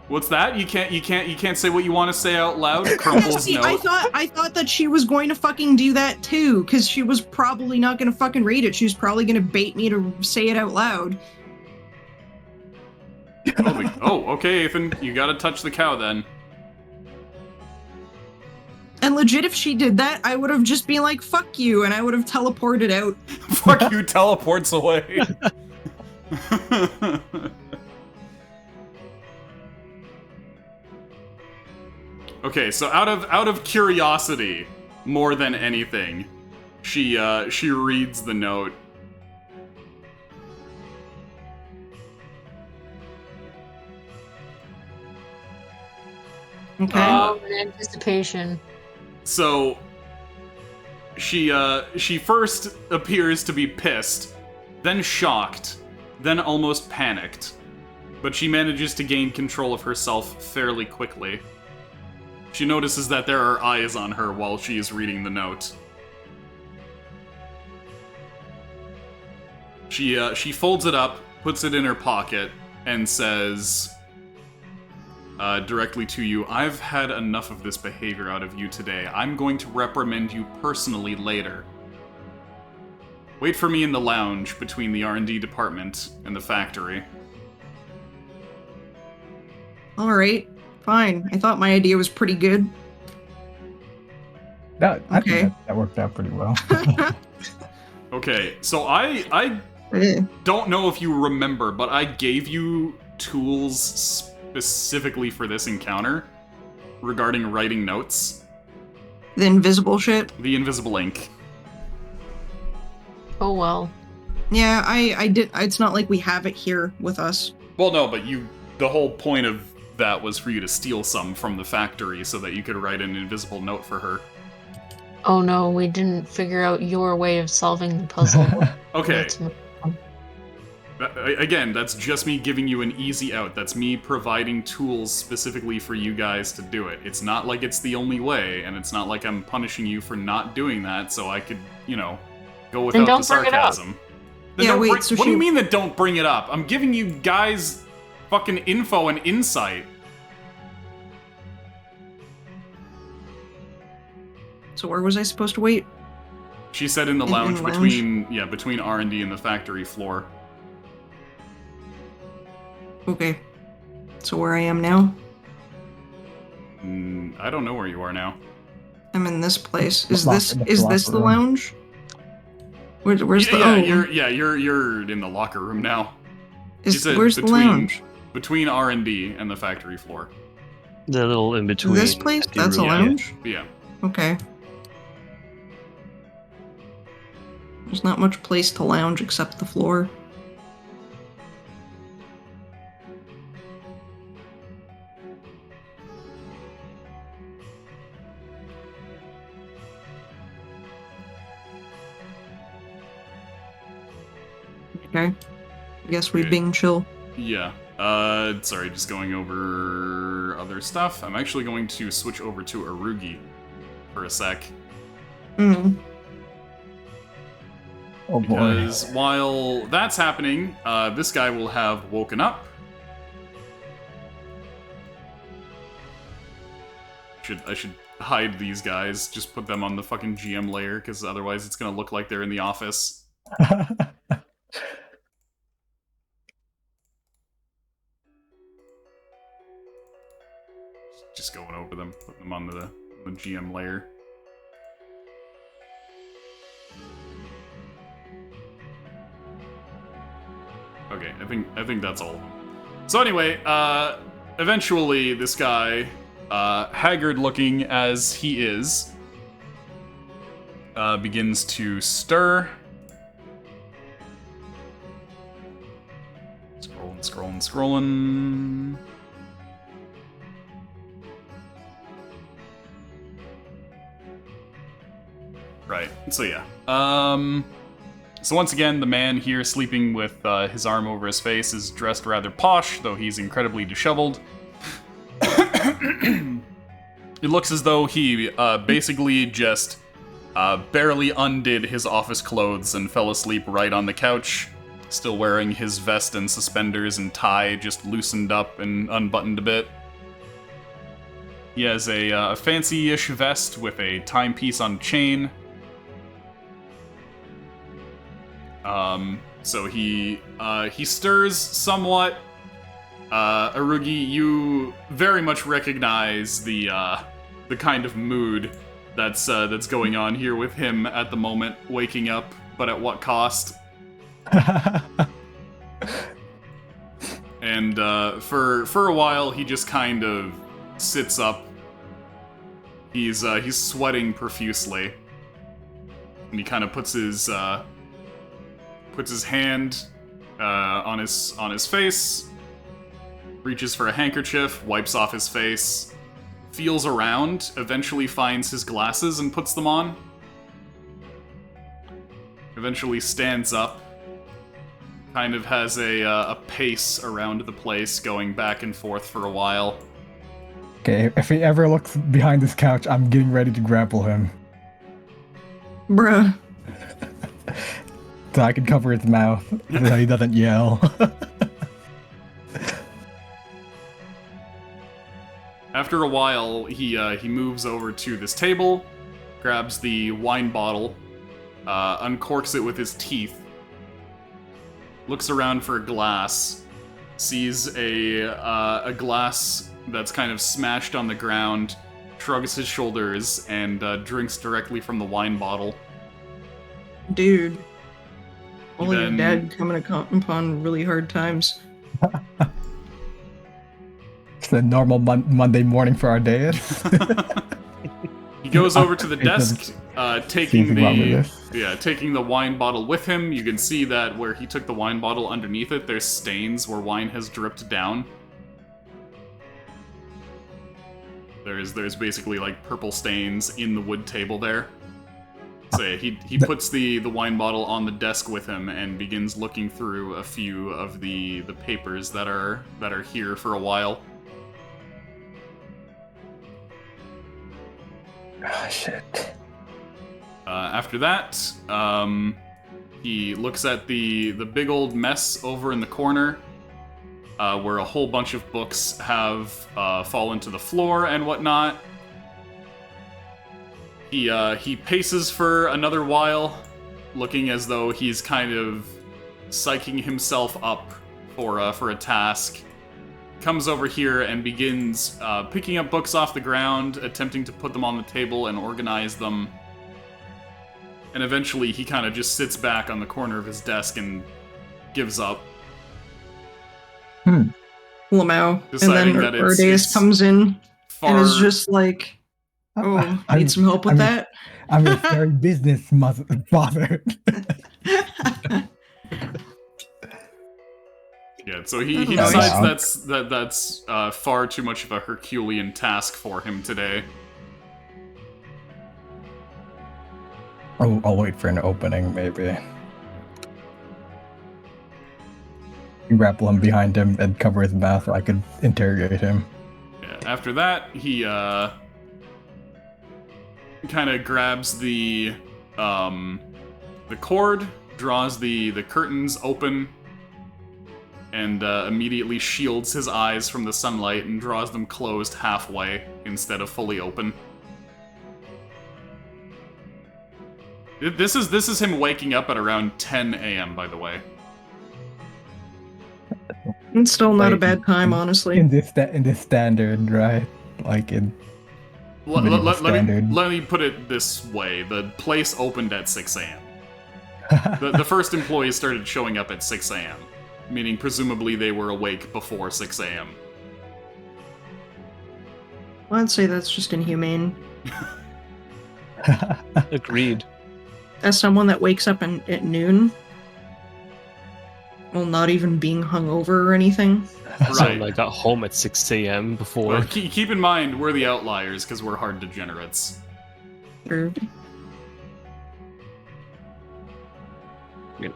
"What's that? You can't say what you want to say out loud." Crumples See, note. I thought that she was going to fucking do that too, because she was probably not going to fucking read it. She was probably going to bait me to say it out loud. Oh, okay, Ethan, you gotta touch the cow then. And legit, if she did that, I would have just been like, fuck you, and I would have teleported out. Fuck you, teleports away. Okay, so out of curiosity, more than anything, she reads the note. Okay. Anticipation. So she first appears to be pissed, then shocked, then almost panicked. But she manages to gain control of herself fairly quickly. She notices that there are eyes on her while she is reading the note. She folds it up, puts it in her pocket, and says, directly to you, "I've had enough of this behavior out of you today. I'm going to reprimand you personally later. Wait for me in the lounge between the R&D department and the factory." Alright, fine. I thought my idea was pretty good. I Okay. think that worked out pretty well. Okay, so I don't know if you remember, but I gave you tools specifically for this encounter regarding writing notes. The invisible shit. The invisible ink. Oh well. Yeah, I did. It's not like we have it here with us. Well, no, but the whole point of that was for you to steal some from the factory so that you could write an invisible note for her. Oh no, we didn't figure out your way of solving the puzzle. Okay. Let's move on. Again, that's just me giving you an easy out. That's me providing tools specifically for you guys to do it. It's not like it's the only way, and it's not like I'm punishing you for not doing that so I could, go without don't the bring it up. sarcasm. Yeah, wait, what so do you she- mean that don't bring it up? I'm giving you guys fucking info and insight. So where was I supposed to wait? She said in the In lounge the lounge? between R&D and the factory floor. Okay. So where I am now? I don't know where you are now. I'm in this place. Is Lock- this in the is locker this the room. lounge? Where's the You're in the locker room now. where's the lounge? Between R&D and the factory floor. The little in between. This place? empty That's a room, yeah. lounge? Yeah. Okay. There's not much place to lounge except the floor. Okay. I guess we Okay. being chill. Yeah. Sorry, just going over other stuff. I'm actually going to switch over to Arugi for a sec. Mm. Oh boy. Because while that's happening, this guy will have woken up. I should hide these guys, just put them on the fucking GM layer, because otherwise it's gonna look like they're in the office. Just going over them, putting them on the GM layer. Okay, I think that's all of them. So anyway, eventually this guy, haggard looking as he is, begins to stir. Scrolling. Right, so yeah. So once again, the man here sleeping with his arm over his face is dressed rather posh, though he's incredibly disheveled. It looks as though he basically just barely undid his office clothes and fell asleep right on the couch, still wearing his vest and suspenders and tie just loosened up and unbuttoned a bit. He has a fancy-ish vest with a timepiece on chain. So he stirs somewhat. Arugi, you very much recognize the kind of mood that's going on here with him at the moment, waking up, but at what cost? And for a while, he just kind of sits up. He's sweating profusely, and he kind of puts his hand on his face, reaches for a handkerchief, wipes off his face, feels around, eventually finds his glasses and puts them on. Eventually stands up, kind of has a pace around the place, going back and forth for a while. Okay, if he ever looks behind this couch, I'm getting ready to grapple him. Bruh. So I can cover his mouth so he doesn't yell. After a while, he moves over to this table, grabs the wine bottle, uncorks it with his teeth, looks around for a glass, sees a glass that's kind of smashed on the ground, shrugs his shoulders, and drinks directly from the wine bottle. Dude. Only your Then- dad coming upon really hard times. It's a normal Monday morning for our day. He goes over to the desk, taking Anything wrong with taking the wine bottle with him. You can see that where he took the wine bottle, underneath it, there's stains where wine has dripped down. There's basically like purple stains in the wood table there. So yeah, he puts the wine bottle on the desk with him and begins looking through a few of the papers that are here for a while. Oh, shit. After that, he looks at the big old mess over in the corner, where a whole bunch of books have fallen to the floor and whatnot. He paces for another while, looking as though he's kind of psyching himself up for a task. comes over here and begins picking up books off the ground, attempting to put them on the table and organize them. And eventually he kind of just sits back on the corner of his desk and gives up. Lamau. And Deciding then that it's Urdeus comes in far... and is just like, oh, need some help with that? I'm a very business father. Yeah, so he decides that's far too much of a Herculean task for him today. I'll wait for an opening, maybe. Grapple him behind him and cover his mouth so I could interrogate him. Yeah, after that, he kind of grabs the cord, draws the curtains open, and immediately shields his eyes from the sunlight and draws them closed halfway instead of fully open. This is him waking up at around 10 a.m., by the way. It's still not a bad time, honestly. In this standard, right? Like in let me put it this way. The place opened at 6 a.m. the first employees started showing up at 6 a.m., meaning presumably they were awake before 6 a.m. Well, I'd say that's just inhumane. Agreed. As someone that wakes up at noon, well, not even being hungover or anything. Right. I got home at 6 a.m. before. Well, keep in mind, we're the outliers because we're hard degenerates. Sure.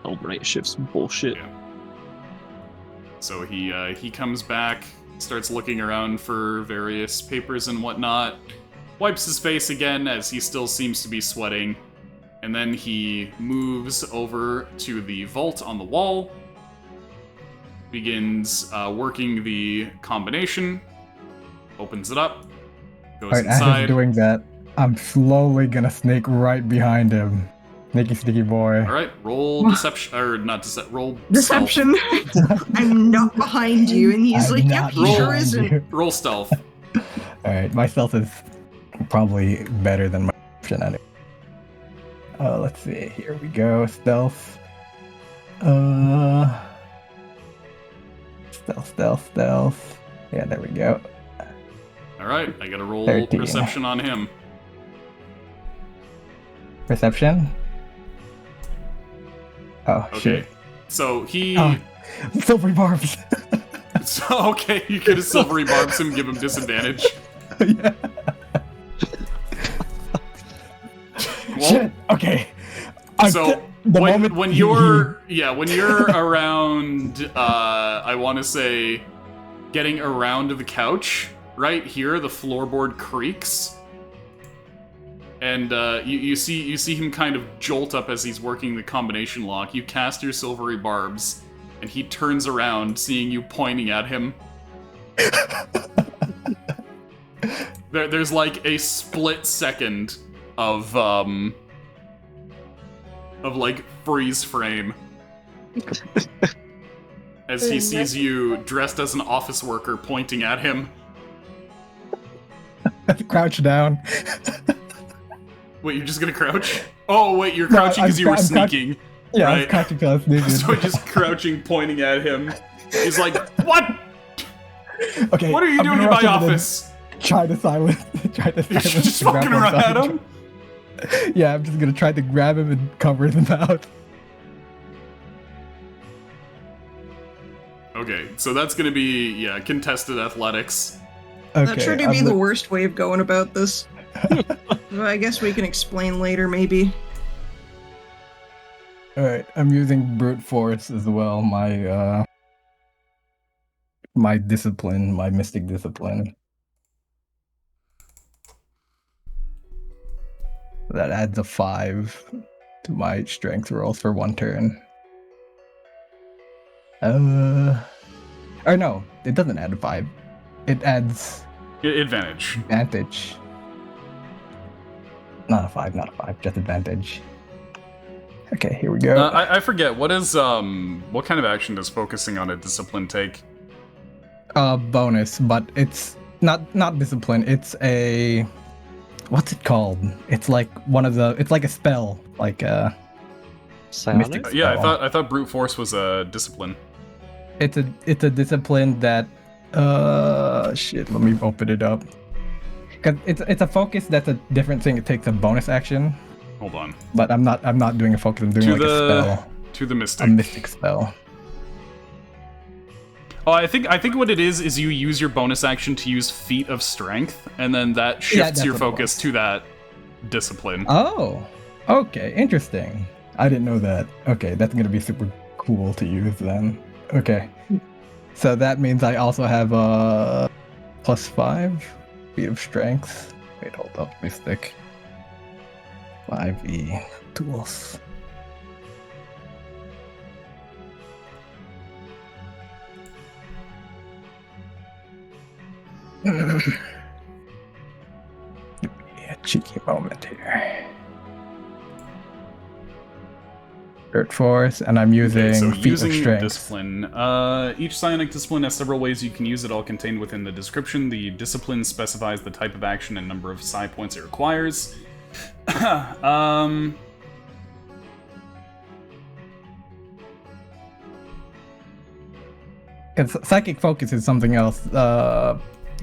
Overnight shifts bullshit. Yeah. So he comes back, starts looking around for various papers and whatnot, wipes his face again as he still seems to be sweating, and then he moves over to the vault on the wall, begins working the combination, opens it up, goes Alright, inside. as he's doing that, I'm slowly gonna snake right behind him. Sneaky, sneaky boy. Alright, roll deception, or not deception, roll Deception. I'm not behind you, and he's I'm like, yep, not he sure behind isn't. you. Roll stealth. Alright, my stealth is probably better than my option anyway. Let's see, here we go, stealth. Stealth. Yeah, there we go. Alright, I gotta roll 13. perception on him. Perception? Oh, Okay, shit. so he... Silvery barbs! So, okay, you could have silvery barbs him, give him disadvantage. Yeah. Well, Shit, okay. so when you're around, I want to say, getting around to the couch, right here, the floorboard creaks, and you see him kind of jolt up as he's working the combination lock. You cast your silvery barbs, and he turns around, seeing you pointing at him. There's like a split second of like freeze frame as he sees you dressed as an office worker pointing at him. Crouch down. Wait, you're just gonna crouch? Oh wait, you're crouching because you were sneaking. Yeah, right? I was crouching because I was sneaking. So just crouching, pointing at him. He's like, "What? Okay. What are you doing in my office?" Try to silence. You're just fucking around at him. Yeah, I'm just gonna try to grab him and cover his mouth. Okay, so that's gonna be contested athletics. Okay, That sure to be the worst way of going about this. Well, I guess we can explain later, maybe. Alright, I'm using brute force as well. My discipline, my mystic discipline. That adds a 5 to my strength rolls for one turn. Or no, it doesn't add a 5. It adds Advantage. advantage. Not a 5, just advantage. Okay, here we go. I forget, what kind of action does focusing on a discipline take? bonus, but it's not discipline. It's a what's it called? It's like it's like a spell, like a Psionic? mystic Yeah, spell. I thought brute force was a discipline. It's a discipline that shit. Let me open it up. Cause it's a focus that's a different thing. It takes a bonus action, Hold on. but I'm not doing a focus. I'm doing To like a spell, to the a mystic. mystic spell. Oh, I think what it is you use your bonus action to use feat of strength, and then that shifts that's your what it focus was. to that discipline. Oh, okay, interesting. I didn't know that. Okay, that's gonna be super cool to use then. Okay, so that means I also have a +5 feat of strength. Wait, hold up, mystic. 5e tools. A cheeky moment here. Dirt force, and I'm using Okay, so feat of using strength. discipline. Each psionic discipline has several ways you can use it, all contained within the description. The discipline specifies the type of action and number of psi points it requires. Because psychic focus is something else.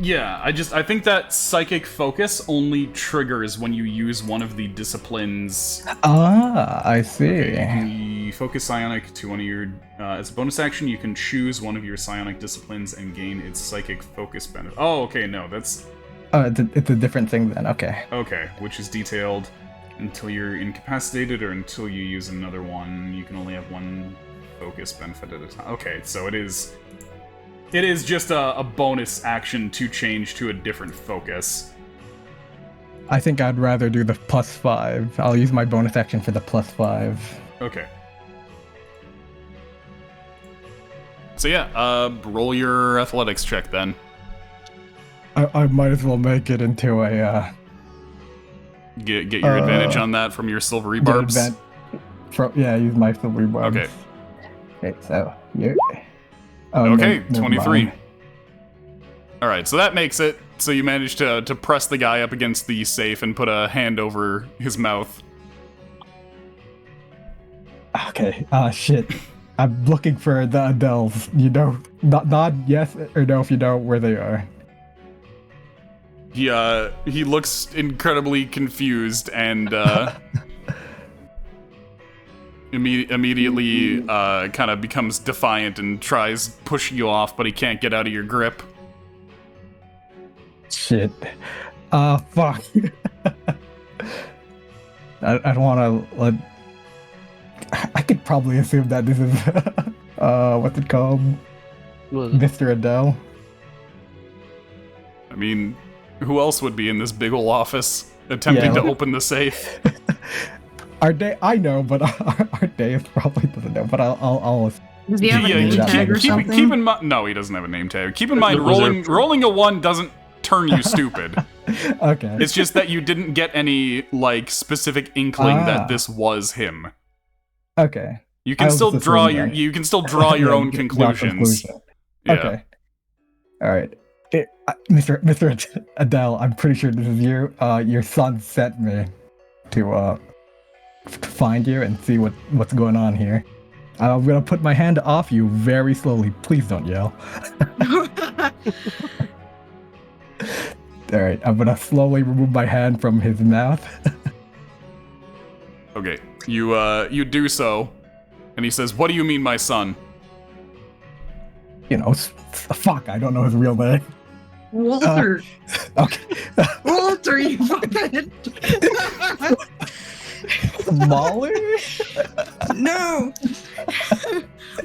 Yeah, I think that psychic focus only triggers when you use one of the disciplines. I see. The focus psionic to one of your as a bonus action, you can choose one of your psionic disciplines and gain its psychic focus benefit. Oh, okay, no, that's Oh, it's a different thing then. Okay. okay, which is detailed until you're incapacitated or until you use another one. You can only have one focus benefit at a time. Okay, so it is just a bonus action to change to a different focus. I think I'd rather do the +5. I'll use my bonus action for the +5. Okay. So yeah, roll your athletics check then. I might as well make it into a Get your advantage on that from your silvery barbs. Use my silvery barbs. Okay. Okay, so you. Oh, Okay, never 23. mind. All right, so that makes it. So you managed to press the guy up against the safe and put a hand over his mouth. Okay. Shit. I'm looking for the Adels. You know, nod yes or no if you know where they are. He looks incredibly confused and immediately kind of becomes defiant and tries pushing you off, but he can't get out of your grip. Shit. Fuck. I don't want to let. I could probably assume that this is what's it called, Mr. Adele. I mean, who else would be in this big ol' office attempting to open the safe? I know, but our Dave probably doesn't know. But I'll Does he have a name tag or something? Keep in mind. No, he doesn't have a name tag. Keep in mind, rolling a 1 doesn't turn you stupid. Okay. It's just that you didn't get any like specific inkling that this was him. Okay. You can still draw your your own conclusions. Yeah. Okay. All right. Mr. Adele, I'm pretty sure this is you. Your son sent me to find you and see what's going on here. I'm gonna put my hand off you very slowly. Please don't yell. All right. I'm gonna slowly remove my hand from his mouth. Okay. You do so, and he says, "What do you mean, my son?" You know, fuck. I don't know his real name. Walter. Okay. Walter, you fucking. Molly? No.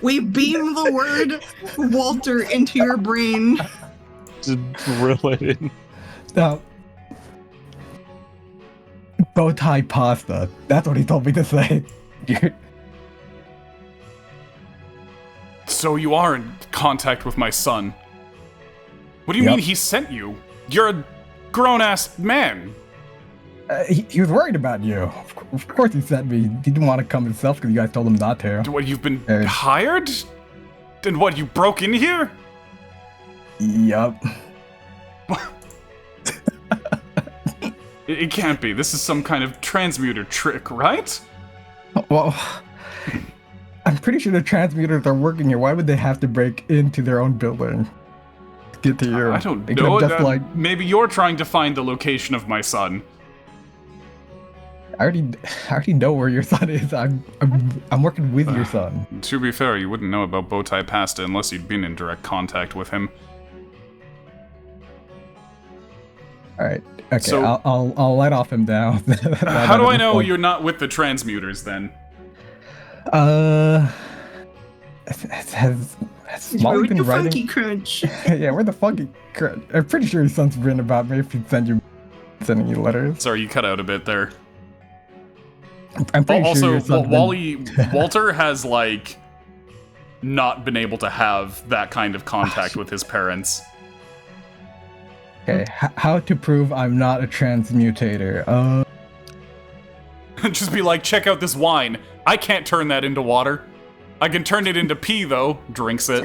We beam the word Walter into your brain. Just drill it in. No. Bow tie pasta. That's what he told me to say. So you are in contact with my son. What do you mean he sent you? You're a grown-ass man. He was worried about you. Of course he sent me. He didn't want to come himself because you guys told him not to. What, you've been hired? And what, you broke in here? Yup. It can't be. This is some kind of transmuter trick, right? Well, I'm pretty sure the transmuters are working here. Why would they have to break into their own building to get to your? I don't They could know. have just like Maybe you're trying to find the location of my son. I already know where your son is. I'm working with your son. To be fair, you wouldn't know about Bowtie Pasta unless you'd been in direct contact with him. All right. Okay. So- I'll let off him now. How do I know you're not with the transmuters then? Has Molly With been the writing? funky crunch. Yeah, where the funky crud? I'm pretty sure his son's written about me if he's sending you letters. Sorry, you cut out a bit there. I'm pretty sure Also, your son's Walter has, like, not been able to have that kind of contact with his parents. Okay, how to prove I'm not a transmutator? Just be like, check out this wine. I can't turn that into water. I can turn it into pee, though. Drinks it.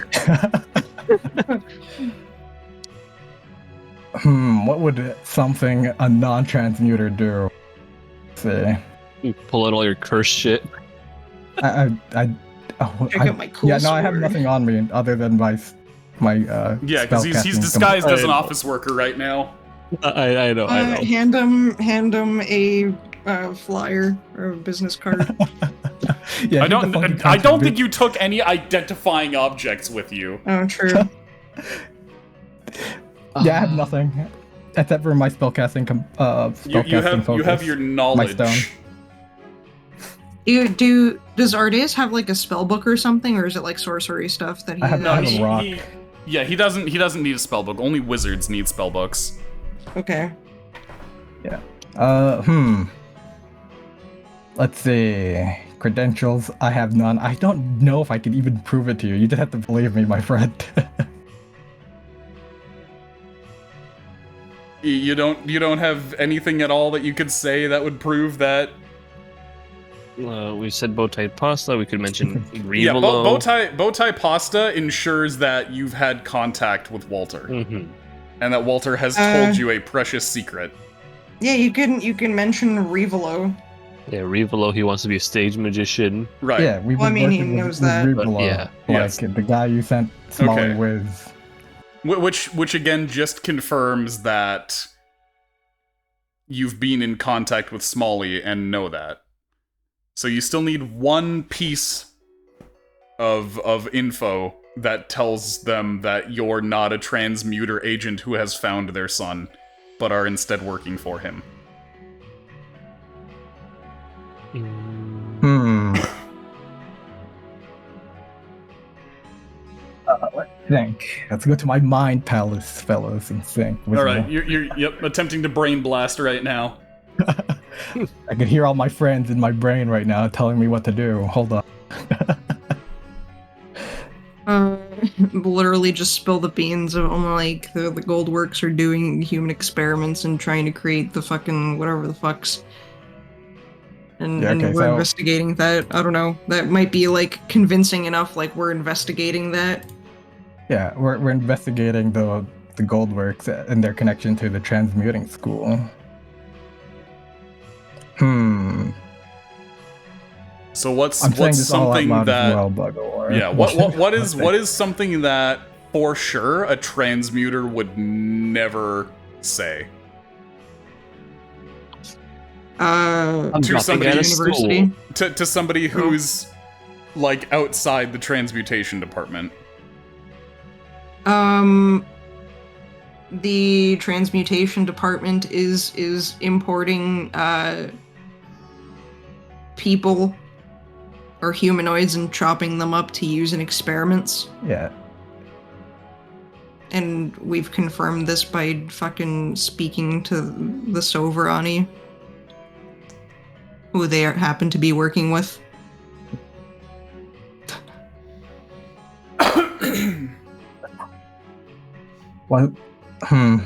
What would something a non-transmuter do? Let's see. You pull out all your cursed shit. Check out my cool yeah, no, I have sword. nothing on me other than my Yeah, because he's spellcasting disguised as an I- office worker right now. I know. Hand him a flyer or a business card. Yeah, I don't think you took any identifying objects with you. Oh, true. Yeah, I have nothing except for my spellcasting. You have your knowledge. stone. Does Ardeus have like a spell book or something, or is it like sorcery stuff that he? I have No, a rock. he doesn't need a spell book. Only wizards need spell books. Okay. Let's see. Credentials. I have none. I don't know if I could even prove it to you. You just have to believe me, my friend. You don't have anything at all that you could say that would prove that. We said Bowtie Pasta. We could mention Revolo. Yeah, Bowtie Pasta ensures that you've had contact with Walter, Mm-hmm. and that Walter has told you a precious secret. Yeah, you can mention Revolo. Yeah, Revolo. He wants to be a stage magician. Right. Yeah, we've Well, been I mean, he working knows with that. Rubelo, But, yeah. like Yes. the guy you sent Smalley Okay. with. Which again just confirms that you've been in contact with Smalley and know that. So you still need one piece of info that tells them that you're not a transmuter agent who has found their son, but are instead working for him. Let's think. Let's go to my mind palace, fellas, and think. All right, you're attempting to brain blast right now. I can hear all my friends in my brain right now telling me what to do. Hold on. Literally just spill the beans of like the Goldworks are doing human experiments and trying to create the fucking whatever the fucks. And, Yeah, okay, and we're so- investigating that. I don't know. That might be like convincing enough. Like we're investigating that. Yeah, we're investigating the Goldworks and their connection to the transmuting school. So what's I'm saying what's this all out something loud that as well, Bugor. yeah what is something that for sure a transmuter would never say I'm to dropping somebody out at of University. school. to somebody who's like outside the transmutation department? The transmutation department is importing people or humanoids and chopping them up to use in experiments. Yeah. And we've confirmed this by fucking speaking to the Soverani, who they happen to be working with. Well, All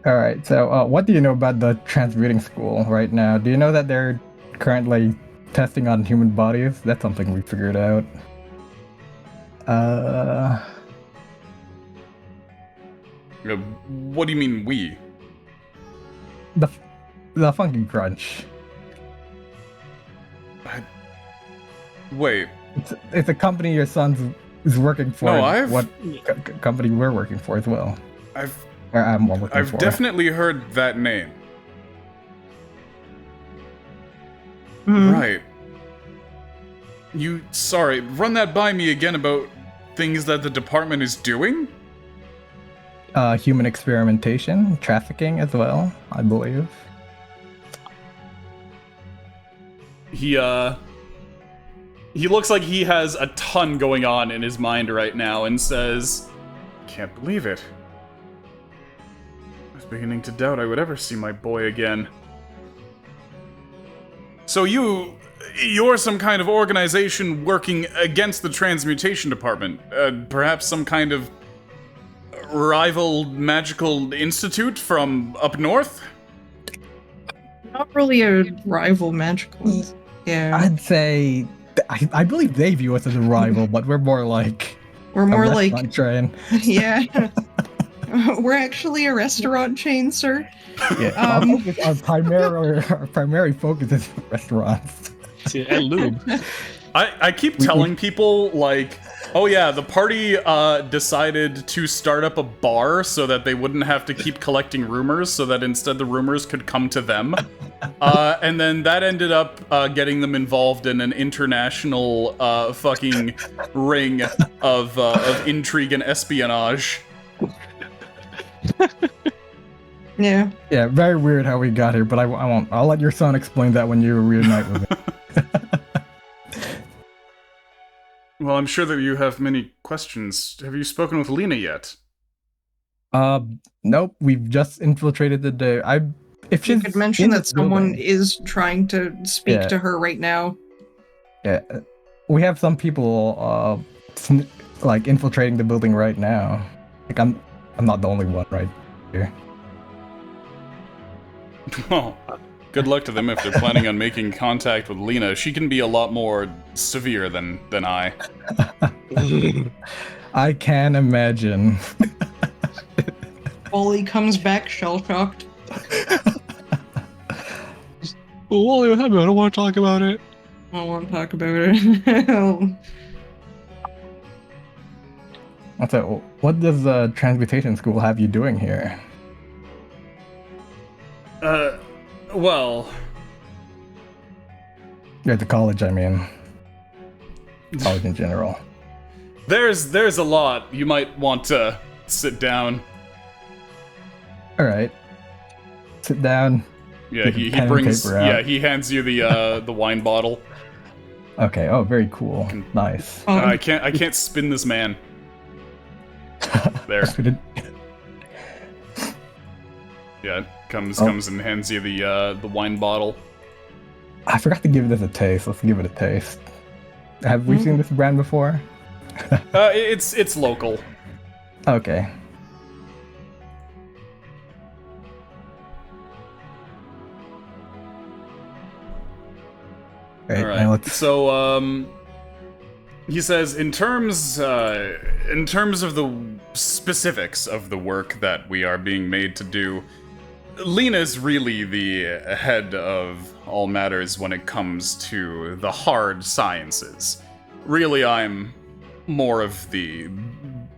right. So, what do you know about the transmuting school right now? Do you know that they're currently testing on human bodies? That's something we figured out. What do you mean we? The Funky Crunch. Wait. It's a company your son is working for. No, what company we're working for as well. I'm working I've for. definitely heard that name. Mhm. Right. Sorry, run that by me again about things that the department is doing? Human experimentation, trafficking as well, I believe. He looks like he has a ton going on in his mind right now and says, "Can't believe it. I was beginning to doubt I would ever see my boy again." So you're some kind of organization working against the transmutation department. Perhaps some kind of rival magical institute from up north? Not really a rival magical. Yeah. I'd say I believe they view us as a rival, but we're more like We're more like, restaurant chain. yeah. We're actually a restaurant chain, sir. Yeah, our primary focus is restaurants. And lube. I keep telling people, like, oh yeah, the party decided to start up a bar so that they wouldn't have to keep collecting rumors, so that instead the rumors could come to them. And then that ended up getting them involved in an international fucking ring of intrigue and espionage. Yeah. Yeah, very weird how we got here, but I won't. I'll let your son explain that when you reunite with me. Well, I'm sure that you have many questions. Have you spoken with Lena yet? Nope. We've just infiltrated the day. If You she's could mention in that this someone building- is trying to speak Yeah. to her right now. Yeah, we have some people like infiltrating the building right now. Like I'm not the only one right here. Oh, good luck to them if they're planning on making contact with Lena. She can be a lot more severe than I. I can imagine. Wally comes back shell-shocked. Wally, what happened? I don't want to talk about it. I don't want to talk about it. So, what does the transmutation school have you doing here? Well, You're at the college, I mean. College in general. there's a lot. You might want to sit down. All right. Sit down. Yeah, Get he pen and brings. paper out. Yeah, he hands you the wine bottle. Okay. Oh, very cool. Nice. I can't spin this man. There. Yeah, comes and hands you the wine bottle. I forgot to give this a taste. Let's give it a taste. Have we seen this brand before? It's local. Okay. Right, All now right. let's... So he says in terms of the specifics of the work that we are being made to do, Lena's really the head of all matters when it comes to the hard sciences. Really, I'm more of the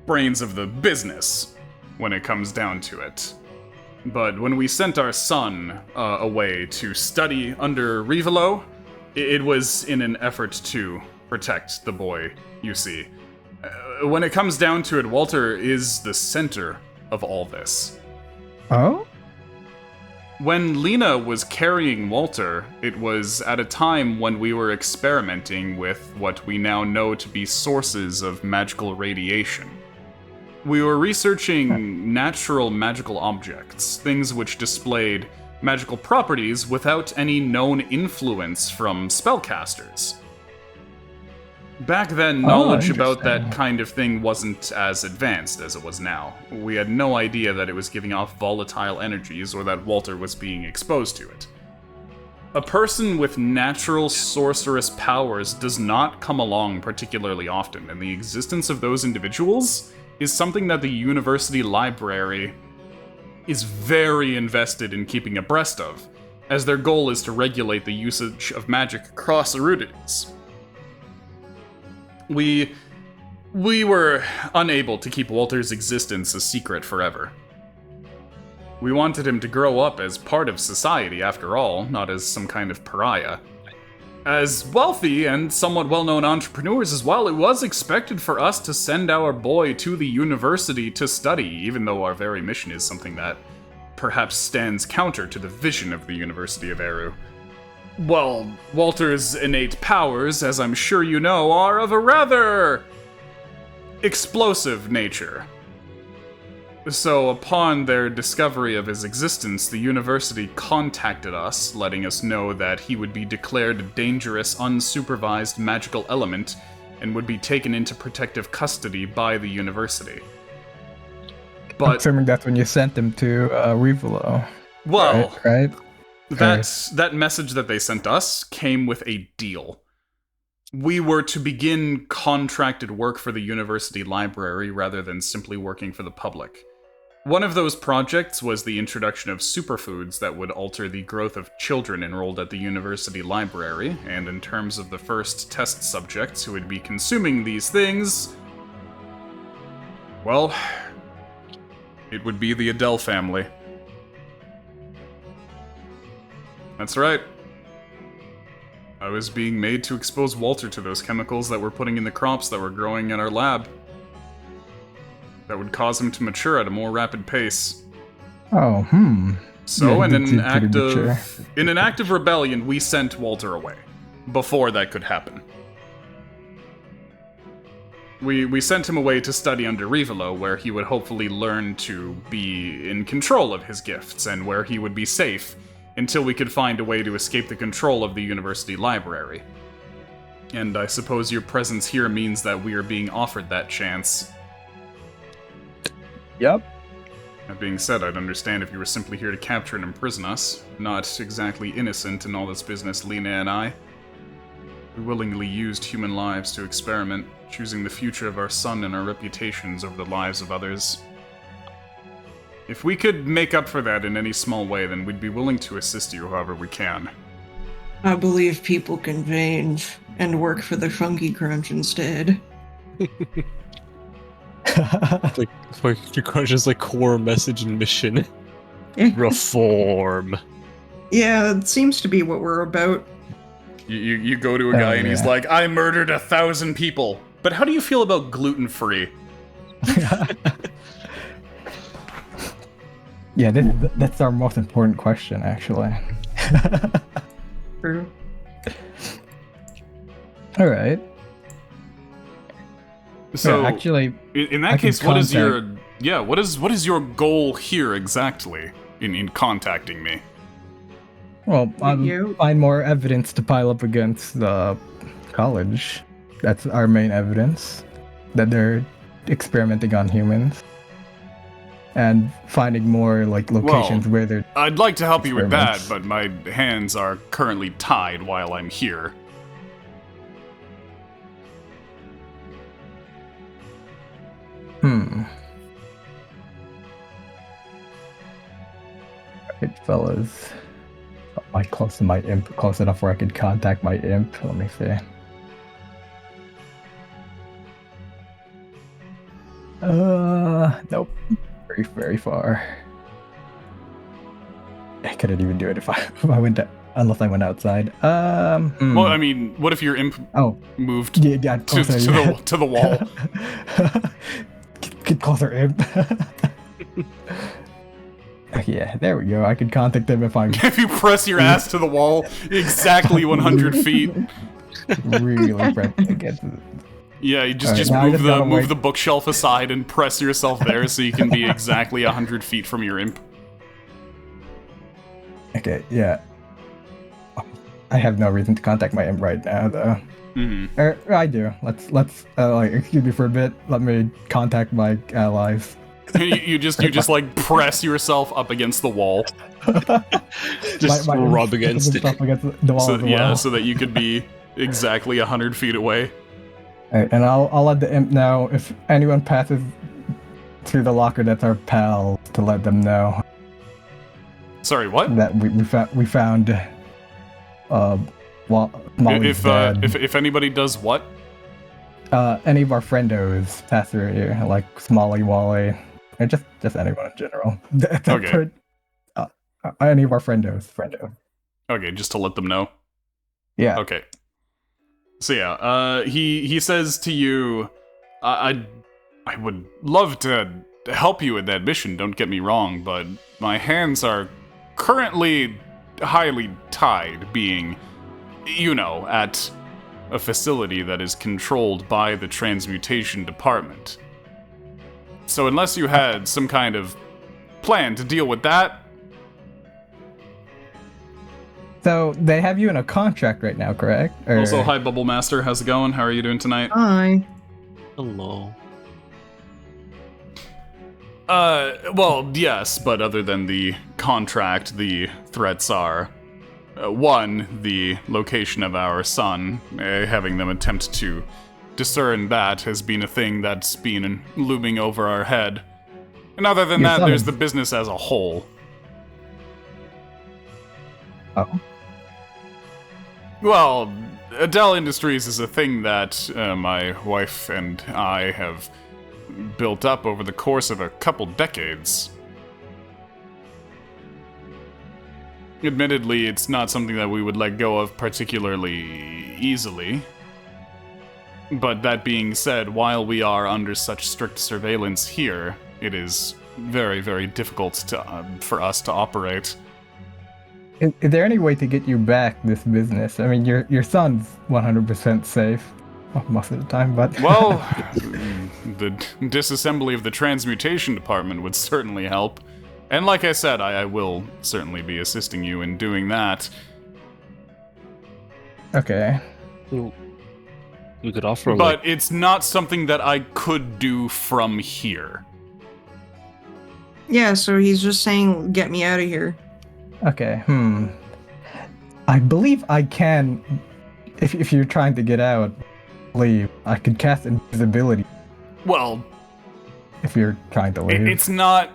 brains of the business when it comes down to it. But when we sent our son away to study under Rivolo, it was in an effort to protect the boy, you see. When it comes down to it, Walter is the center of all this. Oh? When Lena was carrying Walter, it was at a time when we were experimenting with what we now know to be sources of magical radiation. We were researching natural magical objects, things which displayed magical properties without any known influence from spellcasters. Back then, knowledge about that interesting. kind of thing wasn't as advanced as it was now. We had no idea that it was giving off volatile energies or that Walter was being exposed to it. A person with natural sorceress powers does not come along particularly often, and the existence of those individuals is something that the university library is very invested in keeping abreast of, as their goal is to regulate the usage of magic across Erudities. We were unable to keep Walter's existence a secret forever. We wanted him to grow up as part of society, after all, not as some kind of pariah. As wealthy and somewhat well-known entrepreneurs as well, it was expected for us to send our boy to the university to study, even though our very mission is something that perhaps stands counter to the vision of the University of Eru. Well, Walter's innate powers, as I'm sure you know, are of a rather explosive nature. So, upon their discovery of his existence, the university contacted us, letting us know that he would be declared a dangerous, unsupervised magical element and would be taken into protective custody by the university. But Assuming that's when you sent him to Rivolo. well, Right? that message that they sent us came with a deal. We were to begin contracted work for the university library rather than simply working for the public. One of those projects was the introduction of superfoods that would alter the growth of children enrolled at the university library, and in terms of the first test subjects who would be consuming these things, well, it would be the Adele family. That's right. I was being made to expose Walter to those chemicals that we're putting in the crops that were growing in our lab. That would cause him to mature at a more rapid pace. Oh, So, Yeah, in he an did act pretty mature. of rebellion, we sent Walter away before that could happen. We sent him away to study under Rivolo, where he would hopefully learn to be in control of his gifts and where he would be safe until we could find a way to escape the control of the university library. And I suppose your presence here means that we are being offered that chance. Yep. That being said, I'd understand if you were simply here to capture and imprison us. Not exactly innocent in all this business, Lena and I. We willingly used human lives to experiment, choosing the future of our son and our reputations over the lives of others. If we could make up for that in any small way, then we'd be willing to assist you however we can. I believe people can change and work for the Funky Crunch instead. Like your crunch's like core message and mission. Reform. Yeah, it seems to be what we're about. You go to a guy and he's yeah. like, I murdered 1,000 people. But how do you feel about gluten-free? Yeah, that's our most important question, actually. True. All right. So, yeah, actually, in I that can case, what is contact- your... Yeah, what is your goal here exactly in contacting me? well, You- find more evidence to pile up against the college. That's our main evidence that they're experimenting on humans, and finding more like locations where they're. I'd like to help you with that, Experiments. but my hands are currently tied while I'm here. Right, fellas. Am I close to my imp? Close enough where I could contact my imp? Let me see. Nope. Very, very far. I couldn't even do it if I went unless I went outside. Well, I mean, what if your imp Oh, moved yeah, to closer, yeah. the wall? Get closer, imp. Yeah, there we go. I could contact them if I'm If you press your ass to the wall exactly 100 feet. really pressing against it. Yeah, you Alright, just now I move gotta move wait. the bookshelf aside and press yourself there so you can be exactly 100 feet from your imp. Okay, yeah. I have no reason to contact my imp right now, though. Mm-hmm. I do. Let's like excuse me for a bit. Let me contact my allies. you just like press yourself up against the wall, Just My rub against it. stuff against the wall as well. so that you could be exactly 100 feet away. Alright, and I'll let the imp know if anyone passes to the locker that's our pal to let them know Sorry, what? that we found Molly's dead. If anybody does what? Any of our friendos pass through here, like Smalley, Wally, or just anyone in general. Okay. Any of our friendos. Okay, just to let them know. Yeah. Okay. So yeah, he says to you, I would love to help you with that mission, don't get me wrong, but my hands are currently highly tied, being, at a facility that is controlled by the transmutation department. So unless you had some kind of plan to deal with that... So they have you in a contract right now, correct? Or... Also, hi Bubble Master, how's it going? How are you doing tonight? Hi. Hello. Well, yes, but other than the contract, the threats are... one, the location of our son, having them attempt to discern that has been a thing that's been looming over our head. And other than that, there's the business as a whole. Oh. Well, Adele Industries is a thing that my wife and I have built up over the course of a couple decades. Admittedly, it's not something that we would let go of particularly easily. But that being said, while we are under such strict surveillance here, it is very, very difficult for us to operate. Is there any way to get you back this business? I mean, your son's 100% safe most of the time, but... Well, the disassembly of the transmutation department would certainly help. And like I said, I will certainly be assisting you in doing that. Okay. We could offer, but it's not something that I could do from here. Yeah, so he's just saying, get me out of here. Okay, I believe I can, if you're trying to get out, leave. I could cast invisibility. Well... If you're trying to leave. It's not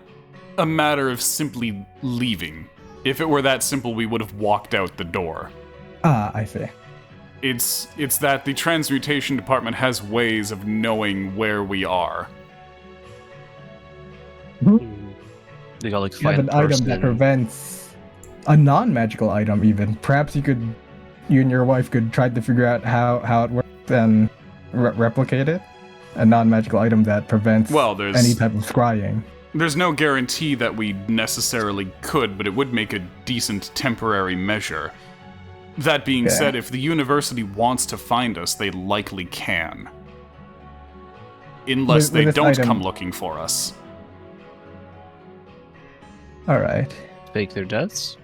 a matter of simply leaving. If it were that simple, we would have walked out the door. Ah, I see. It's that the transmutation department has ways of knowing where we are. They got like you have an item that prevents a non-magical item even. Perhaps you and your wife could try to figure out how it works and replicate it. A non-magical item that prevents any type of scrying. There's no guarantee that we necessarily could, but it would make a decent temporary measure. That being said, if the university wants to find us, they likely can. Unless they don't come looking for us. Alright. Fake their deaths?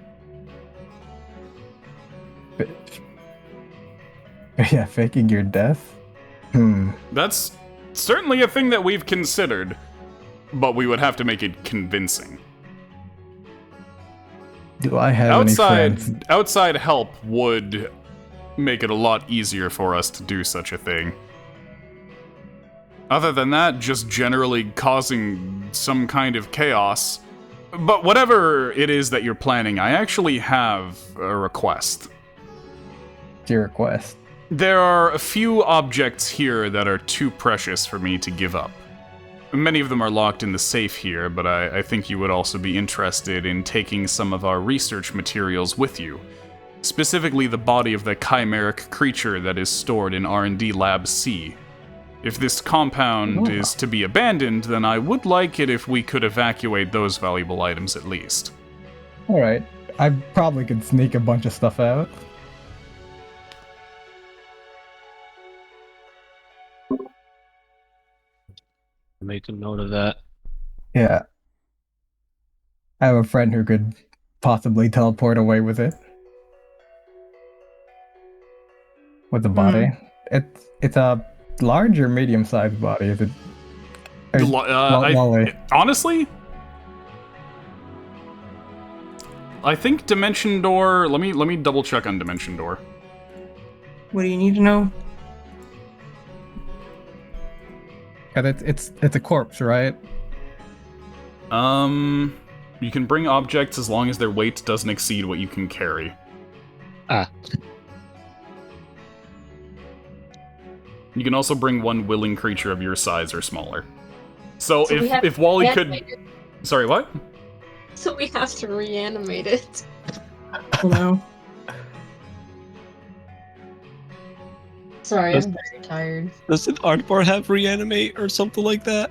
Yeah, faking your death? That's certainly a thing that we've considered, but we would have to make it convincing. Do I have any friends? Outside help would make it a lot easier for us to do such a thing. Other than that, just generally causing some kind of chaos. But whatever it is that you're planning, I actually have a request. What's your request? There are a few objects here that are too precious for me to give up. Many of them are locked in the safe here, but I think you would also be interested in taking some of our research materials with you. Specifically the body of the chimeric creature that is stored in R&D Lab C. If this compound is to be abandoned, then I would like it if we could evacuate those valuable items at least. Alright. I probably could sneak a bunch of stuff out. Make a note of that. Yeah. I have a friend who could possibly teleport away with it. With the body. It's a large or medium-sized body? Is it? Honestly, I think Dimension Door. Let me double check on Dimension Door. What do you need to know? It's a corpse, right? You can bring objects as long as their weight doesn't exceed what you can carry. Ah. You can also bring one willing creature of your size or smaller. So, So we have if Wally to could... reanimate it. Sorry, what? So we have to reanimate it. Oh no. Sorry, I'm very tired. Does an Aardbar have reanimate or something like that?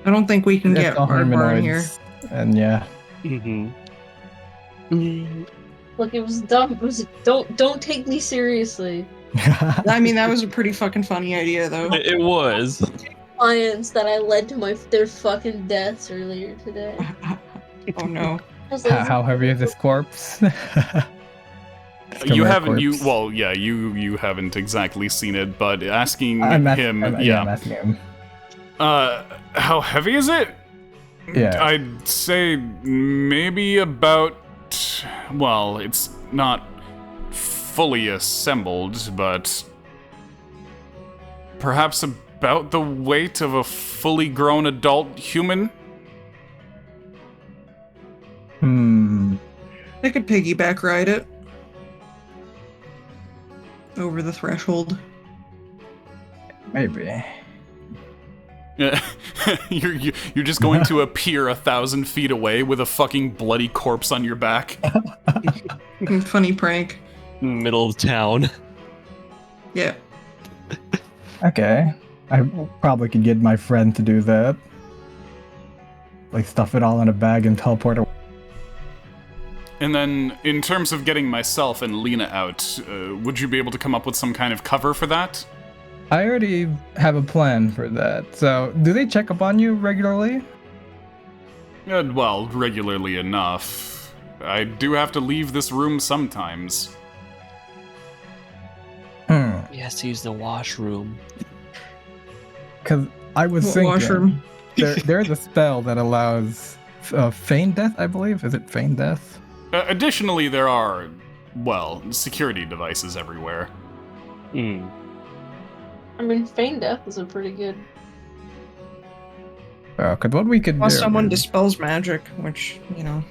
I don't think we can It's get all Aardbar in here. humanoids. And yeah. Mm-hmm. Look, it was dumb. It was don't take me seriously. I mean, that was a pretty fucking funny idea, though. It was. Clients that I led to their fucking deaths earlier today. Oh no. I was like, How heavy is this corpse? You Skeletal haven't, corpse. well, yeah, you haven't exactly seen it, but asking I'm him, I'm asking him. how heavy is it? Yeah. I'd say maybe about, well, it's not fully assembled, but perhaps about the weight of a fully grown adult human? I could piggyback ride it. Over the threshold. Maybe. You're just going to appear 1,000 feet away with a fucking bloody corpse on your back. Funny prank. Middle of town. Yeah. Okay. I probably could get my friend to do that. Like stuff it all in a bag and teleport away. And then, in terms of getting myself and Lena out, would you be able to come up with some kind of cover for that? I already have a plan for that. So, do they check up on you regularly? Well, regularly enough. I do have to leave this room sometimes. He has to use the washroom. Because I was What thinking washroom? there's a spell that allows feign death, I believe. Is it feign death? Additionally, there are, well, security devices everywhere. Hmm. I mean, feign death is a pretty good. Because what we could Unless do. someone dispels magic, which, you know.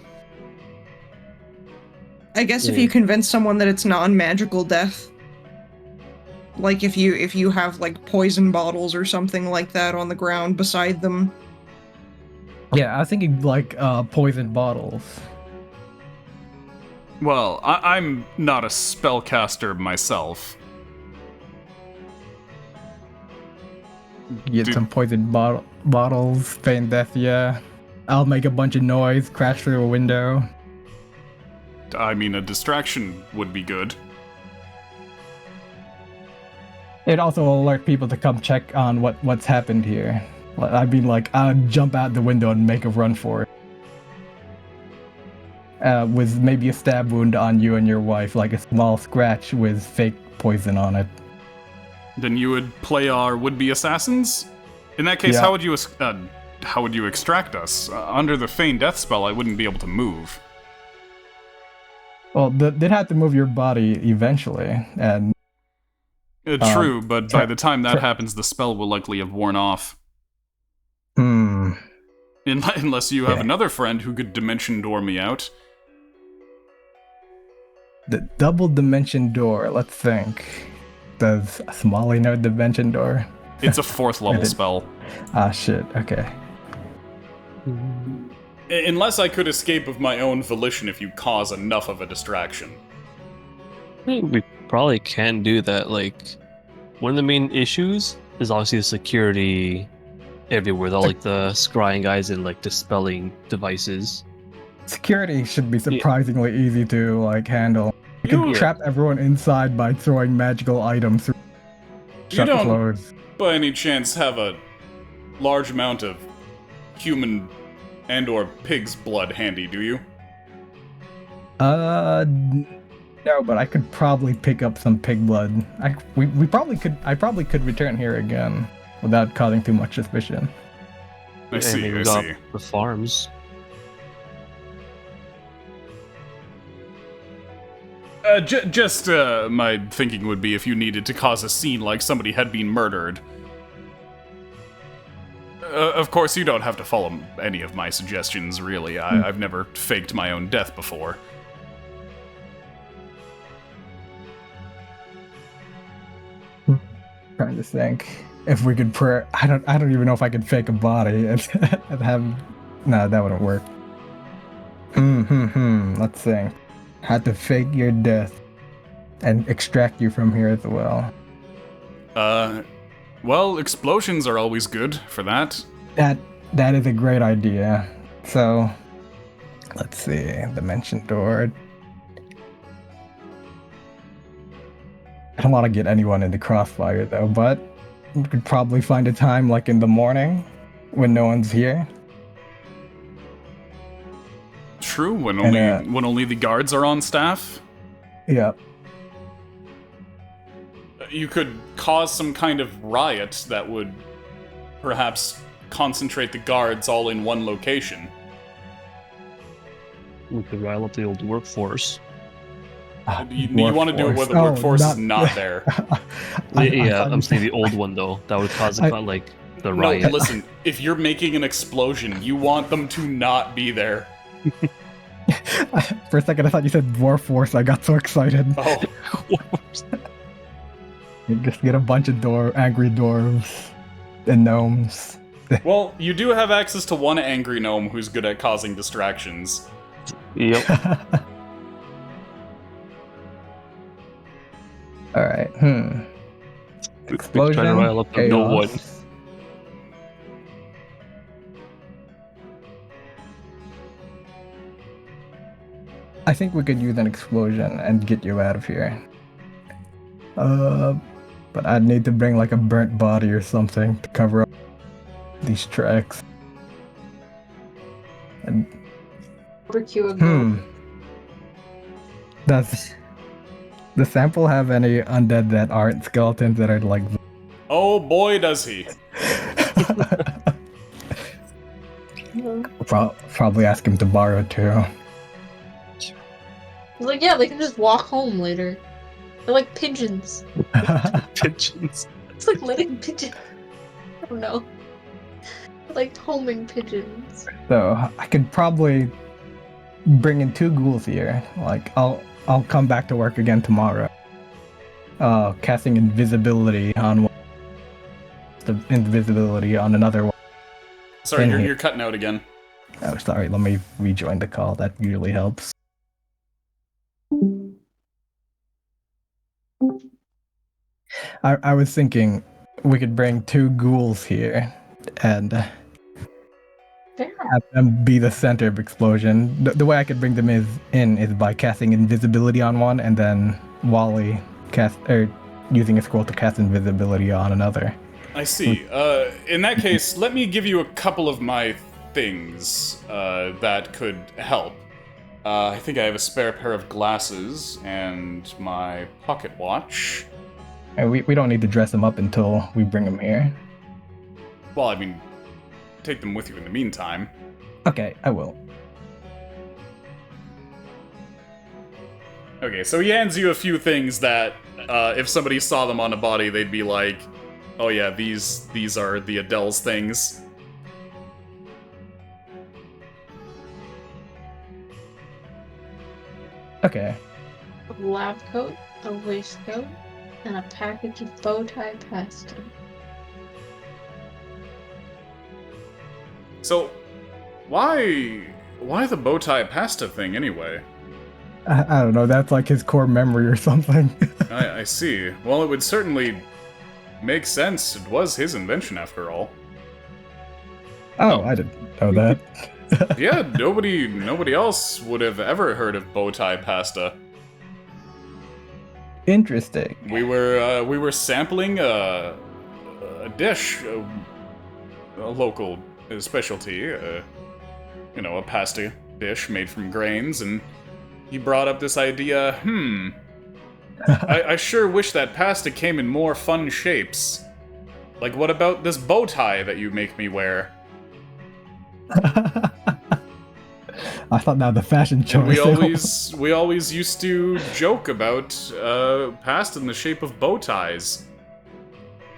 I guess if Yeah. you convince someone that it's non-magical death. Like if you have like poison bottles or something like that on the ground beside them. Yeah, I was thinking like poison bottles. Well, I'm not a spellcaster myself. Get Dude. some poison bottles, feign death, yeah. I'll make a bunch of noise, crash through a window. I mean, a distraction would be good. It also will alert people to come check on what's happened here. I mean, like, I'll jump out the window and make a run for it. With maybe a stab wound on you and your wife, like a small scratch with fake poison on it. Then you would play our would-be assassins? In that case, Yeah. how would you extract us? Under the feign death spell, I wouldn't be able to move. Well, they'd have to move your body eventually, and True, but by the time that tra- happens, the spell will likely have worn off. hmm. Unless you have Yeah. another friend who could dimension door me out. The double dimension door, let's think. Does Smalley know dimension door? It's a 4th level did. spell. Ah, shit, okay. Unless I could escape of my own volition if you cause enough of a distraction. We probably can do that. Like, one of the main issues is obviously the security everywhere. With all like the scrying guys and like dispelling devices. Security should be surprisingly easy to like handle. You can You- trap everyone inside by throwing magical items through. Shut don't- close. By any chance have a large amount of human and or pig's blood handy, do you? No, but I could probably pick up some pig blood. We probably could. I probably could return here again without causing too much suspicion. I see, And I we got see. the farms. Just my thinking would be if you needed to cause a scene like somebody had been murdered. Of course, you don't have to follow any of my suggestions, really. I've never faked my own death before. Trying to think if we could I don't even know if I could fake a body and have. No, that wouldn't work. Let's think. Had to fake your death and extract you from here as well. Well, explosions are always good for that. That is a great idea. So, let's see. Dimension door. I don't want to get anyone into crossfire though, but we could probably find a time like in the morning when no one's here. True, when only the guards are on staff. Yeah. You could cause some kind of riot that would perhaps concentrate the guards all in one location. We could rile up the old workforce. You want to do it where the workforce is not there. I'm saying the old one though. That would cause the riot. No, listen, if you're making an explosion, you want them to not be there. For a second, I thought you said dwarf force. I got so excited. Oh. You just get a bunch of angry dwarves and gnomes. Well, you do have access to one angry gnome who's good at causing distractions. Yep. All right. Explosion. Try to rile up the no one. I think we could use an explosion and get you out of here. But I'd need to bring like a burnt body or something to cover up these tracks. And Barbecue a goat. Does the sample have any undead that aren't skeletons that are like? Oh boy, does he! Probably ask him to borrow too. He's like, yeah, they can just walk home later. They're like pigeons. Pigeons. It's like living pigeons. I don't know. They're like homing pigeons. So I could probably bring in 2 ghouls here. Like I'll come back to work again tomorrow. Casting invisibility on one, the invisibility on another one. Sorry, you're cutting out again. Oh, sorry. Let me rejoin the call. That usually helps. I was thinking we could bring 2 ghouls here and have them be the center of explosion. The way I could bring them is by casting invisibility on one and then Wally using a scroll to cast invisibility on another. I see. In that case, let me give you a couple of my things that could help. I think I have a spare pair of glasses and my pocket watch. And we don't need to dress them up until we bring them here. Well, I mean, take them with you in the meantime. Okay, I will. Okay, so he hands you a few things that, if somebody saw them on a body, they'd be like, oh yeah, these are the Adele's things. Okay. A lab coat, a waistcoat, and a package of bow tie pasta. So, why the bow tie pasta thing anyway? I don't know, that's like his core memory or something. I see. Well, it would certainly make sense. It was his invention after all. Oh, I didn't know that. Yeah, nobody else would have ever heard of bow tie pasta. Interesting. We were sampling a dish, a local specialty, a pasta dish made from grains, and he brought up this idea. I sure wish that pasta came in more fun shapes. Like, what about this bow tie that you make me wear? I thought that was the fashion choice. We always used to joke about pasta in the shape of bow ties.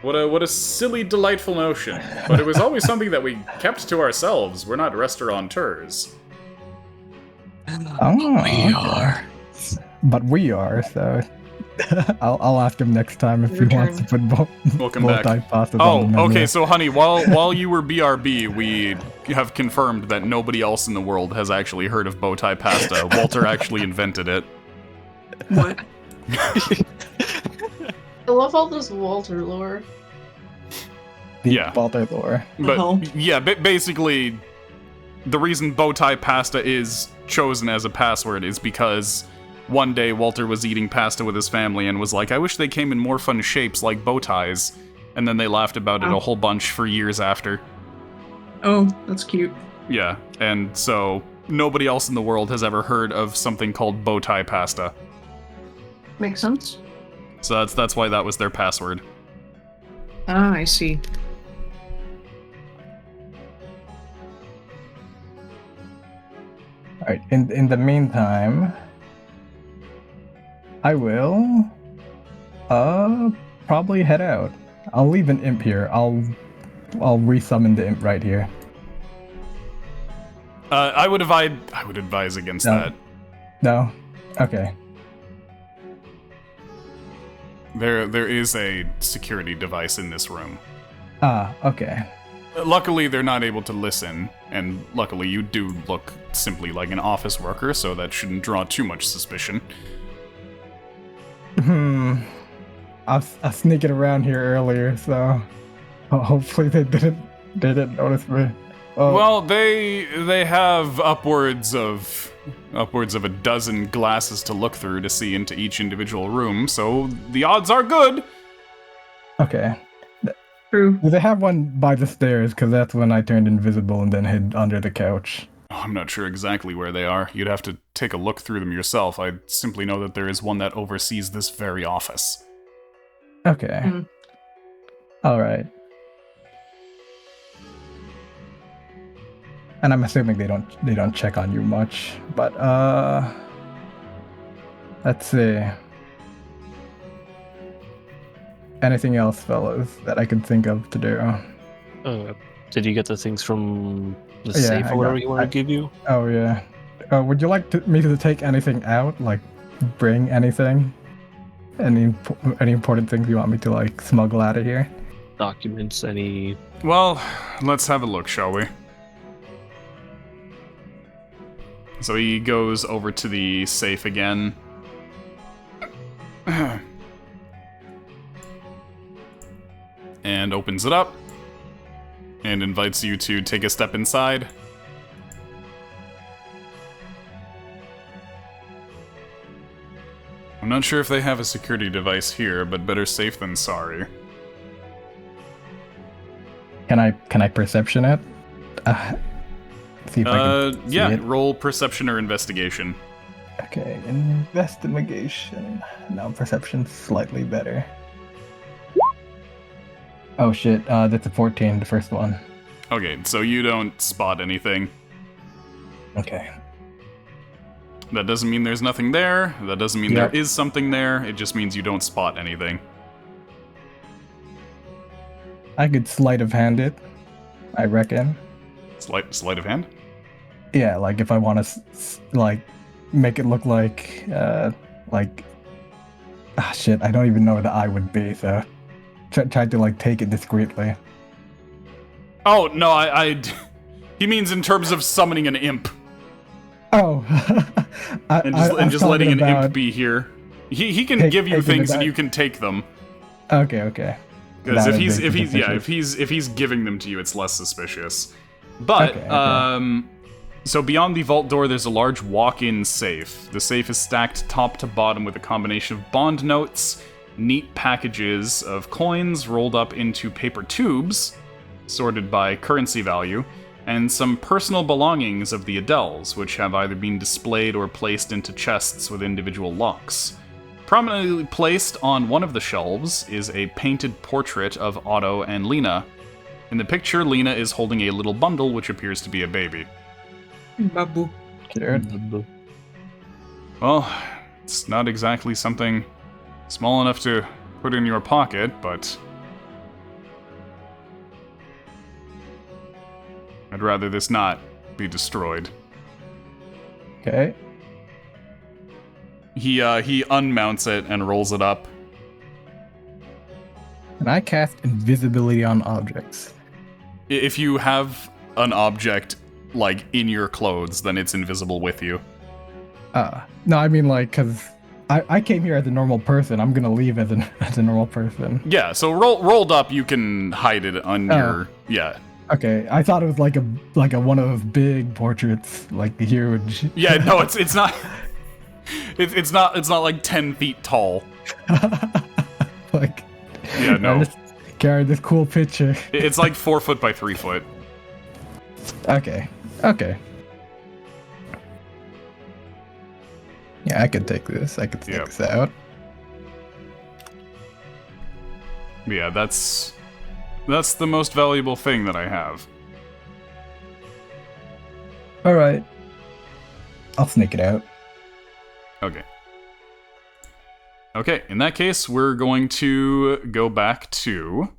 What a silly, delightful notion. But it was always something that we kept to ourselves. We're not restaurateurs. Oh, We okay. are. But we are, so I'll ask him next time if Your he wants to turn. put Welcome both back. type pastas on Oh, the menu. okay, so honey, while you were BRB, we have confirmed that nobody else in the world has actually heard of bow tie pasta. Walter actually invented it. What? I love all this Walter lore. Deep Yeah. Walter lore. But hell? yeah, basically, the reason bow tie pasta is chosen as a password is because one day Walter was eating pasta with his family and was like, I wish they came in more fun shapes like bow ties. And then they laughed about it Oh. a whole bunch for years after. Oh, that's cute. Yeah, and so nobody else in the world has ever heard of something called bow tie pasta. Makes sense. So that's why that was their password. Ah, I see. Alright, in the meantime, I will probably head out. I'll leave an imp here. I'll resummon the imp right here. I would advise against No. that. No? Okay. There is a security device in this room. Ah, okay. Luckily, they're not able to listen, and luckily you do look simply like an office worker, so that shouldn't draw too much suspicion. I sneaked around here earlier, so hopefully they didn't notice me. Oh, Well, they have upwards of a dozen glasses to look through to see into each individual room, so the odds are good. okay. True. Do they have one by the stairs? Because that's when I turned invisible and then hid under the couch. Oh, I'm not sure exactly where they are. You'd have to take a look through them yourself. I simply know that there is one that oversees this very office. Okay. Mm. Alright. And I'm assuming they don't check on you much. But let's see. Anything else, fellas, that I can think of to do? Did you get the things from the Yeah, safe I or whatever got- you want to give you? Oh yeah. Would you like me to take anything out? Like, bring anything? Any important things you want me to like smuggle out of here? Documents, any... Well, let's have a look, shall we? So he goes over to the safe again. And opens it up. And invites you to take a step inside. I'm not sure if they have a security device here, but better safe than sorry. Can I perception it? See if I can see Yeah, it. roll perception or investigation. Okay, investigation. Now perception's slightly better. Oh shit, that's a 14, the first one. Okay, so you don't spot anything. Okay. That doesn't mean there's nothing there. That doesn't mean Yep. there is something there. It just means you don't spot anything. I could sleight of hand it, I reckon. Sleight of hand? Yeah, like if I want to, like, make it look like, shit, I don't even know where the eye would be, so try to, like, take it discreetly. Oh, no, he means in terms of summoning an imp. Oh! And just letting an imp be here. He can give you taking things it and back. you can take them. Okay. Because That if is if he's giving them to you, it's less suspicious. But Okay. so beyond the vault door, there's a large walk-in safe. The safe is stacked top to bottom with a combination of bond notes, neat packages of coins rolled up into paper tubes, sorted by currency value, and some personal belongings of the Adels, which have either been displayed or placed into chests with individual locks. Prominently placed on one of the shelves is a painted portrait of Otto and Lena. In the picture, Lena is holding a little bundle which appears to be a baby. Babu. Cute. Well, it's not exactly something small enough to put in your pocket, but rather this not be destroyed. Okay. He unmounts it and rolls it up. And I cast invisibility on objects. If you have an object, like, in your clothes, then it's invisible with you. No, I mean, like, because I came here as a normal person. I'm going to leave as a normal person. Yeah, so rolled up, you can hide it on your... Yeah. Okay, I thought it was like a one of those big portraits, like huge. Yeah, no, it's not... It's not like 10 feet tall. Like... Yeah, no. I just carried this cool picture. It's like 4 foot by 3 foot. Okay. Yeah, I could take this. I could take this out. Yeah, that's the most valuable thing that I have. All right. I'll sneak it out. Okay, in that case, we're going to go back to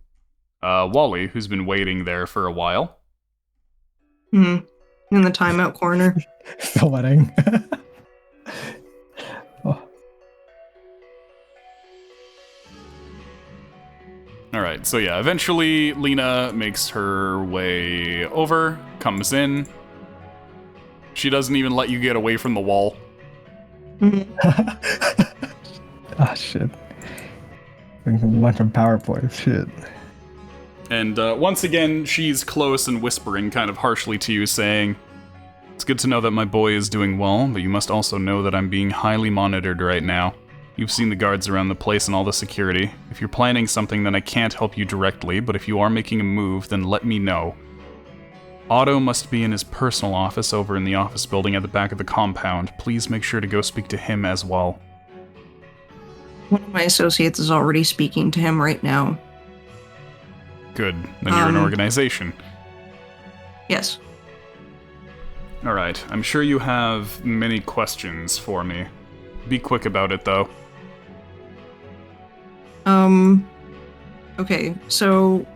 Wally, who's been waiting there for a while. In the timeout corner. Sweating. Oh. Alright, so yeah, eventually Lena makes her way over, comes in. She doesn't even let you get away from the wall. Ah, shit. A bunch of power plays, shit. And once again, she's close and whispering kind of harshly to you, saying, "It's good to know that my boy is doing well, but you must also know that I'm being highly monitored right now. You've seen the guards around the place and all the security. If you're planning something, then I can't help you directly, but if you are making a move, then let me know. Otto must be in his personal office over in the office building at the back of the compound. Please make sure to go speak to him as well." One of my associates is already speaking to him right now. Good. Then you're an organization. Yes. Alright, I'm sure you have many questions for me. Be quick about it, though. Okay, so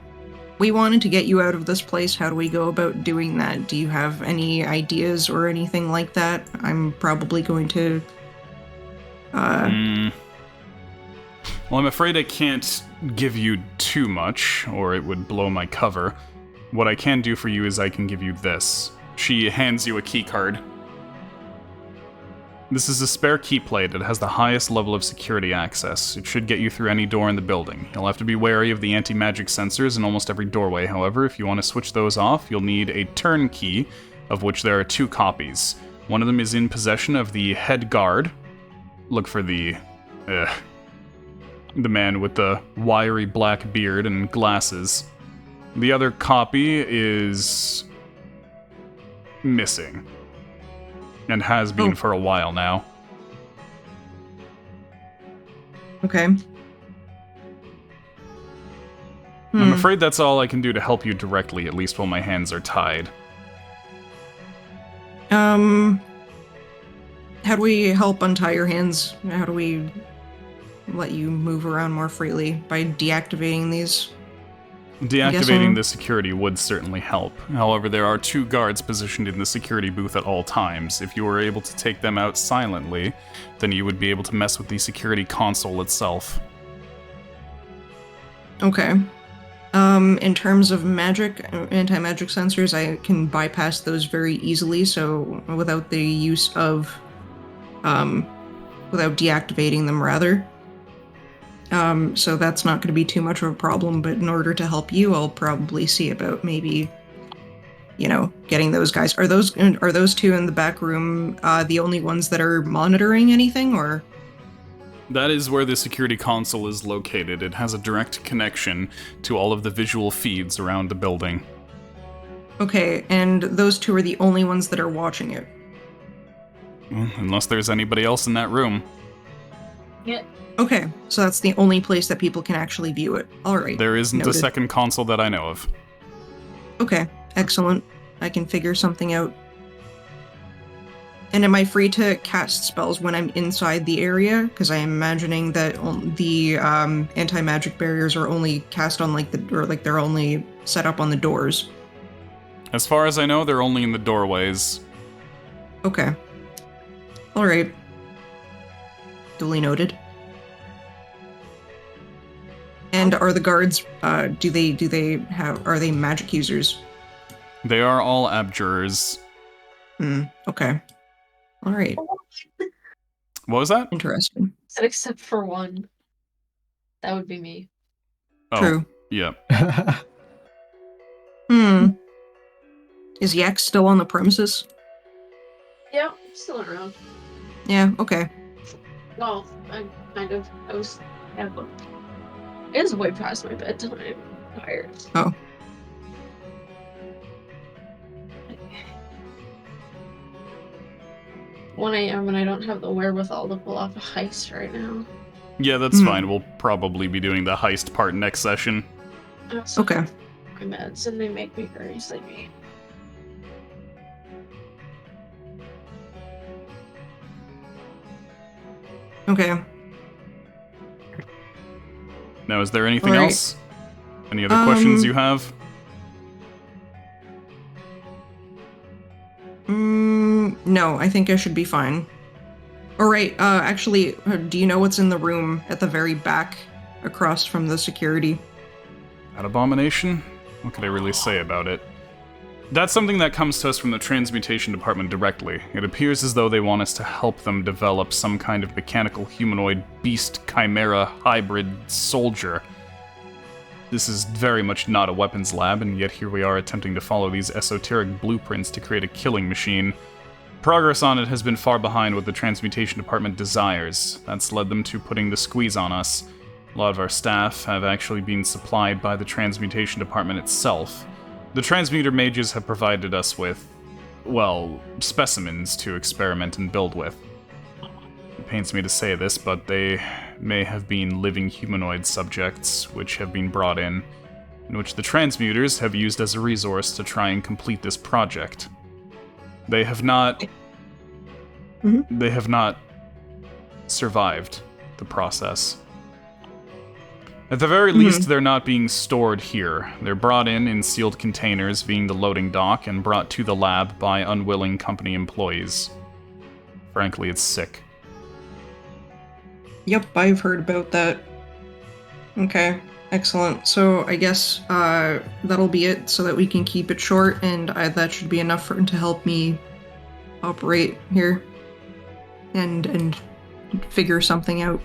we wanted to get you out of this place. How do we go about doing that? Do you have any ideas or anything like that? I'm probably going to... Well, I'm afraid I can't give you too much, or it would blow my cover. What I can do for you is I can give you this. She hands you a key card. This is a spare key plate. It has the highest level of security access. It should get you through any door in the building. You'll have to be wary of the anti-magic sensors in almost every doorway. However, if you want to switch those off, you'll need a turn key, of which there are 2 copies. One of them is in possession of the head guard. Look for the man with the wiry black beard and glasses. The other copy is missing, and has been for a while now. Okay. I'm afraid that's all I can do to help you directly, at least while my hands are tied. How do we help untie your hands? How do we let you move around more freely? By deactivating these? Deactivating the security would certainly help. However, there are 2 guards positioned in the security booth at all times. If you were able to take them out silently, then you would be able to mess with the security console itself. Okay. In terms of magic, anti-magic sensors, I can bypass those very easily, so without the use of, without deactivating them, rather. So that's not going to be too much of a problem, but in order to help you, I'll probably see about maybe, getting those guys. Are those 2 in the back room the only ones that are monitoring anything, or? That is where the security console is located. It has a direct connection to all of the visual feeds around the building. Okay, and those 2 are the only ones that are watching it? Well, unless there's anybody else in that room. Yeah. Okay, so that's the only place that people can actually view it. Alright. There isn't noted. a second console that I know of. Okay, excellent. I can figure something out. And am I free to cast spells when I'm inside the area? Because I'm imagining that the anti-magic barriers are only cast on they're only set up on the doors. As far as I know, they're only in the doorways. Okay. Alright. Duly noted. And are the guards, are they magic users? They are all abjurers. Okay. Alright. What was that? Interesting. Said except for one. That would be me. Oh, True. yeah. Is Yak still on the premises? Yeah, I'm still around. Yeah, okay. Well, I was, yeah, but it is way past my bedtime. I'm tired. Oh. 1 a.m. and I don't have the wherewithal to pull off a heist right now. Yeah, that's fine. We'll probably be doing the heist part next session. I also Okay. have my meds and they make me very sleepy. Okay. Now, is there anything Alright. else? Any other questions you have? No, I think I should be fine. Alright, actually, do you know what's in the room at the very back, across from the security? That abomination? What could I really say about it? That's something that comes to us from the transmutation department directly. It appears as though they want us to help them develop some kind of mechanical humanoid beast chimera hybrid soldier. This is very much not a weapons lab, and yet here we are attempting to follow these esoteric blueprints to create a killing machine. Progress on it has been far behind what the transmutation department desires. That's led them to putting the squeeze on us. A lot of our staff have actually been supplied by the transmutation department itself. The transmuter mages have provided us with, well, specimens to experiment and build with. It pains me to say this, but they may have been living humanoid subjects which have been brought in which the transmuters have used as a resource to try and complete this project. They have not... They have not survived the process. At the very least, they're not being stored here. They're brought in sealed containers, being the loading dock, and brought to the lab by unwilling company employees. Frankly, it's sick. Yep, I've heard about that. Okay, excellent. So I guess that'll be it so that we can keep it short, and that should be enough to help me operate here and figure something out.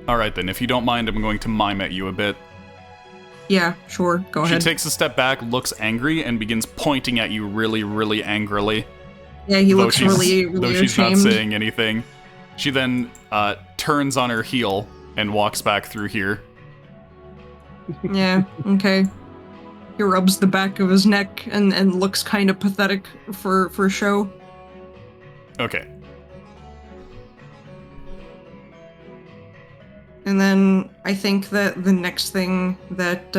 Alright then, if you don't mind, I'm going to mime at you a bit. Yeah, sure, go ahead. She takes a step back, looks angry, and begins pointing at you really, really angrily. Yeah, he looks really Though she's ashamed. not saying anything. She then turns on her heel and walks back through here. Yeah, okay. He rubs the back of his neck and looks kind of pathetic for show. Okay. And then I think that the next thing that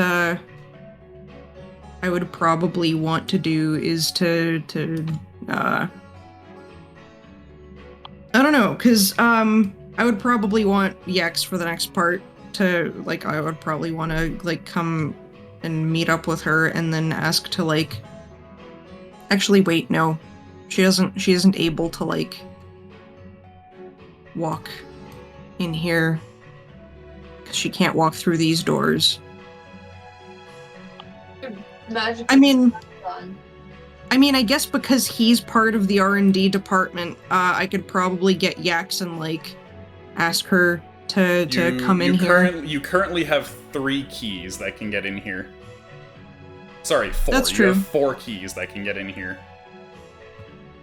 I would probably want to do is to I don't know, because I would probably want Yex for the next part to, like, I would probably want to, like, come and meet up with her and then ask to, like, actually, wait, no. She isn't able to, like, walk in here. Because she can't walk through these doors. Magic. I mean, I guess because he's part of the R&D department, I could probably get Yax and, like, ask her to come in here. You currently have 3 keys that can get in here. Sorry, 4. That's You true. have 4 keys that can get in here.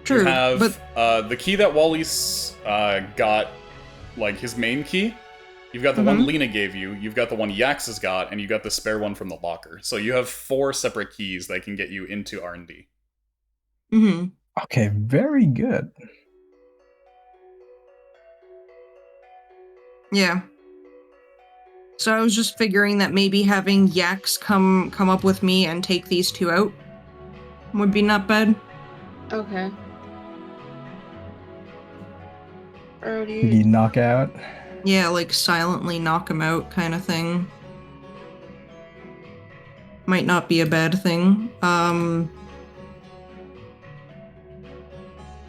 True, You have but the key that Wally's got, like, his main key. You've got the one Lena gave you, you've got the one Yax has got, and you got the spare one from the locker. So you have 4 separate keys that can get you into R&D. Okay, very good. Yeah. So I was just figuring that maybe having Yax come up with me and take these 2 out would be not bad. Okay. Or do You knock out. Yeah, like silently knock him out kind of thing. might not be a bad thing.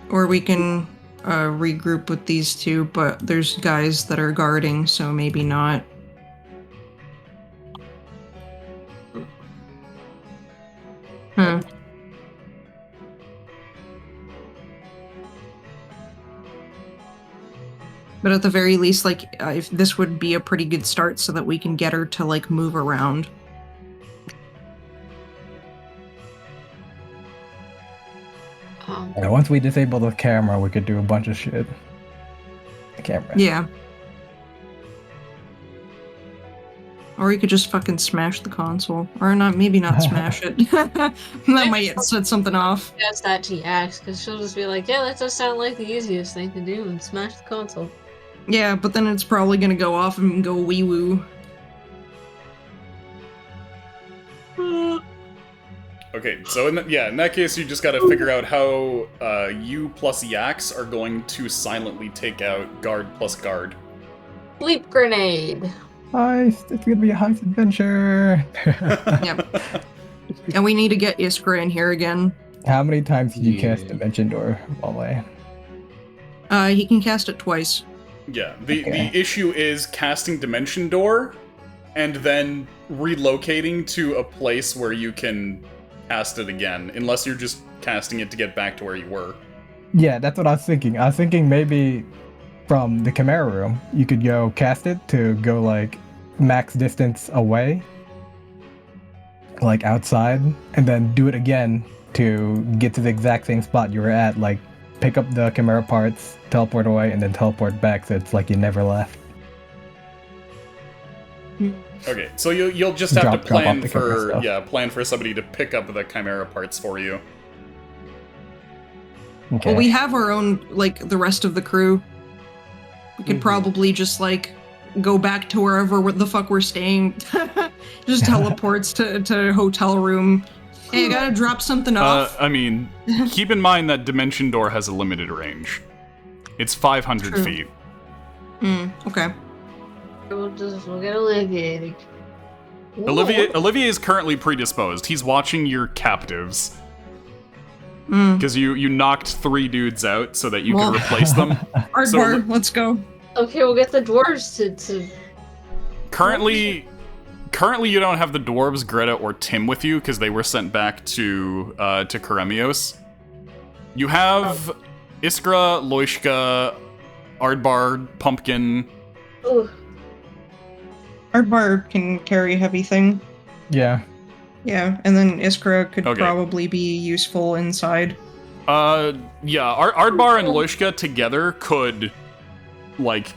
Or we can regroup with these two, but there's guys that are guarding, so maybe not. Huh. But at the very least, like, if this would be a pretty good start so that we can get her to, like, move around. Yeah, once we disable the camera, we could do a bunch of shit. The camera. Yeah. Or you could just fucking smash the console. Or not, maybe not smash it. That might set something off. That's that to Axe, because she'll just be like, yeah, that does sound like the easiest thing to do, and smash the console. Yeah, but then it's probably gonna go off and go wee woo. Okay, so in that case, you just gotta figure out how you plus Yax are going to silently take out guard plus guard. Sleep grenade. Heist! It's gonna be a heist adventure! Yep. And we need to get Iskra in here again. How many times did you cast Dimension Door, Wale? He can cast it twice. Yeah, the issue is casting Dimension Door and then relocating to a place where you can cast it again, unless you're just casting it to get back to where you were. Yeah, that's what I was thinking. I was thinking maybe from the Chimera room, you could go cast it to go like max distance away, like outside, and then do it again to get to the exact same spot you were at, like pick up the Chimera parts, teleport away, and then teleport back, so it's like you never left. Okay, so you'll just have to plan off the Chimera stuff. plan for somebody to pick up the Chimera parts for you. Okay. Well, we have our own, like, the rest of the crew. We could probably just, like, go back to wherever the fuck we're staying. Just teleports to hotel room. Hey, I gotta drop something off. I mean, keep in mind that Dimension Door has a limited range. It's 500 True. feet. Okay. We'll get Olivier. Olivier is currently predisposed. He's watching your captives. Because you knocked 3 dudes out so that you could replace them. Aardbar, let's go. Okay, we'll get the dwarves to... Currently, you don't have the dwarves, Greta, or Tim with you because they were sent back to Karemios. You have Iskra, Loishka, Aardbar, Pumpkin. Ooh. Aardbar can carry heavy thing. Yeah. Yeah, and then Iskra could Okay. probably be useful inside. Yeah, Aardbar and Loishka together could, like,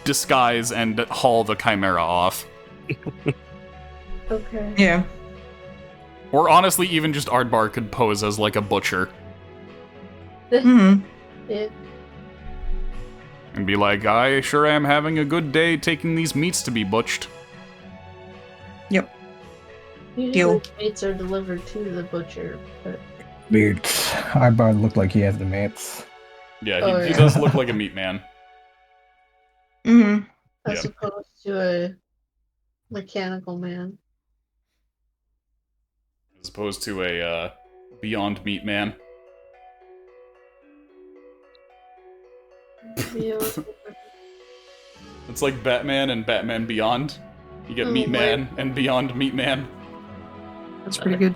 disguise and haul the Chimera off. Okay. Yeah. Or honestly, even just Aardbar could pose as, like, a butcher. Mm-hmm. Yeah. And be like, I sure am having a good day taking these meats to be butched. Yep. Usually Deal. meats are delivered to the butcher, but... Weird. Aardbar looked like he has the mats. Yeah, Oh, he yeah. does look like a meat man. Mm-hmm. As Yeah. opposed to a mechanical man. As opposed to a, Beyond Meat man. Yeah. It's like Batman and Batman Beyond. You get Oh, Meat my- Man and Beyond Meat Man. That's pretty good.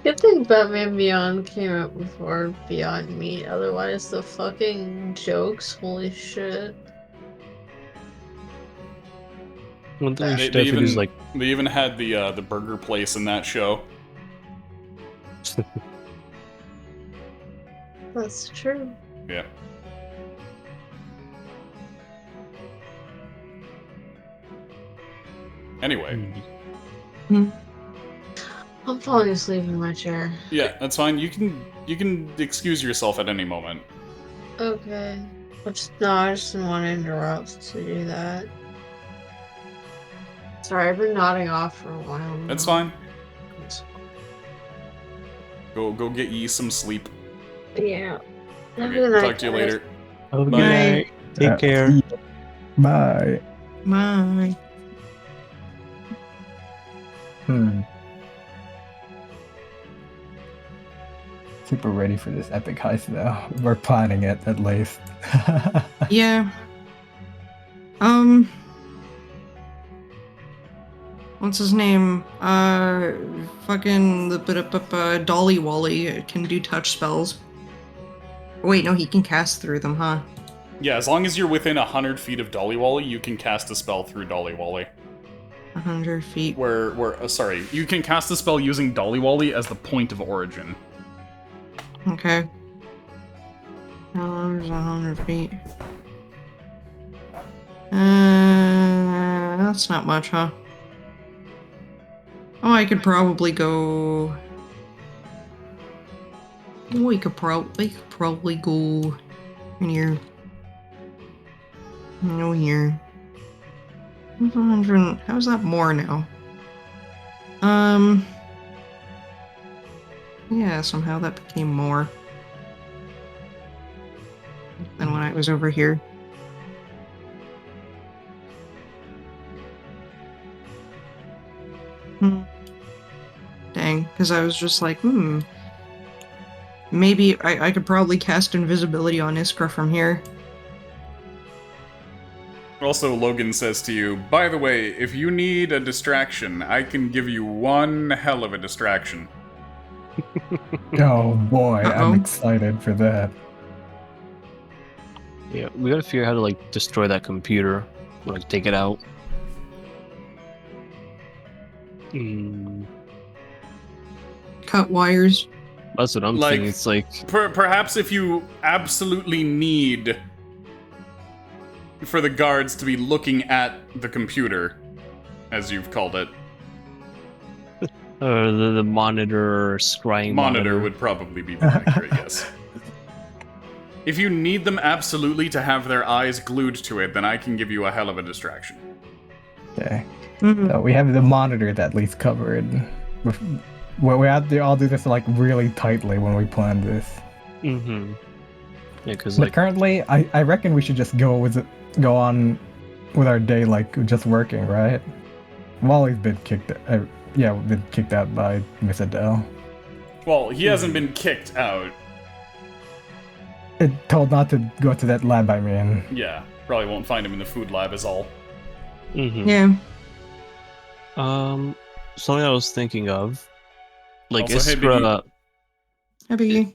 Good thing Batman Beyond came out before Beyond Meat, otherwise the fucking jokes, holy shit. One thing we They, should they definitely even is like they even had the burger place in that show. That's true. Yeah. Anyway, I'm falling asleep in my chair. yeah, that's fine. You can excuse yourself at any moment. Okay. I just didn't want to interrupt to do that. Sorry, I've been nodding off for a while now. That's fine. Go get ye some sleep. Yeah. Have a Okay, good night, talk to you guys. later. oh, Bye. good night. Take care. Bye. Bye. Hmm. Super ready for this epic heist though. We're planning it at least. Yeah. What's his name? Fucking the Dolly Wally can do touch spells. Wait, no, he can cast through them, huh? Yeah, as long as you're within 100 feet of Dollywally, you can cast a spell through Dollywally. 100 feet. Sorry, you can cast a spell using Dollywally as the point of origin. Okay. There's 100 feet. That's not much, huh? Oh, I could probably go. Oh, we could probably go in here. No, here. 100. How's that more now? Yeah, somehow that became more than when I was over here. Dang, because I was just like, maybe I could probably cast invisibility on Iskra from here. Also, Logan says to you, by the way, if you need a distraction, I can give you one hell of a distraction. Oh boy, Uh-oh. I'm excited for that. Yeah, we gotta figure out how to like destroy that computer, like take it out. Cut wires. That's what I'm thinking. It's like Perhaps if you absolutely need for the guards to be looking at the computer, as you've called it. the monitor, scrying Monitor would probably be more accurate, yes. If you need them absolutely to have their eyes glued to it, then I can give you a hell of a distraction. Okay. So we have the monitor at least covered. We have to all do this like really tightly when we plan this. Mm-hmm. Yeah, because But currently, I reckon we should just go on with our day like just working, right? Wally's been kicked. Been kicked out by Miss Adele. Well, he hasn't been kicked out. It told not to go to that lab. I mean, Yeah, probably won't find him in the food lab is all. Mm-hmm. Yeah. Something I was thinking of, like Also, hey, Iskra. Maybe.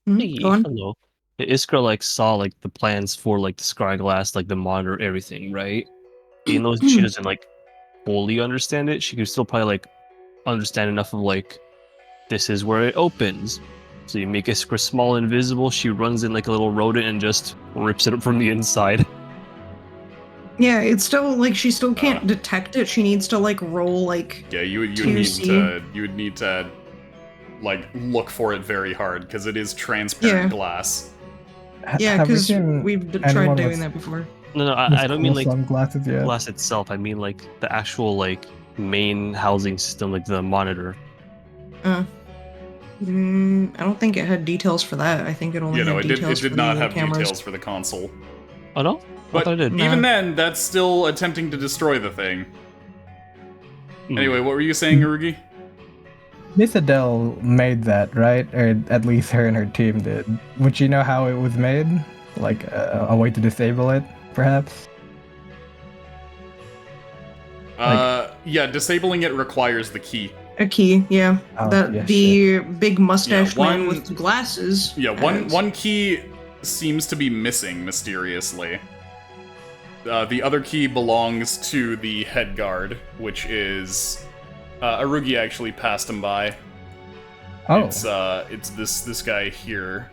Hey, Go on. hello. Iskra like saw like the plans for like the scry glass, like the monitor, everything, right? Even though she doesn't like fully understand it, she could still probably like understand enough of like this is where it opens. So you make Iskra small and invisible, she runs in like a little rodent and just rips it up from the inside. Yeah, it's still like she still can't detect it. She needs to like roll like. Yeah, you would need to like look for it very hard because it is transparent glass. Yeah, have we because seen we've tried anyone doing with that before. No, I don't mean cool like sunglasses yet? glass itself. I mean like the actual like main housing system, like the monitor. I don't think it had details for that. I think it only had details it did for not the have cameras. details for the console. Oh no? But I did. even then, that's still attempting to destroy the thing. Hmm. Anyway, what were you saying, Arugi? Miss Adele made that, right? Or at least her and her team did. Would you know how it was made? Like a way to disable it, perhaps? Yeah, disabling it requires the key. A key, yeah. Oh, The big mustache Yeah, man with glasses. Yeah, one key seems to be missing mysteriously. The other key belongs to the head guard, which is Arugi actually passed him by. Oh. It's this guy here.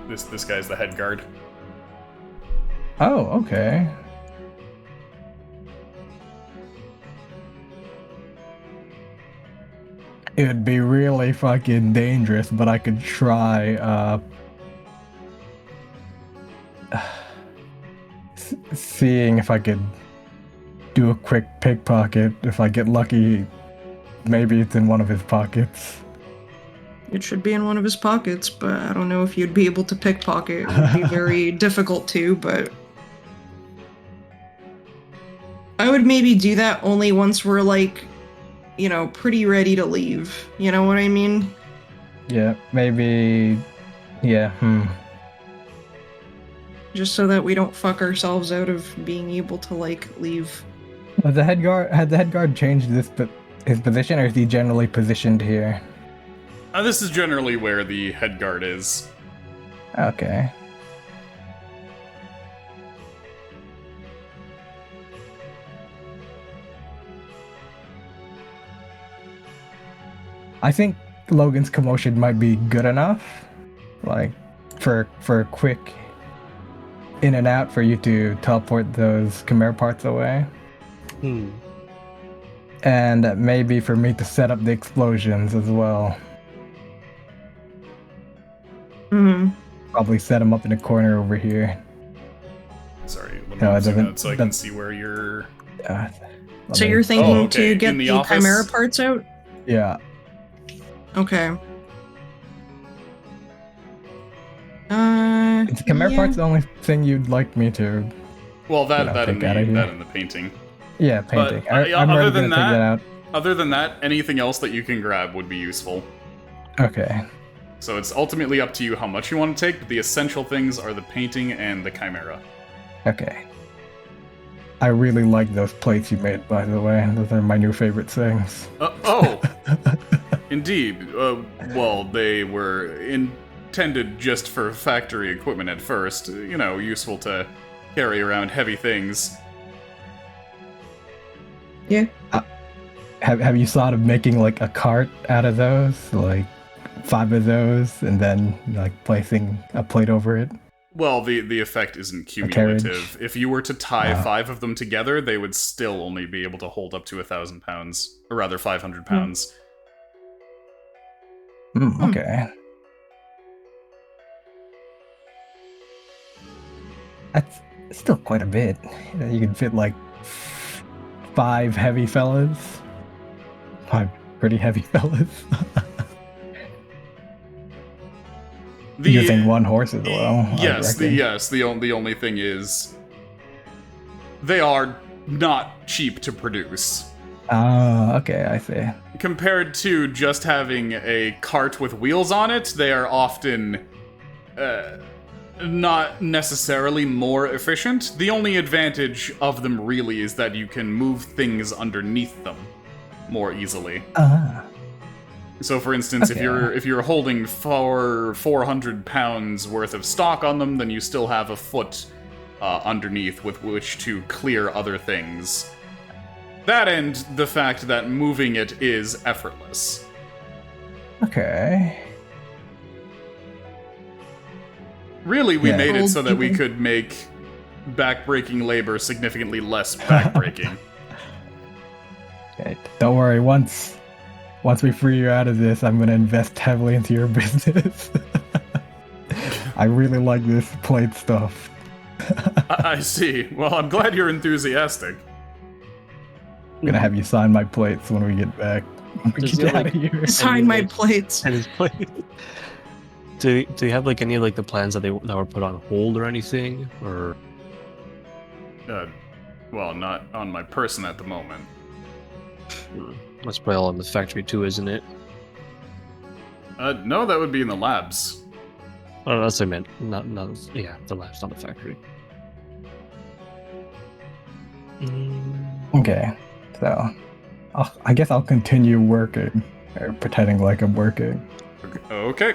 This guy's the head guard. Oh, okay. It would be really fucking dangerous, but I could try, seeing if I could do a quick pickpocket. If I get lucky, maybe it's in one of his pockets. It should be in one of his pockets, but I don't know if you'd be able to pickpocket. It would be very difficult to, but... would maybe do that only once we're like, pretty ready to leave. You know what I mean? Yeah, maybe. Yeah. Just so that we don't fuck ourselves out of being able to like leave. Has the head guard changed his position, or is he generally positioned here? This is generally where the head guard is. Okay. I think Logan's commotion might be good enough, like for a quick in and out for you to teleport those chimera parts away. And maybe for me to set up the explosions as well. Probably set them up in a corner over here. Sorry, let me zoom out so I can see where you're... So you're thinking to get in the office? chimera parts out? Yeah. Okay. Is the chimera parts the only thing you'd like me to... Well, that take out of here? and the painting. Yeah, painting. But, I'm already gonna take that out. Other than that, anything else that you can grab would be useful. Okay. So it's ultimately up to you how much you want to take, but the essential things are the painting and the chimera. Okay. I really like those plates you made, by the way. Those are my new favorite things. Indeed. Well, they were intended just for factory equipment at first. Useful to carry around heavy things. Yeah. Have you thought of making like a cart out of those? Like 5 of those, and then like placing a plate over it? Well, the effect isn't cumulative. If you were to tie 5 of them together, they would still only be able to hold up to 1,000 pounds. Or rather, 500 pounds. Okay. That's still quite a bit. You can fit like 5 heavy fellas. 5 pretty heavy fellas. You're saying 1 horse as well? Yes, the only thing is... They are not cheap to produce. Oh, okay, I see. Compared to just having a cart with wheels on it, they are often not necessarily more efficient. The only advantage of them really is that you can move things underneath them more easily. So, for instance, Okay. if you're holding 400 pounds worth of stock on them, then you still have a foot underneath with which to clear other things. That and the fact that moving it is effortless. Okay. Really, we Yeah. made it Old so that we people. could make backbreaking labor significantly less backbreaking. Okay. Don't worry, once we free you out of this, I'm gonna invest heavily into your business. I really like this plate stuff. I see. Well, I'm glad you're enthusiastic. I'm gonna have you sign my plates when we get back. When we Does get it, out like- of here. Sign my plates. And his plate. Do you have like any of like the plans that were put on hold or anything, or? Well, not on my person at the moment. That's probably all in the factory too, isn't it? No, that would be in the labs. Oh, that's what I meant. Not yeah, the lab's not the factory. Okay, so I guess I'll continue working, or pretending like I'm working. Okay.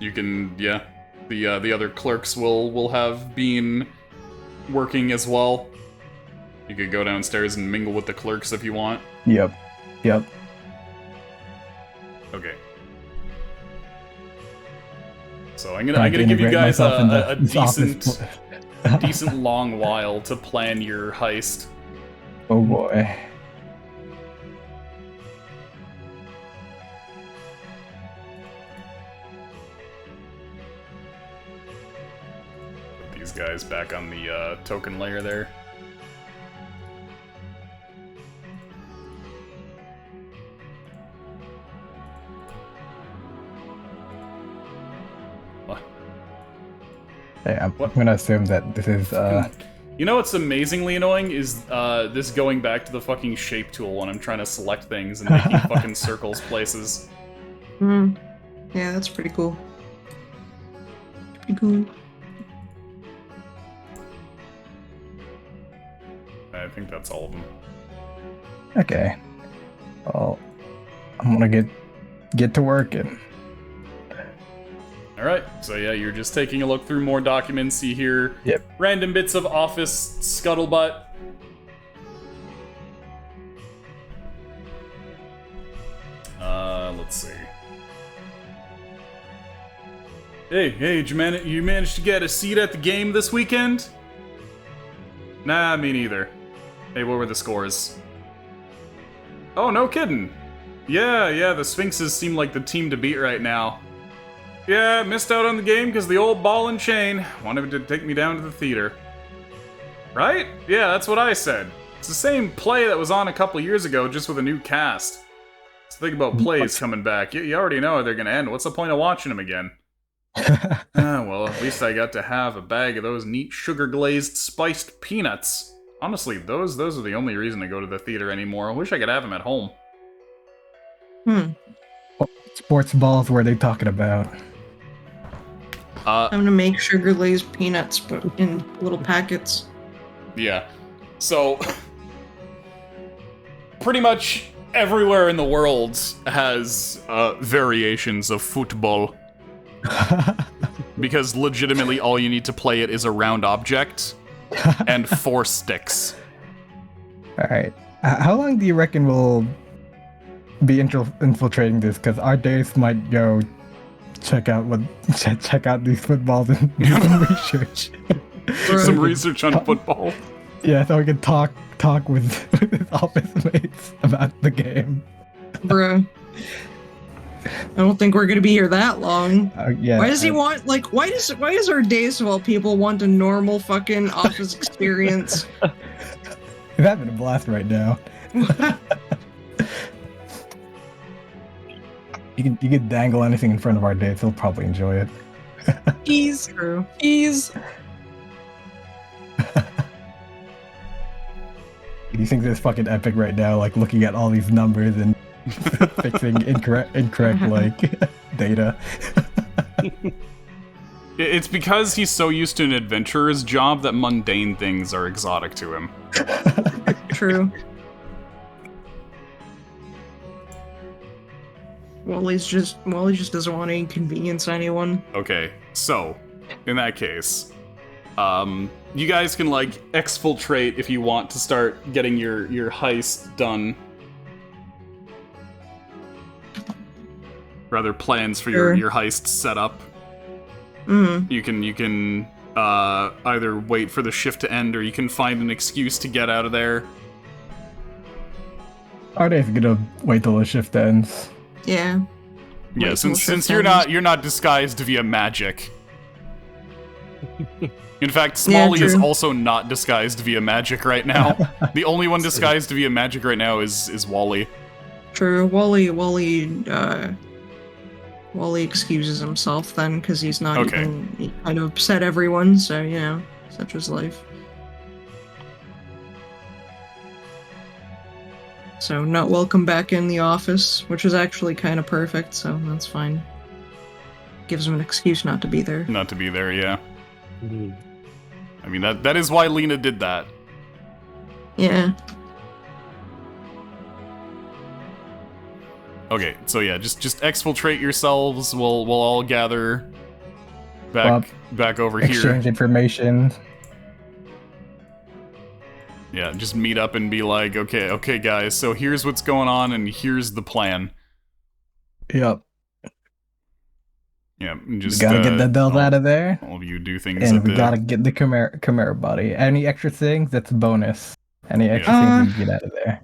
You can, yeah. The other clerks will have been working as well. You could go downstairs and mingle with the clerks if you want. Yep. Okay. So I'm Trying gonna to give you integrate guys myself into a this office decent decent long while to plan your heist. Oh boy. Put these guys back on the token layer there. Hey, I'm gonna assume that this is You know what's amazingly annoying is this going back to the fucking shape tool when I'm trying to select things and making fucking circles places. Hmm. Yeah, that's pretty cool. Pretty cool. I think that's all of them. Okay. Well, I'm gonna get to work and. Alright, so yeah, you're just taking a look through more documents. You hear random bits of office scuttlebutt. Let's see. Hey, did you manage to get a seat at the game this weekend? Nah, me neither. Hey, what were the scores? Oh, no kidding. Yeah, the Sphinxes seem like the team to beat right now. Yeah, missed out on the game because the old ball and chain wanted to take me down to the theater. Right? Yeah, that's what I said. It's the same play that was on a couple years ago, just with a new cast. So think about plays coming back. You already know how they're gonna end. What's the point of watching them again? Well, at least I got to have a bag of those neat sugar-glazed spiced peanuts. Honestly, those are the only reason to go to the theater anymore. I wish I could have them at home. What sports balls were they talking about? I'm gonna make sugar glazed peanuts, but in little packets. Yeah. So, pretty much everywhere in the world has variations of football. Because legitimately all you need to play it is a round object and 4 sticks. Alright. How long do you reckon we'll be infiltrating this? Because our days might go check out these footballs and do some research. Do some research on football. Yeah, so we can talk with his office mates about the game. Bruh. I don't think we're gonna be here that long. Yeah. Why does he want, like, why does our Dayswell people want a normal fucking office experience? He's having a blast right now. You can dangle anything in front of our dates, he'll probably enjoy it. Ease. True. Ease. He thinks it's fucking epic right now, like looking at all these numbers and fixing incorrect like data. It's because he's so used to an adventurer's job that mundane things are exotic to him. True. Wally just doesn't want to inconvenience anyone. Okay, so, in that case, you guys can, like, exfiltrate if you want to start getting your heist done. Rather, plans for your heist set up. Mm. You can either wait for the shift to end, or you can find an excuse to get out of there. Our day's gonna wait till the shift ends. Yeah. Yeah, Wait till since shift you're ends. not disguised via magic. In fact, Smalley is true. also not disguised via magic right now. The only one disguised via magic right now is Wally. True. Wally excuses himself then because he's not Okay. even. He kind of upset everyone, so you know, such is life. So not welcome back in the office, which is actually kind of perfect. So that's fine. Gives him an excuse not to be there. Not to be there, yeah. I mean, that is why Lena did that. Yeah. Okay, so yeah, just exfiltrate yourselves. We'll all gather back over here. Exchange information. Yeah, just meet up and be like, okay, guys. So here's what's going on, and here's the plan. Yep. Yeah, We just gotta get the Dells out of there. all of you do things. And at we the... gotta get the Chimera body. Any extra things? That's a bonus. Any extra things we can get out of there.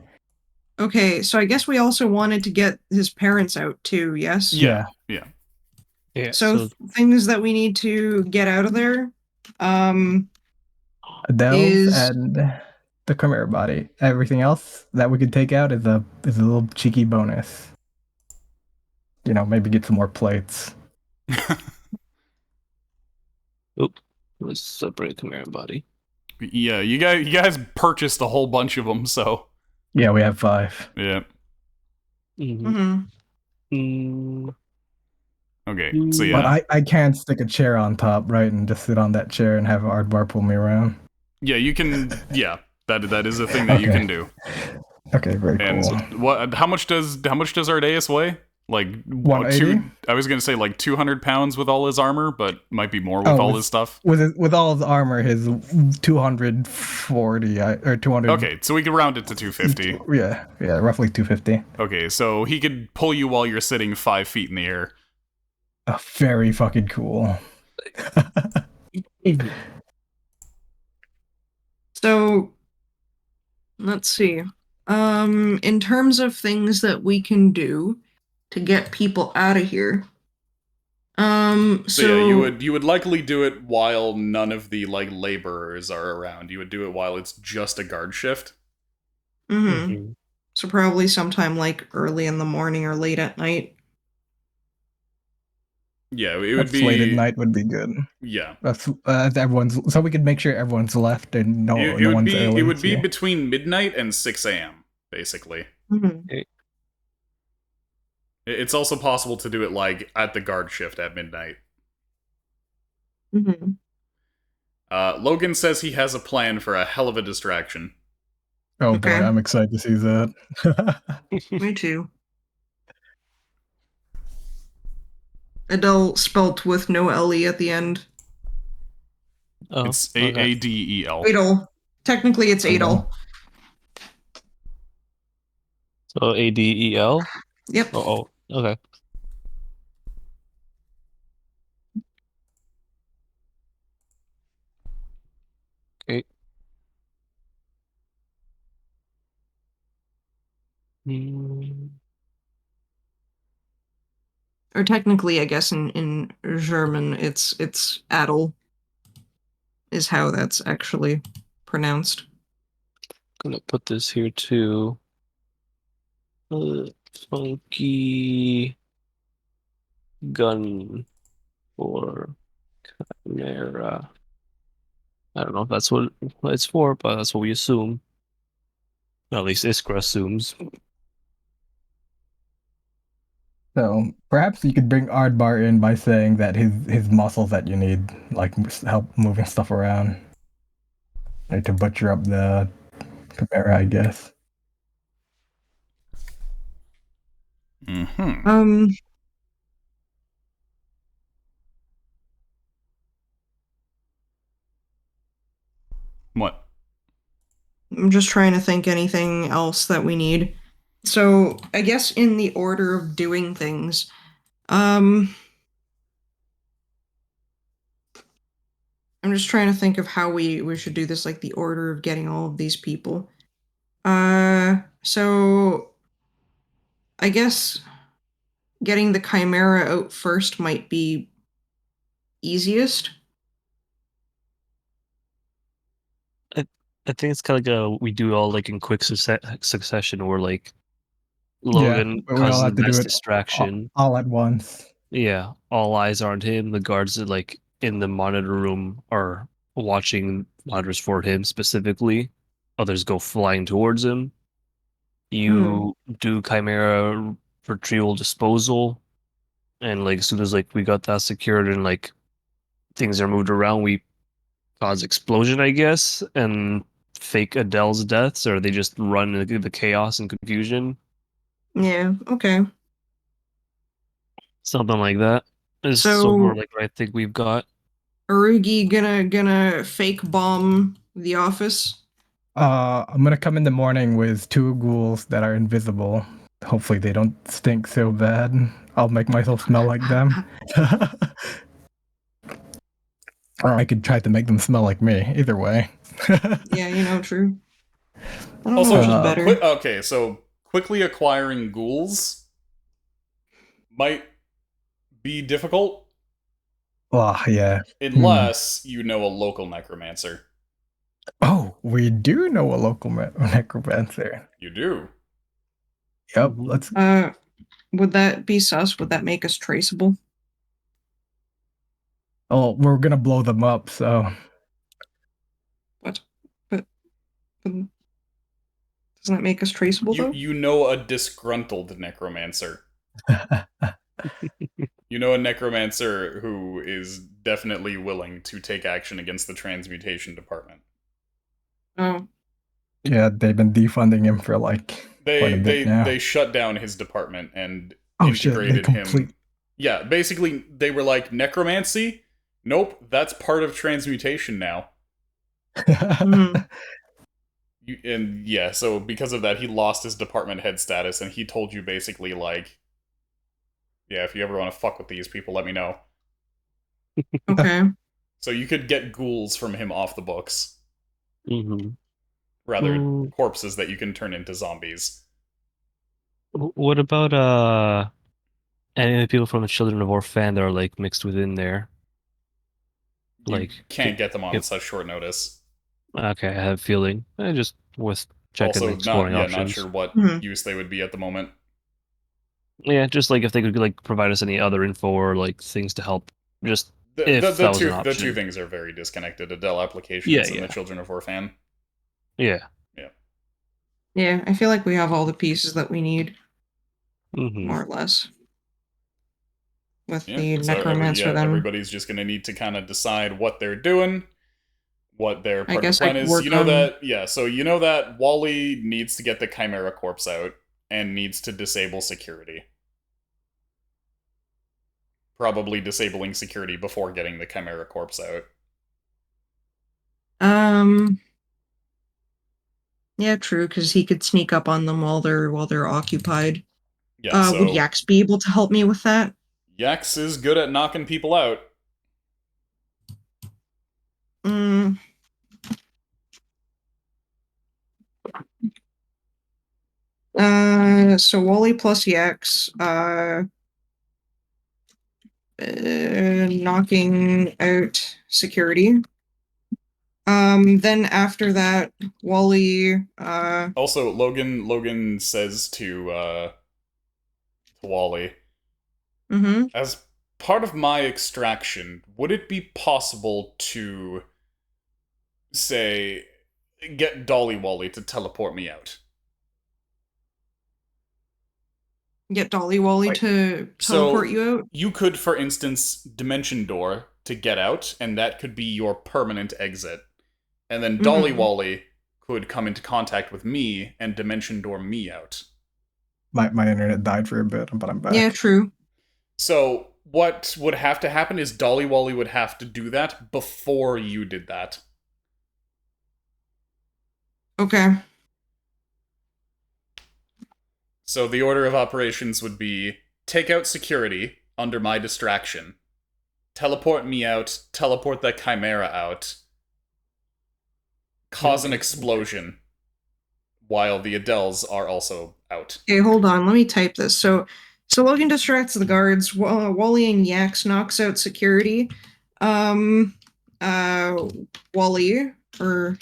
Okay, so I guess we also wanted to get his parents out too, yes? Yeah. Yeah. So things that we need to get out of there. Dells Is- and the Chimera body. Everything else that we could take out is a little cheeky bonus. You know, maybe get some more plates. Oop. Let's separate Chimera body. Yeah, you guys purchased a whole bunch of them, so Yeah, we have 5. yeah. Mm-hmm. Mm-hmm. Okay, so But yeah, I can't stick a chair on top, right, and just sit on that chair and have Aardbar pull me around. yeah, you can. Yeah, that is a thing that you Okay. can do. Okay, very And cool. what? How much does Ardeus weigh? Like 180? I was gonna say like 200 pounds with all his armor, but might be more with Oh, all his stuff. with all his armor, his 240 or 200. Okay, so we can round it to 250. Yeah, roughly 250. Okay, so he could pull you while you're sitting 5 feet in the air. Very fucking cool. So let's see. In terms of things that we can do to get people out of here. So yeah, you would likely do it while none of the like laborers are around. You would do it while it's just a guard shift. Mm-hmm. So probably sometime like early in the morning or late at night. Yeah, it would That's late at be. night would be good. Yeah, That's everyone's, so we could make sure everyone's left and no it would one's be. early. It would be between midnight and 6 a.m. basically. Mm-hmm. It's also possible to do it like at the guard shift at midnight. Mm-hmm. Logan says he has a plan for a hell of a distraction. Oh Okay. boy, I'm excited to see that. Me too. Adele spelt with no L-E at the end. Oh, It's okay. Adel. Adel. Technically, it's Adel. So Adel. Yep. Oh, okay. Okay. Or technically, I guess in German, it's Adel. Is how that's actually pronounced. Gonna put this here too. Funky gun for Chimera. I don't know if that's what it's for, but that's what we assume. At least Iskra assumes. So perhaps you could bring Aardbar in by saying that his muscles that you need, like help moving stuff around, like to butcher up the Chimera, I guess. Mm-hmm. What? I'm just trying to think anything else that we need. So I guess in the order of doing things, I'm just trying to think of how we should do this, like the order of getting all of these people. So I guess getting the Chimera out first might be easiest. I think it's kind of like we do all like in quick succession, where like Yeah, Logan but we all causes have a to do nice it distraction. all at once. Yeah, all eyes are on him. The guards are like in the monitor room are watching monitors for him specifically. Others go flying towards him. You do Chimera retrieval disposal, and like as soon as like we got that secured and like things are moved around, we cause explosion, I guess, and fake Adele's deaths, or they just run into the chaos and confusion. Yeah, okay. Something like that is so far So like what I think we've got. Arugi gonna fake bomb the office. I'm gonna come in the morning with 2 ghouls that are invisible. Hopefully they don't stink so bad. I'll make myself smell like them. Or I could try to make them smell like me. Either way. Yeah, true. I don't Also, know which is better. okay, so quickly acquiring ghouls might be difficult Yeah. unless you know a local necromancer. Oh, we do know a local necromancer. You do. Yep. Mhm. Let's. Would that be sus? Would that make us traceable? Oh, we're gonna blow them up. So. What? Doesn't that make us traceable though? You know a disgruntled necromancer. You know a necromancer who is definitely willing to take action against the transmutation department. Oh. Yeah, they've been defunding him for like quite a bit now. They shut down his department and Oh shit, integrated him. Yeah, basically they were like, necromancy? Nope, that's part of transmutation now. Mhm. And yeah, so because of that, he lost his department head status, and he told you basically like, yeah, if you ever want to fuck with these people, let me know. Okay. So you could get ghouls from him off the books. Mm-hmm. Rather, corpses that you can turn into zombies. What about any of the people from the Children of Orphan that are like mixed within there? You can't get them on such short notice. Okay, I have a feeling. Just worth checking, Also, exploring options. not sure what Mhm. use they would be at the moment. Yeah, just like if they could like provide us any other info or like things to help. Just if that was an option. The two things are very disconnected. Adele applications and the Children of Orphan. Yeah. Yeah, I feel like we have all the pieces that we need, Mm-hmm. more or less. With Yeah, the so necromancer, then everybody's just going to need to kind of decide what they're doing, what their I part of the guess I plan could is. work You know on- that, yeah, so you know that Wally needs to get the Chimera corpse out and needs to disable security. Probably disabling security before getting the Chimera corpse out. Yeah, true, because he could sneak up on them while they're occupied. Yeah, so Would Yax be able to help me with that? Yax is good at knocking people out. Mm. So Wally plus Yax, knocking out security. Then after that, Wally, Also, Logan says to Wally, mm-hmm. as part of my extraction, would it be possible to, say, get Dolly Wally to teleport me out? Get Dolly Wally Like, to teleport you out? You could, for instance, Dimension Door to get out, and that could be your permanent exit. And then Dolly Wally could come into contact with me and Dimension Door me out. My internet died for a bit, but I'm back. Yeah, true. So what would have to happen is Dolly Wally would have to do that before you did that. Okay. So the order of operations would be take out security under my distraction, teleport me out, teleport the Chimera out, cause an explosion while the Adels are also out. Okay, hold on. Let me type this. So Logan distracts the guards. Wally and Yax knocks out security. Wally or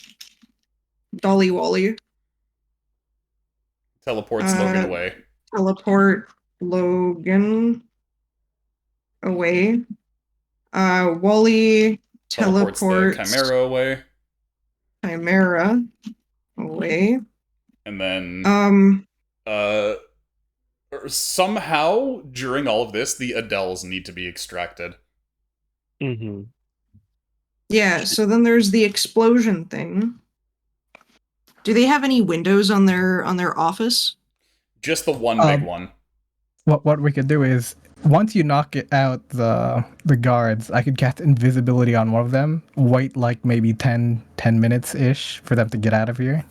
Dolly Wally Teleports Logan away. Teleport Logan away. Wally teleports the Chimera away. Chimera away. And then somehow during all of this, the Adels need to be extracted. Mm-hmm. Yeah, so then there's the explosion thing. Do they have any windows on their office? Just the one big one. What we could do is once you knock it out the guards, I could cast invisibility on one of them, wait like maybe 10 minutes ish for them to get out of here.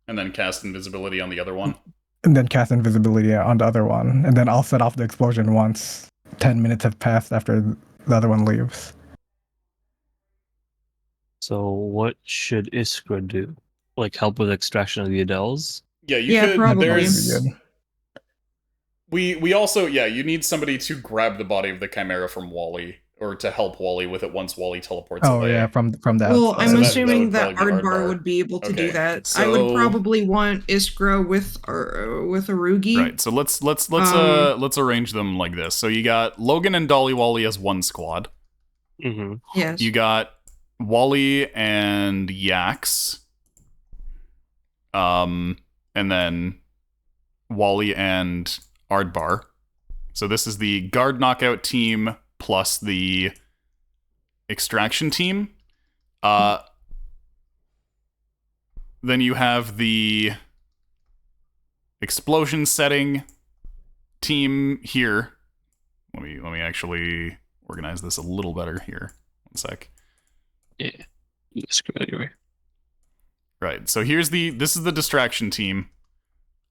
And then cast invisibility on the other one. And then cast invisibility on the other one. And then I'll set off the explosion once 10 minutes have passed after the other one leaves. So what should Iskra do? Like help with extraction of the Adels? Yeah, you could. Probably. There's. We also, you need somebody to grab the body of the Chimera from Wally, or to help Wally with it once Wally teleports away. Oh yeah, from the outside. Well, I'm So assuming that that would Ardbar would be able to do that. so- I would probably want Iskra with Arugi. Right. So let's arrange them like this. So you got Logan and Dolly Wally as one squad. Mm-hmm. Yes. You got Wally and Yax and then Wally and Ardbar. So this is the guard knockout team plus the extraction team. Then you have the explosion setting team here. Let me actually organize this a little better here. One sec. Yeah. Screw it anyway. Right. So this is the distraction team.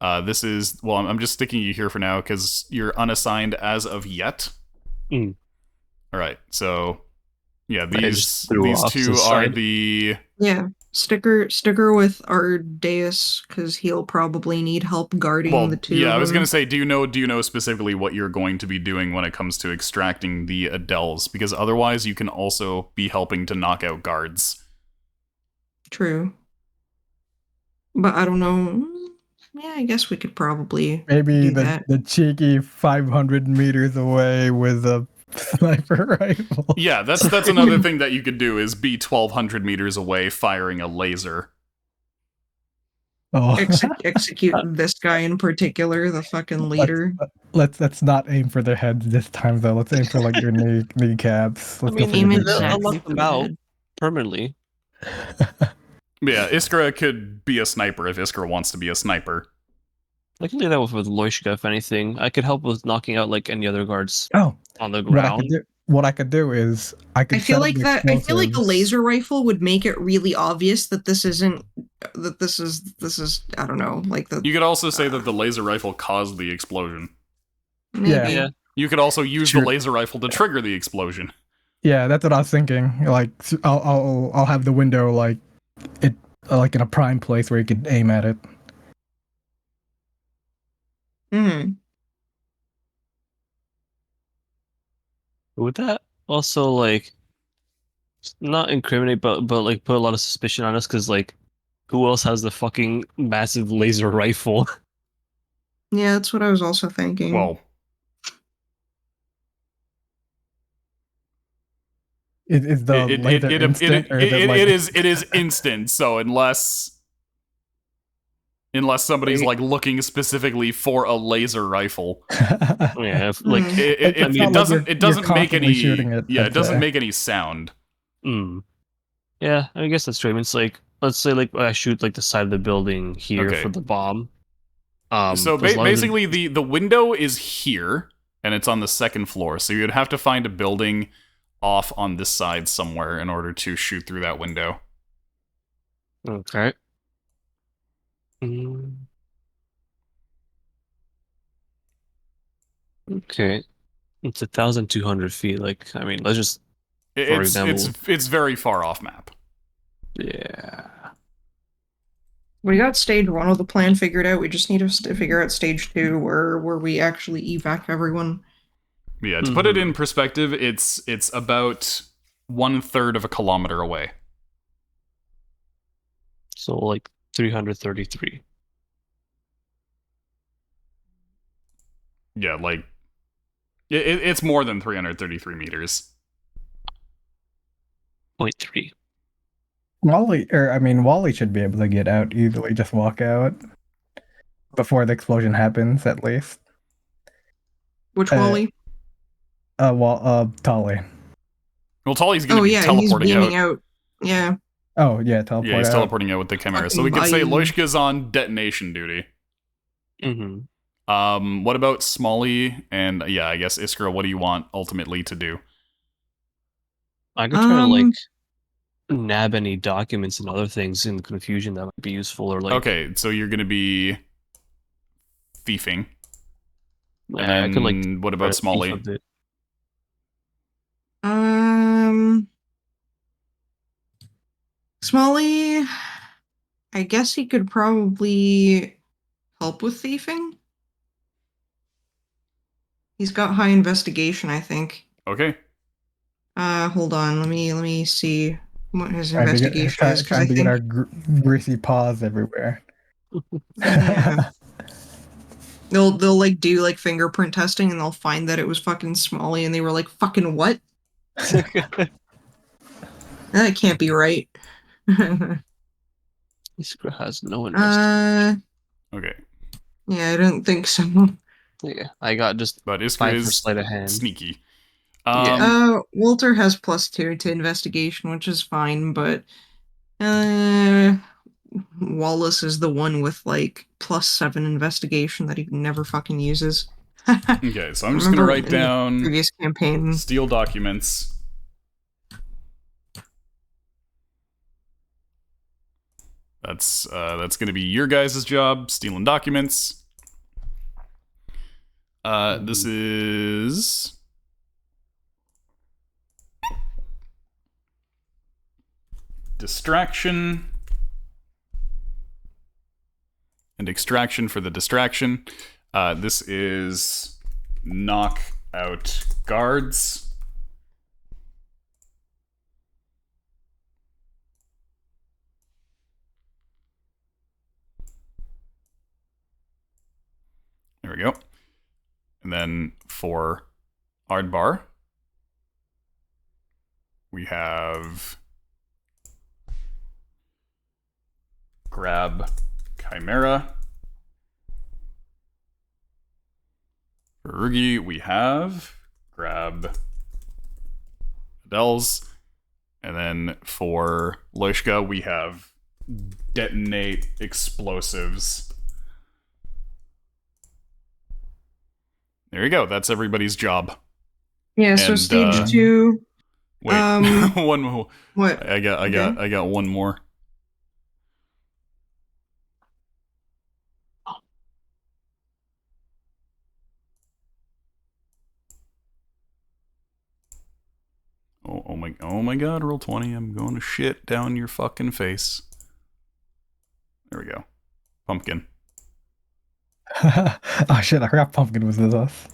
This is, well, I'm just sticking you here for now because you're unassigned as of yet. Mm. All right. So yeah, I these just threw these off to two the are side. the Yeah. Sticker with Ardeus because he'll probably need help guarding the two. Yeah, I was of gonna them. say, do you know specifically what you're going to be doing when it comes to extracting the Adels? Because otherwise, you can also be helping to knock out guards. True. But I don't know. Yeah, I guess we could probably Maybe do that. the cheeky 500 meters away with a sniper rifle. Yeah, that's another thing that you could do is be 1,200 meters away firing a laser. Oh. Execute this guy in particular, the fucking leader. Let's not aim for their heads this time though. Let's aim for like their kneecaps. Let's go for aim the exactly kneecaps. I'll lock for them the out head. permanently. Yeah, Iskra could be a sniper if Iskra wants to be a sniper. I can do that with Loishka if anything. I could help with knocking out like any other guards Oh, on the what I could ground. do. What I could do is I could. I feel set up like the that. I feel like a explosives. laser rifle would make it really obvious that this isn't. That this is. I don't know. Like the. You could also say that the laser rifle caused the explosion. Maybe. Yeah. You could also use Sure. the laser rifle to trigger the explosion. Yeah, that's what I was thinking. Like I'll have the window like it like in a prime place where you could aim at it. Hmm. Would that also like not incriminate, but like put a lot of suspicion on us? Because like, who else has the fucking massive laser rifle? Yeah, that's what I was also thinking. Well, Is the laser instant or is it like it is instant. So unless somebody's Wait. like looking specifically for a laser rifle, Yeah, like Hmm. it doesn't make any shooting it. yeah, it I'd doesn't say. make any sound. Yeah, I guess that's true. I mean, it's like let's say like I shoot like the side of the building here Okay. for the bomb. So as long as it- basically the window is here and it's on the second floor. So you'd have to find a building off on this side somewhere in order to shoot through that window. Okay. Mm. Okay. It's 1,200 feet. Like, I mean, let's just For example- It's very far off map. yeah. We got stage 1 of the plan figured out. We just need to figure out stage 2, where we actually evac everyone. Yeah, to put it in perspective, it's about 1/3 of a kilometer away. So like 333. Yeah, like it's more than 333 meters. 0.3. Wally should be able to get out easily. Just walk out before the explosion happens, at least. Which Uh, Wally? Tolly. Well, Tolly's going to Oh be yeah, he's teleporting beaming out. out. Yeah. Oh yeah, teleport Yeah, he's out. teleporting out with the Chimera. So we could say Bye. Loishka's on detonation duty. Mm-hmm. What about Smalley and yeah, I guess Iskra? What do you want ultimately to do? I could try to like nab any documents and other things in confusion that might be useful, or like Okay, so you're going to be thiefing. yeah, I could like And what try about to think Smalley? of it. Smalley, I guess he could probably help with thieving. He's got high investigation, I think. Okay. Hold on. Let me see what his Trying to get- investigation is, because I trying to get think our greasy paws everywhere. Yeah. they'll like do like fingerprint testing and they'll find that it was fucking Smalley and they were like, fucking what? That can't be right. Iskra has no investigation. Okay, Yeah, I don't think so. Yeah, I got just but Iskra 5 for is sleight of hand. sneaky. Yeah. Walter has +2 to investigation, which is fine, but Wallace is the one with like +7 investigation that he never fucking uses. Okay, so I'm just gonna Remember write in the down previous campaign. steal documents. That's gonna be your guys' job, stealing documents. This is distraction and extraction for the distraction. This is knock out guards. There we go. And then for Ardbar, we have grab Chimera. For Rugi, we have grab Adele's. And then for Loishka, we have detonate explosives. There you go. That's everybody's job. Yeah, so And, stage 2. Wait, one more. What? I got one more. Oh my god, roll 20. I'm going to shit down your fucking face. There we go. Pumpkin. Oh shit, I forgot Pumpkin was with us.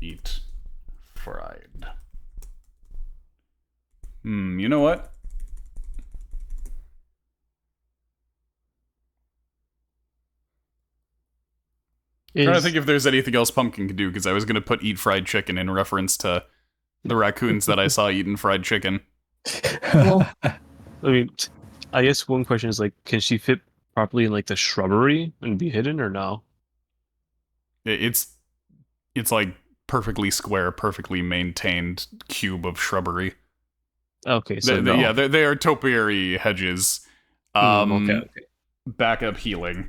Eat fried. You know what? Trying to think if there's anything else Pumpkin can do, because I was going to put eat fried chicken in reference to the raccoons that I saw eating fried chicken. Well, I mean, I guess one question is like, can she fit properly in like the shrubbery and be hidden or no? It's like perfectly square, perfectly maintained cube of shrubbery. Okay, so Yeah, they are topiary hedges. okay. Backup healing.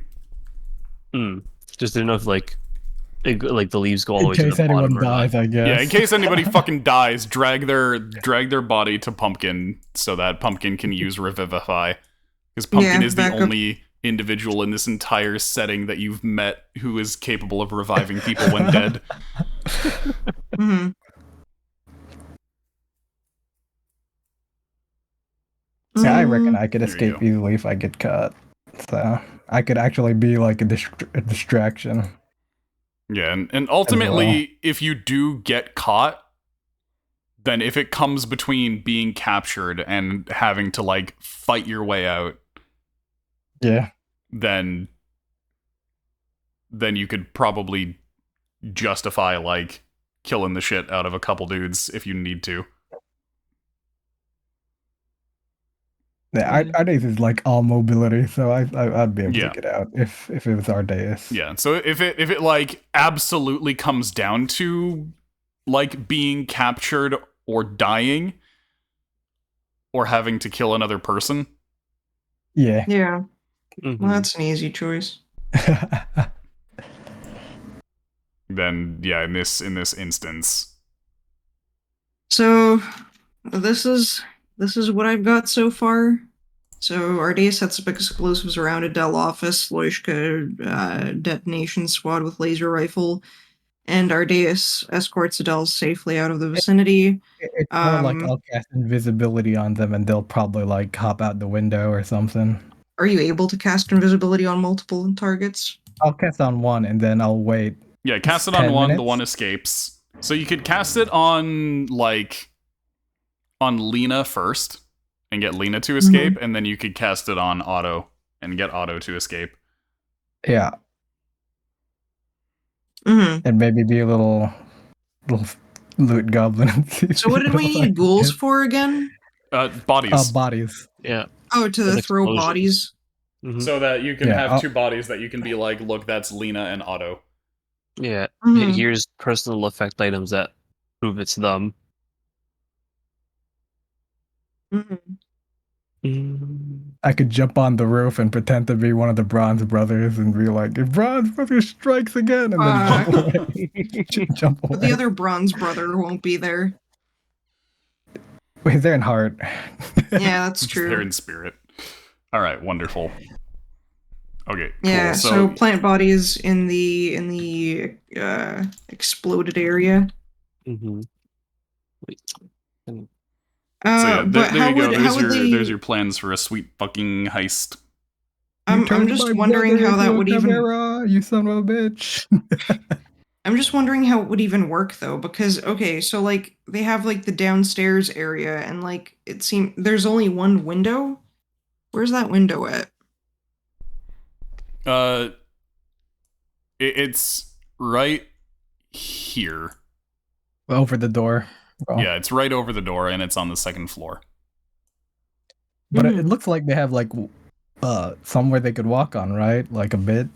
Just didn't know if like the leaves go all the In way to the case anyone bottom or dies, not. I guess. Yeah, in case anybody fucking dies, drag their body to Pumpkin so that Pumpkin can use Revivify. Because Pumpkin Yeah, is the backup. only individual in this entire setting that you've met who is capable of reviving people when dead. mhm. Yeah, I reckon I could There you escape go. easily if I get caught. So I could actually be like a distraction. Yeah, and ultimately, if you do get caught, then if it comes between being captured and having to, like, fight your way out, Yeah. then you could probably justify, like, killing the shit out of a couple dudes if you need to. Yeah, Ardeus is like all mobility, so I'd be able Yeah. to get out if it was Ardeus. Yeah, so if it like absolutely comes down to like being captured or dying or having to kill another person, Yeah. Yeah. Mhm. Well, that's an easy choice. then yeah, in this instance, So this is what I've got so far. So Ardea sets up explosives around Adele office, Loishka detonation squad with laser rifle, and Ardeus escorts Adele safely out of the vicinity. It's more like I'll cast invisibility on them and they'll probably like hop out the window or something. Are you able to cast invisibility on multiple targets? I'll cast on one and then I'll wait. yeah, cast it 10 on one, the minutes? one escapes. So you could cast it on like on Lena first and get Lena to escape, and then you could cast it on Otto and get Otto to escape. Yeah. Mm-hmm. And maybe be a little loot goblin. So what did we need ghouls for again? Bodies. Bodies. Yeah. Oh, to With throw explosions. bodies. Mhm. So that you can Yeah, have I'll- 2 bodies that you can be like, look, that's Lena and Otto. Yeah. Mhm. Here's personal effect items that prove it's them. Mhm. I could jump on the roof and pretend to be one of the Bronze Brothers and be like, "If Bronze Brother strikes again," and then jump away. Jump But the away. other bronze brother won't be there. Wait, he's there in heart. Yeah, that's It's there true. in spirit. All right, wonderful. Okay, Yeah, cool. so plant bodies in the exploded area. Mm-hmm. So yeah, But there how you go. would how would they? There's your plans for a sweet fucking heist. You I'm turned just my wondering brother how that into a would even. chimera, you son of a bitch. I'm just wondering how it would even work though, because okay, so like they have like the downstairs area, and like it seems there's only one window. Where's that window at? It's right here. Over the door. Well, Yeah, it's right over the door, and it's on the 2nd floor. but Mhm. it looks like they have like somewhere they could walk on, right? Like a bit.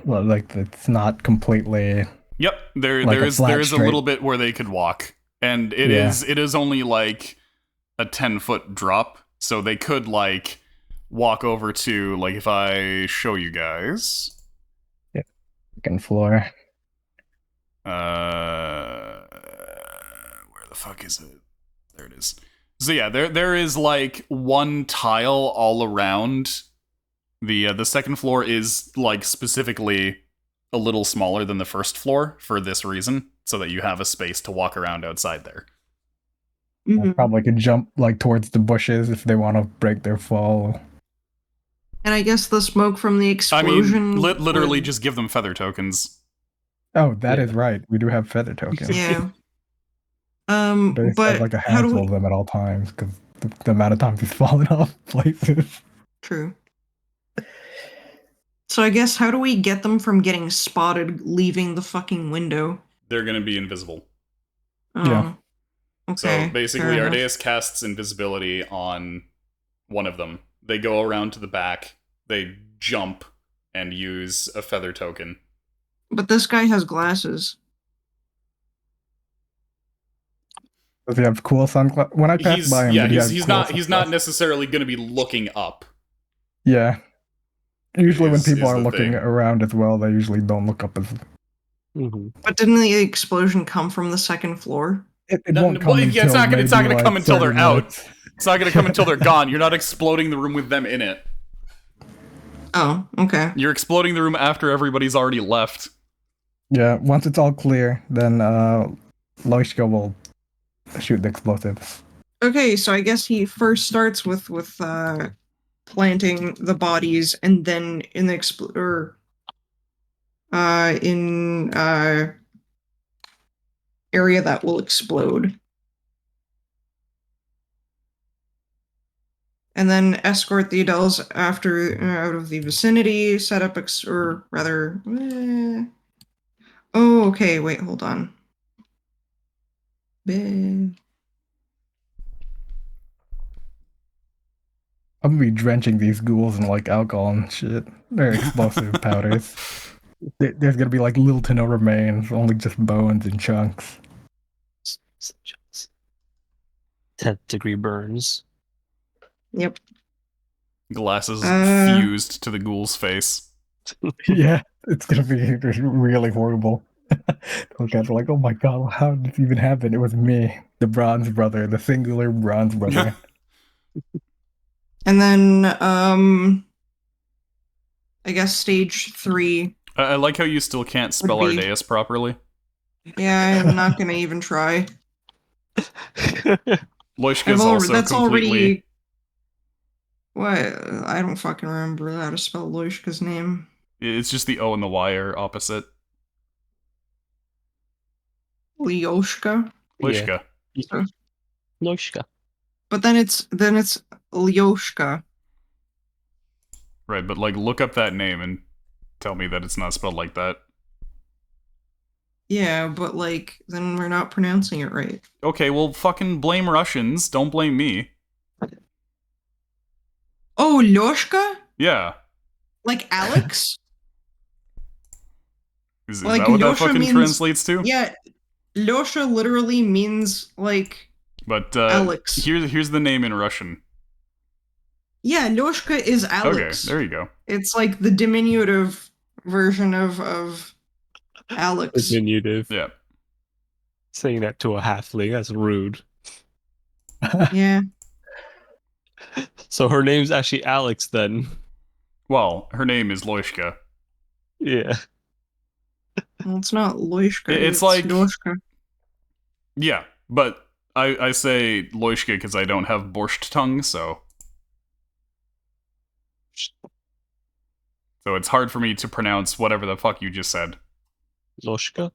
Well, like it's not completely. Yep, Like a flat there is a straight- little bit where they could walk, and it Yeah. is only like a 10-foot drop, so they could like walk over to, like, if I show you guys. Second floor. Where the fuck is it? There it is. So yeah, there is like one tile all around. The 2nd floor is like specifically a little smaller than the 1st floor for this reason, so that you have a space to walk around outside there. Mhm. Probably could jump like towards the bushes if they want to break their fall. And I guess the smoke from the I explosion. mean, literally would- just give them feather tokens. Oh, that is Yeah. right. We do have feather tokens. Yeah. They just have But like a how do handful we? of them at all times because the amount of times he's fallen off places. True. So I guess how do we get them from getting spotted leaving the fucking window? They're gonna be invisible. Oh. Yeah. Okay. So basically, fair enough. Ardeus casts invisibility on one of them. They go around to the back, they jump, and use a feather token. But this guy has glasses. Does he have cool sunglasses? When I passed by him, did he have He's cool not sunglasses? necessarily going to be looking up. Yeah. Usually when Is people are the looking thing. around as well, they usually don't look up as. Mm-hmm. But didn't the explosion come from the 2nd floor? It No, won't come well, until it's not maybe, gonna like, come until they're 30 out. minutes. It's not going to come until they're gone. You're not exploding the room with them in it. Oh, okay. You're exploding the room after everybody's already left. Yeah, once it's all clear, then Loishka will shoot the explosives. Okay, so I guess he first starts with planting the bodies, and then in the area that will explode, and then escort the adults after out of the vicinity. Set up or rather. Oh, okay. Wait, hold on. I'm gonna be drenching these ghouls in like alcohol and shit. They're explosive powders. There's gonna be like little to no remains, only just bones and chunks. 10th degree burns. Yep. Glasses Uh. fused to the ghoul's face. Yeah, it's gonna be really horrible. Okay, they're like, oh my god, how did this even happen? It was me, the Bronze Brother, the singular Bronze Brother. And then I guess stage 3. I like how you still can't spell Would be- Ardeus properly. Yeah, I'm not gonna even try. Loishka's also That's completely... already. What? I don't fucking remember how to spell Loishka's name. It's just the O and the Y are opposite. Lyoshka. Loishka. Loishka. But then it's Lyoshka. Right, but like look up that name and tell me that it's not spelled like that. Yeah, but like then we're not pronouncing it right. Okay, well fucking blame Russians, don't blame me. Oh, Lyoshka? Yeah. Like Alex? Is Like, that what that Lyosha fucking means- translates to? Yeah, Lyosha literally means, like, But Alex. here's the name in Russian. Yeah, Lyoshka is Alex. Okay, there you go. It's like the diminutive version of Alex. Diminutive. Yeah. Saying that to a halfling, that's rude. Yeah. So her name's actually Alex then. Well, her name is Loishka. Yeah. Well, it's not Lyoshka. It's like- Lyoshka. Yeah, but I say Loishka because I don't have borscht tongue, so it's hard for me to pronounce whatever the fuck you just said. Loshka?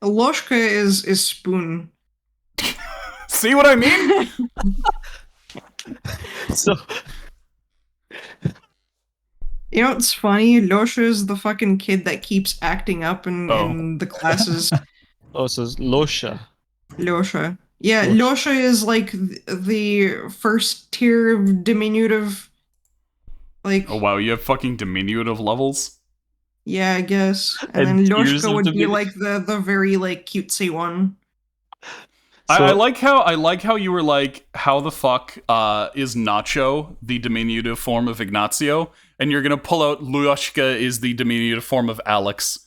Lyoshka is spoon. See what I mean? So You know what's funny? Lyosha is the fucking kid that keeps acting up in the classes. oh, it says Losha. Lyosha. Yeah, Lyosha. Lyosha is like the first tier of diminutive. Like, Oh wow, you have fucking diminutive levels? yeah, I guess. And And then tiers Lyoshka of would be like the very like cutesy one. I like how you were like, how the fuck is Nacho the diminutive form of Ignacio? And you're gonna pull out Lyoshka is the diminutive form of Alex.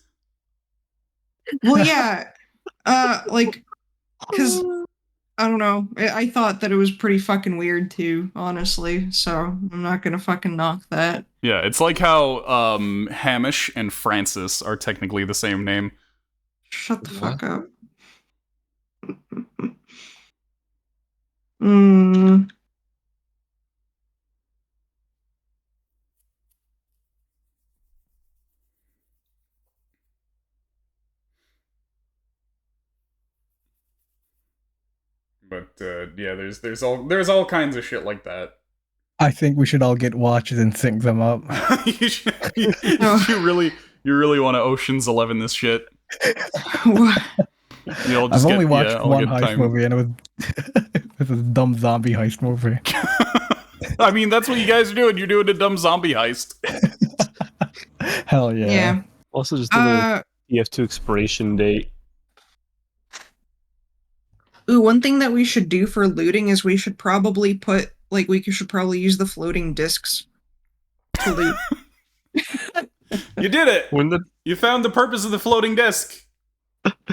Well, yeah, like, because I don't know, I thought that it was pretty fucking weird too, honestly. So I'm not gonna fucking knock that. Yeah, it's like how Hamish and Francis are technically the same name. Shut the What? fuck up. Mm. But yeah, there's all kinds of shit like that. I think we should all get watches and sync them up. you really want to Ocean's 11 this shit. What? You'll I've only watched I'll one get heist time. movie, and it was it was a dumb zombie heist movie. I mean, that's what you guys are doing. You're doing a dumb zombie heist. Hell yeah! Yeah. Also just a little TF2 expiration date. Ooh, one thing that we should do for looting is we should probably put we should probably use the floating discs to loot. You did it. When the You found the purpose of the floating disc.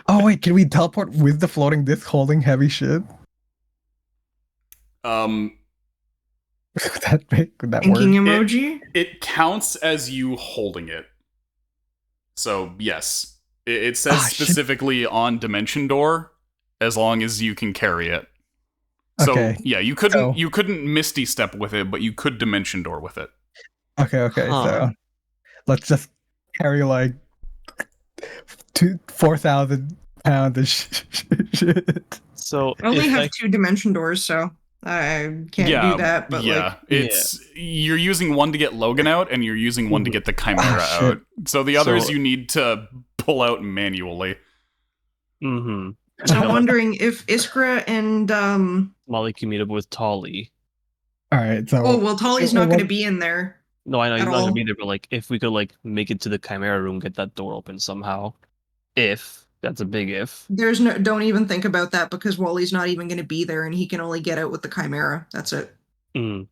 Oh wait, can we teleport with the floating disc holding heavy shit? Would that Thinking work? emoji? It counts as you holding it. So yes, it says Ah, shit. specifically on Dimension Door, as long as you can carry it. So Okay. yeah, you couldn't Misty Step with it, but you could Dimension Door with it. Okay, Huh. so let's just carry like 4,000 pounds of shit. so I only if have I- 2 dimension doors, so I can't do that. But yeah, it's you're using one to get Logan out, and you're using one to get the Chimera Ah, shit. out. So the others So- you need to pull out manually. Mhm. so I'm wondering if Iskra and Molly can meet up with Tolly. All right, so oh well, Tolly's not what- going to be in there. No, I know he's At not gonna all. be there, but like if we could like make it to the Chimera room, get that door open somehow. If that's a big if. There's no. Don't even think about that because Wally's not even going to be there, and he can only get out with the Chimera. That's it. Mm.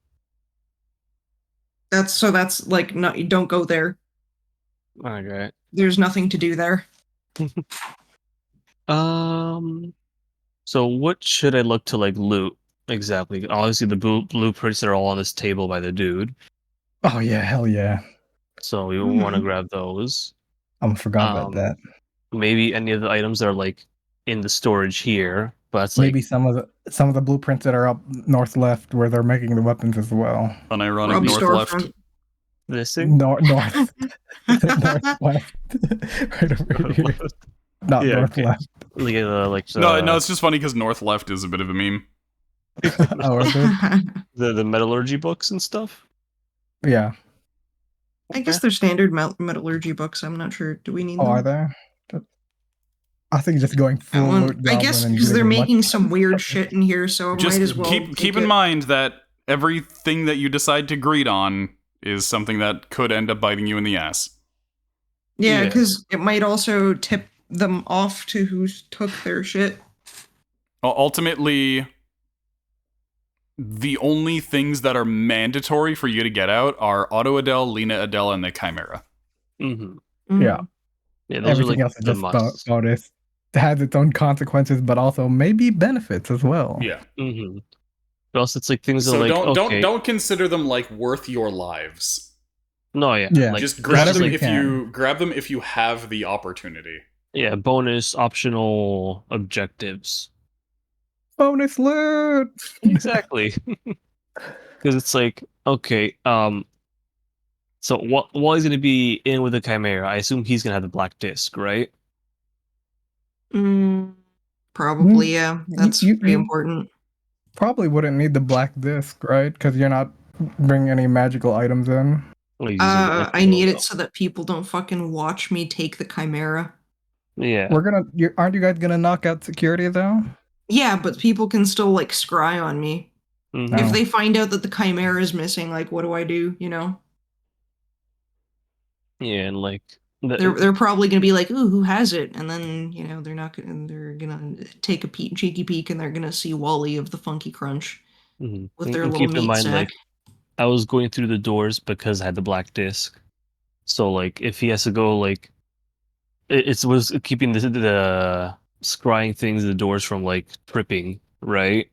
That's like not. Don't go there. Okay. There's nothing to do there. So what should I look to like loot exactly? Obviously the blueprints are all on this table by the dude, oh yeah, hell yeah! so we want to Mhm. grab those. I forgot about that. Maybe any of the items that are like in the storage here, but it's like Maybe some of the blueprints that are up north left where they're making the weapons as well. Unironic Rob north left. storefront. missing. North, northwest, right over here. Not Yeah, north okay. left. No, it's just funny because north left is a bit of a meme. Oh, is it? the metallurgy books and stuff. Yeah. I guess they're standard metallurgy books. I'm not sure. Do we need Oh, them? are there? I think just going full Well, loot I goblin guess and because they're getting making much- some weird shit in here, so Just might as well keep take in it. mind that everything that you decide to greed on is something that could end up biting you in the ass. Yeah, Yeah. because it might also tip them off to who took their shit. Ultimately, the only things that are mandatory for you to get out are Auto Adele, Lena Adele, and the Chimera. Mm-hmm. Yeah. Yeah, those are Everything like else is the just must. bonus. It has its own consequences, but also maybe benefits as well. Yeah. Mm-hmm. But also, it's like things that So like okay, don't consider them like worth your lives. no, yeah, Yeah. like Just this is grab just them like if you grab them if you have the opportunity. yeah, bonus optional objectives. Bonus loot. Exactly, because it's like okay, so while he's gonna be in with the Chimera, I assume he's gonna have the black disc, right? Probably, yeah. That's pretty You important. probably wouldn't need the black disc, right? Because you're not bringing any magical items in. Like using the I need it logo. so that people don't fucking watch me take the Chimera. Yeah, Aren't you guys gonna knock out security though? Yeah, but people can still like scry on me. mhm. If No. they find out that the Chimera is missing, like what do I do? You know? Yeah, and like They're probably gonna be like, ooh, who has it? And then, you know, they're gonna take a cheeky peek and they're gonna see Wally of the Funky Crunch mhm. with their And little keep in meat mind, sack. like I was going through the doors because I had the black disc. So like, if he has to go like, it was keeping the scrying things, the doors from like tripping, right?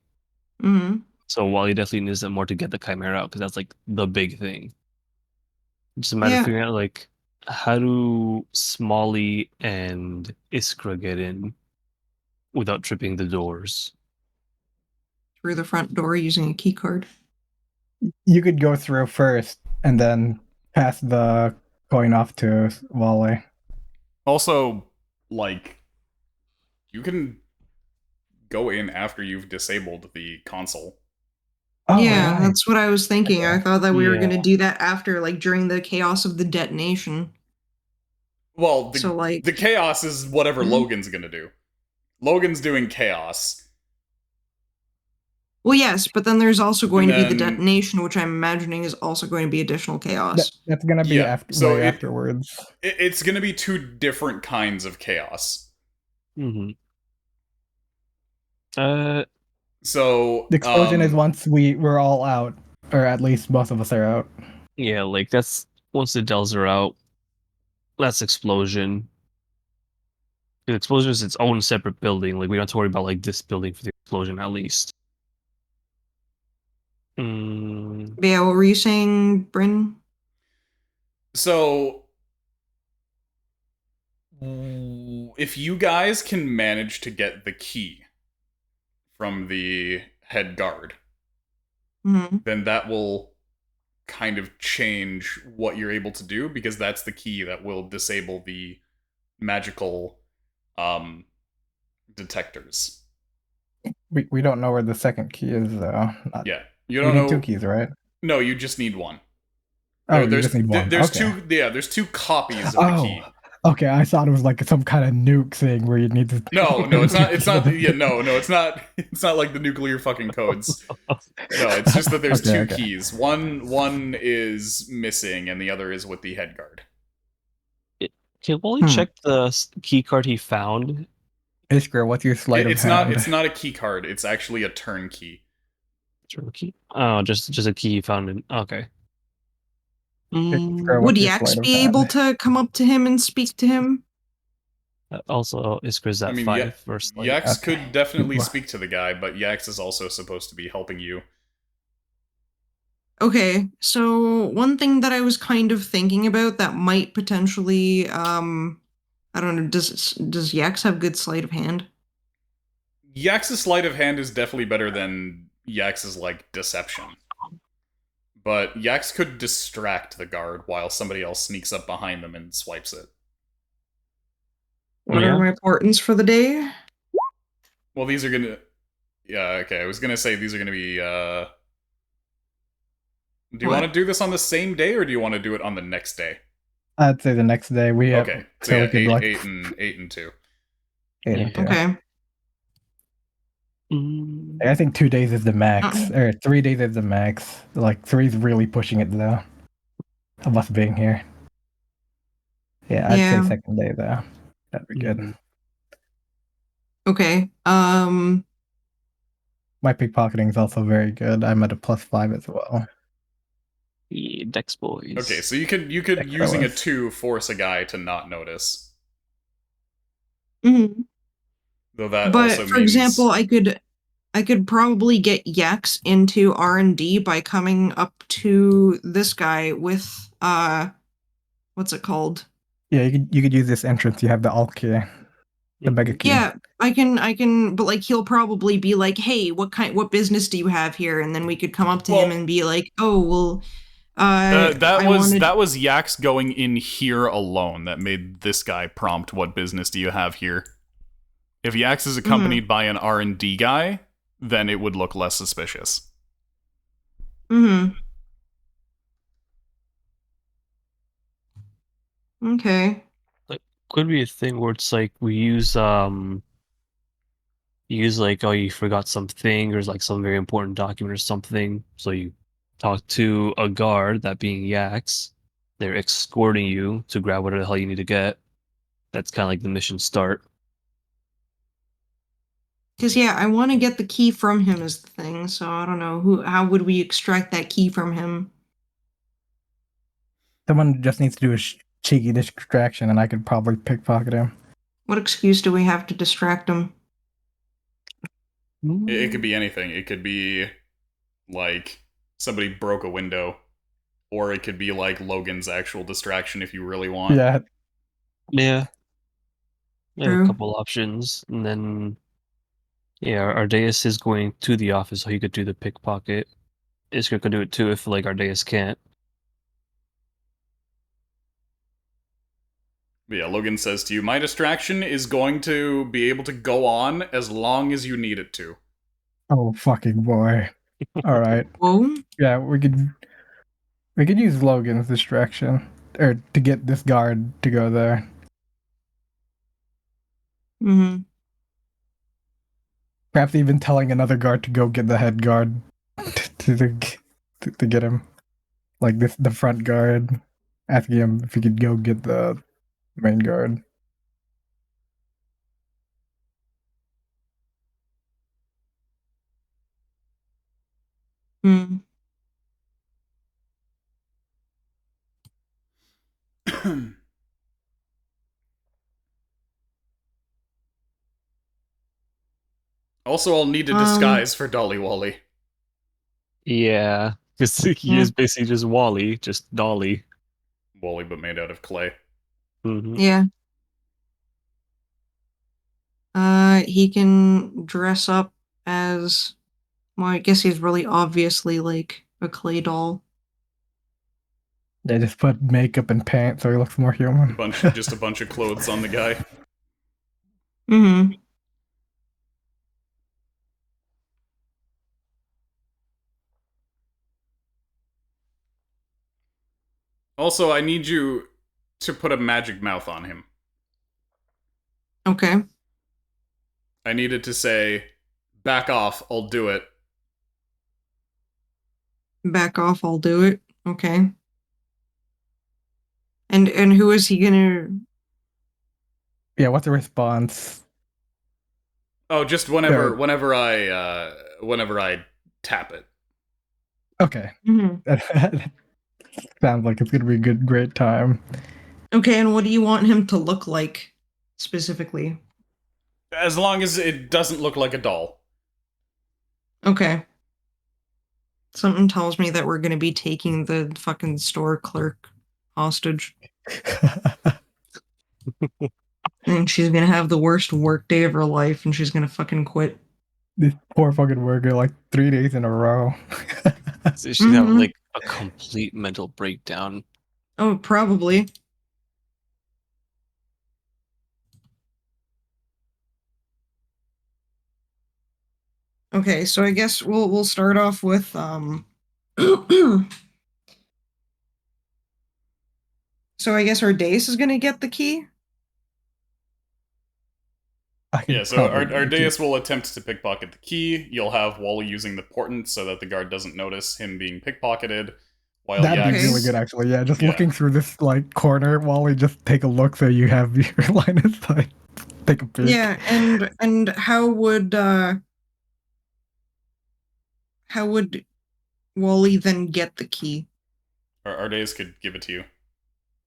Mm-hmm. So Wally definitely needs them more to get the Chimera out because that's like the big thing. It's just a matter of Yeah, figuring out like how do Smalley and Iskra get in without tripping the doors. through the front door using a key card. You could go through first and then pass the coin off to Wally. Also, like, you can go in after you've disabled the console. Oh, Yeah, right. that's what I was thinking. I Okay. thought that we were Yeah. gonna do that after, like during the chaos of the detonation. Well, So like, the chaos is whatever Mhm. Logan's gonna do. Logan's doing chaos. well, yes, but then there's also going And to be the then, detonation, which I'm imagining is also going to be additional chaos. That's gonna be yeah. So afterwards. it's gonna be two different kinds of chaos. Mm-hmm. Uh, So, The explosion is once we're all out, or at least most of us are out. yeah, like that's once the Dells are out, that's explosion. The explosion is its own separate building. Like we don't have to worry about like this building for the explosion at least. Mm, But yeah, what were you saying, Bryn? So, if you guys can manage to get the key from the head guard, Mm-hmm. then that will kind of change what you're able to do because that's the key that will disable the magical detectors. We don't know where the second key is though. Yeah, you We don't need two know. keys, right? No, you just need one. Oh, you just need one. There's Okay. two. Yeah, there's two copies of the key. Okay. I thought it was like some kind of nuke thing where you need to. No, it's not. It's not. Yeah, no, it's not. It's not like the nuclear fucking codes. No, it's just that there's two keys. One is missing, and the other is with the head guard. can Wally check the key card he found? Iskra, what's your sleight of hand? It's not a key card. It's actually a turn key. Turn key? Oh, just a key he found in. Okay. Iskra, Would what's your Yax sleight of be hand? able to come up to him and speak to him? Also, Iskra's at I mean, 5 versus like. Yax Okay. could definitely speak to the guy, but Yax is also supposed to be helping you. Okay, so one thing that I was kind of thinking about that might potentially, I don't know, does Yax have good sleight of hand? Yax's sleight of hand is definitely better than Yax's like deception. But Yax could distract the guard while somebody else sneaks up behind them and swipes it. What Yeah. are my portents for the day? Well, these are gonna. Yeah, okay. I was gonna say these are gonna be. Do you What? want to do this on the same day, or do you want to do it on the next day? I'd say the next day we have. Okay, so yeah, we could, like, 8 and 2. eight Yeah. and two. Okay. I think 2 days is the max, Uh-uh. or 3 days is the max. Like 3's really pushing it though. Of us being here. Yeah, I'd say Yeah. second day though. That'd be good. Mhm. Okay. My pickpocketing is also very good. I'm at a +5 as well. Yeah, Dex boys. Okay, so you could using a 2 force a guy to not notice. mhm. Though that also But for means example, I could probably get Yax into R&D by coming up to this guy with what's it called? Yeah, you could use this entrance. You have the alt key, the mega key. Yeah, I can but like he'll probably be like, "Hey, what business do you have here?" And then we could come up to him Well, and be like, "Oh, well, that I was wanted Yax going in here alone that made this guy prompt, "What business do you have here?" If Yax is accompanied by an R&D guy, then it would look less suspicious. Mhm. Okay. Like, could be a thing where it's like we use like, oh, you forgot something or like some very important document or something, so you talk to a guard, that being Yax. They're escorting you to grab whatever the hell you need to get. That's kind of like the mission start. Because yeah, I want to get the key from him is the thing. So I don't know how would we extract that key from him? Someone just needs to do a cheeky distraction, and I could probably pickpocket him. What excuse do we have to distract him? It could be anything. It could be like somebody broke a window, or it could be like Logan's actual distraction if you really want. Yeah, Yeah, we have a True. couple options, and then yeah, Ardeus is going to the office, so he could do the pickpocket. Iskra could do it too if like Ardeus can't. But yeah, Logan says to you, "My distraction is going to be able to go on as long as you need it to." oh fucking boy. All right. Whoa. Yeah, we could use Logan's distraction, or to get this guard to go there. Mm-hmm. Perhaps even telling another guard to go get the head guard to get him. Like this, the front guard, asking him if he could go get the main guard. Hmm. Also, I'll need to disguise for Dolly Wally. Yeah, because he Yeah. is basically just Wally, just Dolly. Wally, but made out of clay. Mm-hmm. Yeah. He can dress up as, well, I guess he's really obviously like a clay doll. They just put makeup and pants so he looks more human. Just a bunch of clothes on the guy. Mm-hmm. Also, I need you to put a magic mouth on him. Okay. I needed to say, "Back off, I'll do it." Back off, I'll do it. Okay. And who is he gonna Yeah, what's the response? Oh, just whenever I tap it. Okay. Mhm. That sounds like it's gonna be a great time. Okay, and what do you want him to look like specifically? As long as it doesn't look like a doll. Okay. Something tells me that we're gonna be taking the fucking store clerk hostage. And she's gonna have the worst work day of her life and she's gonna fucking quit. This poor fucking worker, like 3 days in a row. So she's gonna have Mhm. like a complete mental breakdown. Oh, probably. Okay, so I guess we'll start off with so I guess our Dace is gonna get the key. I can Yeah, so probably Ardeus will attempt to pickpocket the key. You'll have Wally using the portent so that the guard doesn't notice him being pickpocketed. While That'd be Yax, really good, actually. Yeah, just Yeah. looking through this like corner while we just take a look, so you have your line of sight. Take a peek. Yeah, and how would Wally then get the key? Ardeus could give it to you.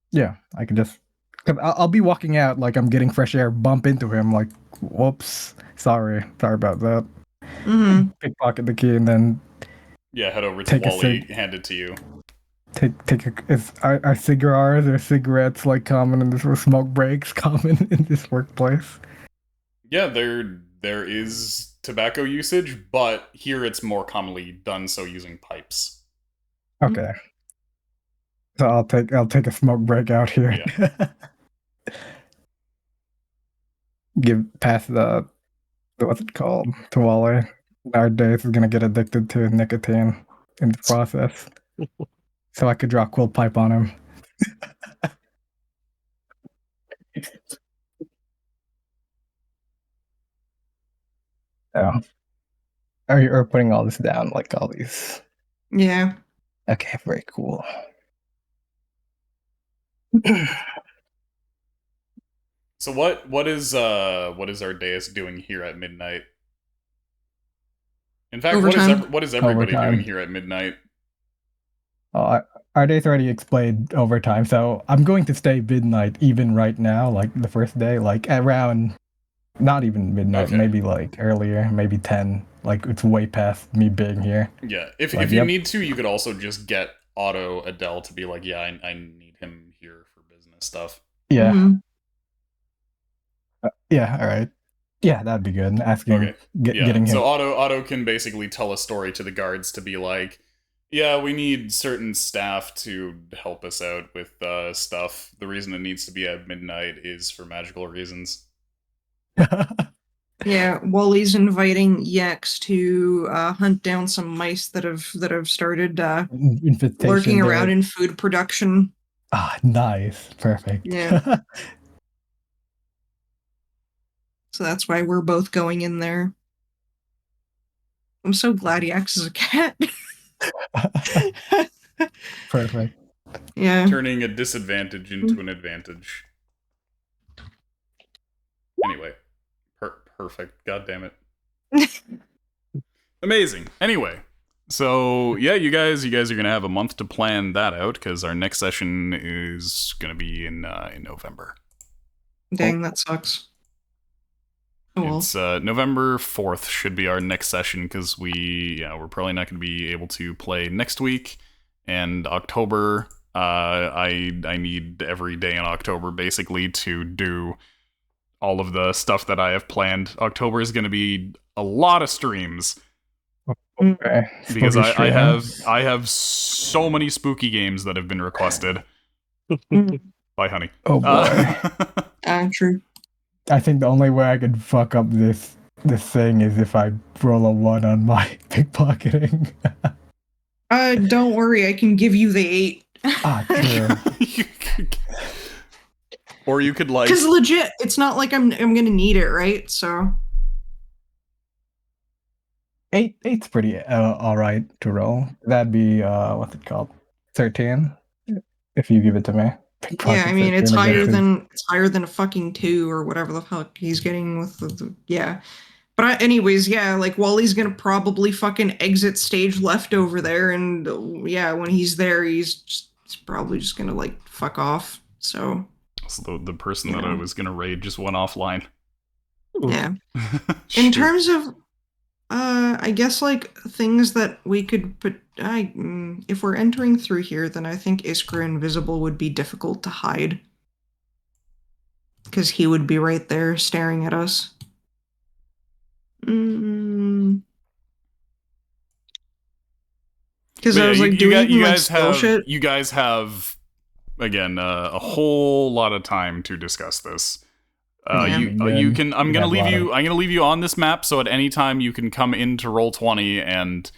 Yeah, I can just. Cause I'll be walking out like I'm getting fresh air, bump into him like, whoops, sorry about that. Mm-hmm. Pickpocket the key and then Yeah, head over to Take a Wally, cig. hand it to you. Are cigars or cigarettes like common in this, or smoke breaks common in this workplace? Yeah, there is tobacco usage, but here it's more commonly done so using pipes. Okay. So I'll take a smoke break out here. Pass the what's it called to Wally. Nowadays is gonna get addicted to nicotine in the process. So I could draw a quill pipe on him. Oh. Are putting all this down, like all these. Yeah. Okay, very cool. So what is Ardeus doing here at midnight? In fact, Overtime. what is everybody Overtime. doing here at midnight? Our days already explained overtime, so I'm going to stay midnight even right now, like the first day, like around not even midnight, Okay. maybe like earlier, maybe 10. Like it's way past me being here. Yeah, if Like, you yep. need to, you could also just get Otto Adele to be like, yeah, I need him here for business stuff. Yeah. Mhm. Yeah, all right. Yeah, that'd be good. Asking, Okay. getting him. So Otto can basically tell a story to the guards to be like, yeah, we need certain staff to help us out with stuff. The reason it needs to be at midnight is for magical reasons. Yeah, Wally's inviting Yex to hunt down some mice that have started Infestation lurking there. around in food production. Ah, nice. Perfect. Yeah. So that's why we're both going in there. I'm so glad Yex is a cat. Perfect. Yeah. Turning a disadvantage into an advantage. Anyway. Perfect. God damn it. Amazing. Anyway. So, yeah, you guys are going to have a month to plan that out, because our next session is going to be in November. Dang, that sucks. Oh, well. It's November 4th should be our next session, because we're probably not going to be able to play next week. And October, I need every day in October basically to do all of the stuff that I have planned. October is going to be a lot of streams. Okay. Because Spooky I have so many spooky games that have been requested by Honey. Oh boy. True. I think the only way I could fuck up this thing is if I roll a 1 on my pickpocketing. Don't worry, I can give you the 8. Ah, true. Or you could like, because legit, it's not like I'm gonna need it, right? So 8's pretty all right to roll. That'd be what's it called? 13. If you give it to me. yeah, I mean it's 13 higher than a fucking 2 or whatever the fuck he's getting with the yeah. But anyways, yeah, like Wally's gonna probably fucking exit stage left over there, and yeah, when he's there, he's probably just gonna like fuck off. So the person that I was gonna raid just went offline. Yeah. In terms of, I guess like things that we could put, if we're entering through here, then I think Iskra Invisible would be difficult to hide. Because he would be right there staring at us. Because I was like, do we like spell shit? You guys have, again, a whole lot of time to discuss this. You can. I'm gonna leave you on this map, so at any time you can come into Roll20 and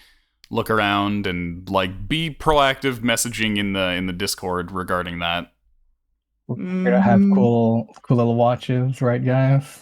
look around and like be proactive messaging in the Discord regarding that. We're gonna have cool little watches, right, guys?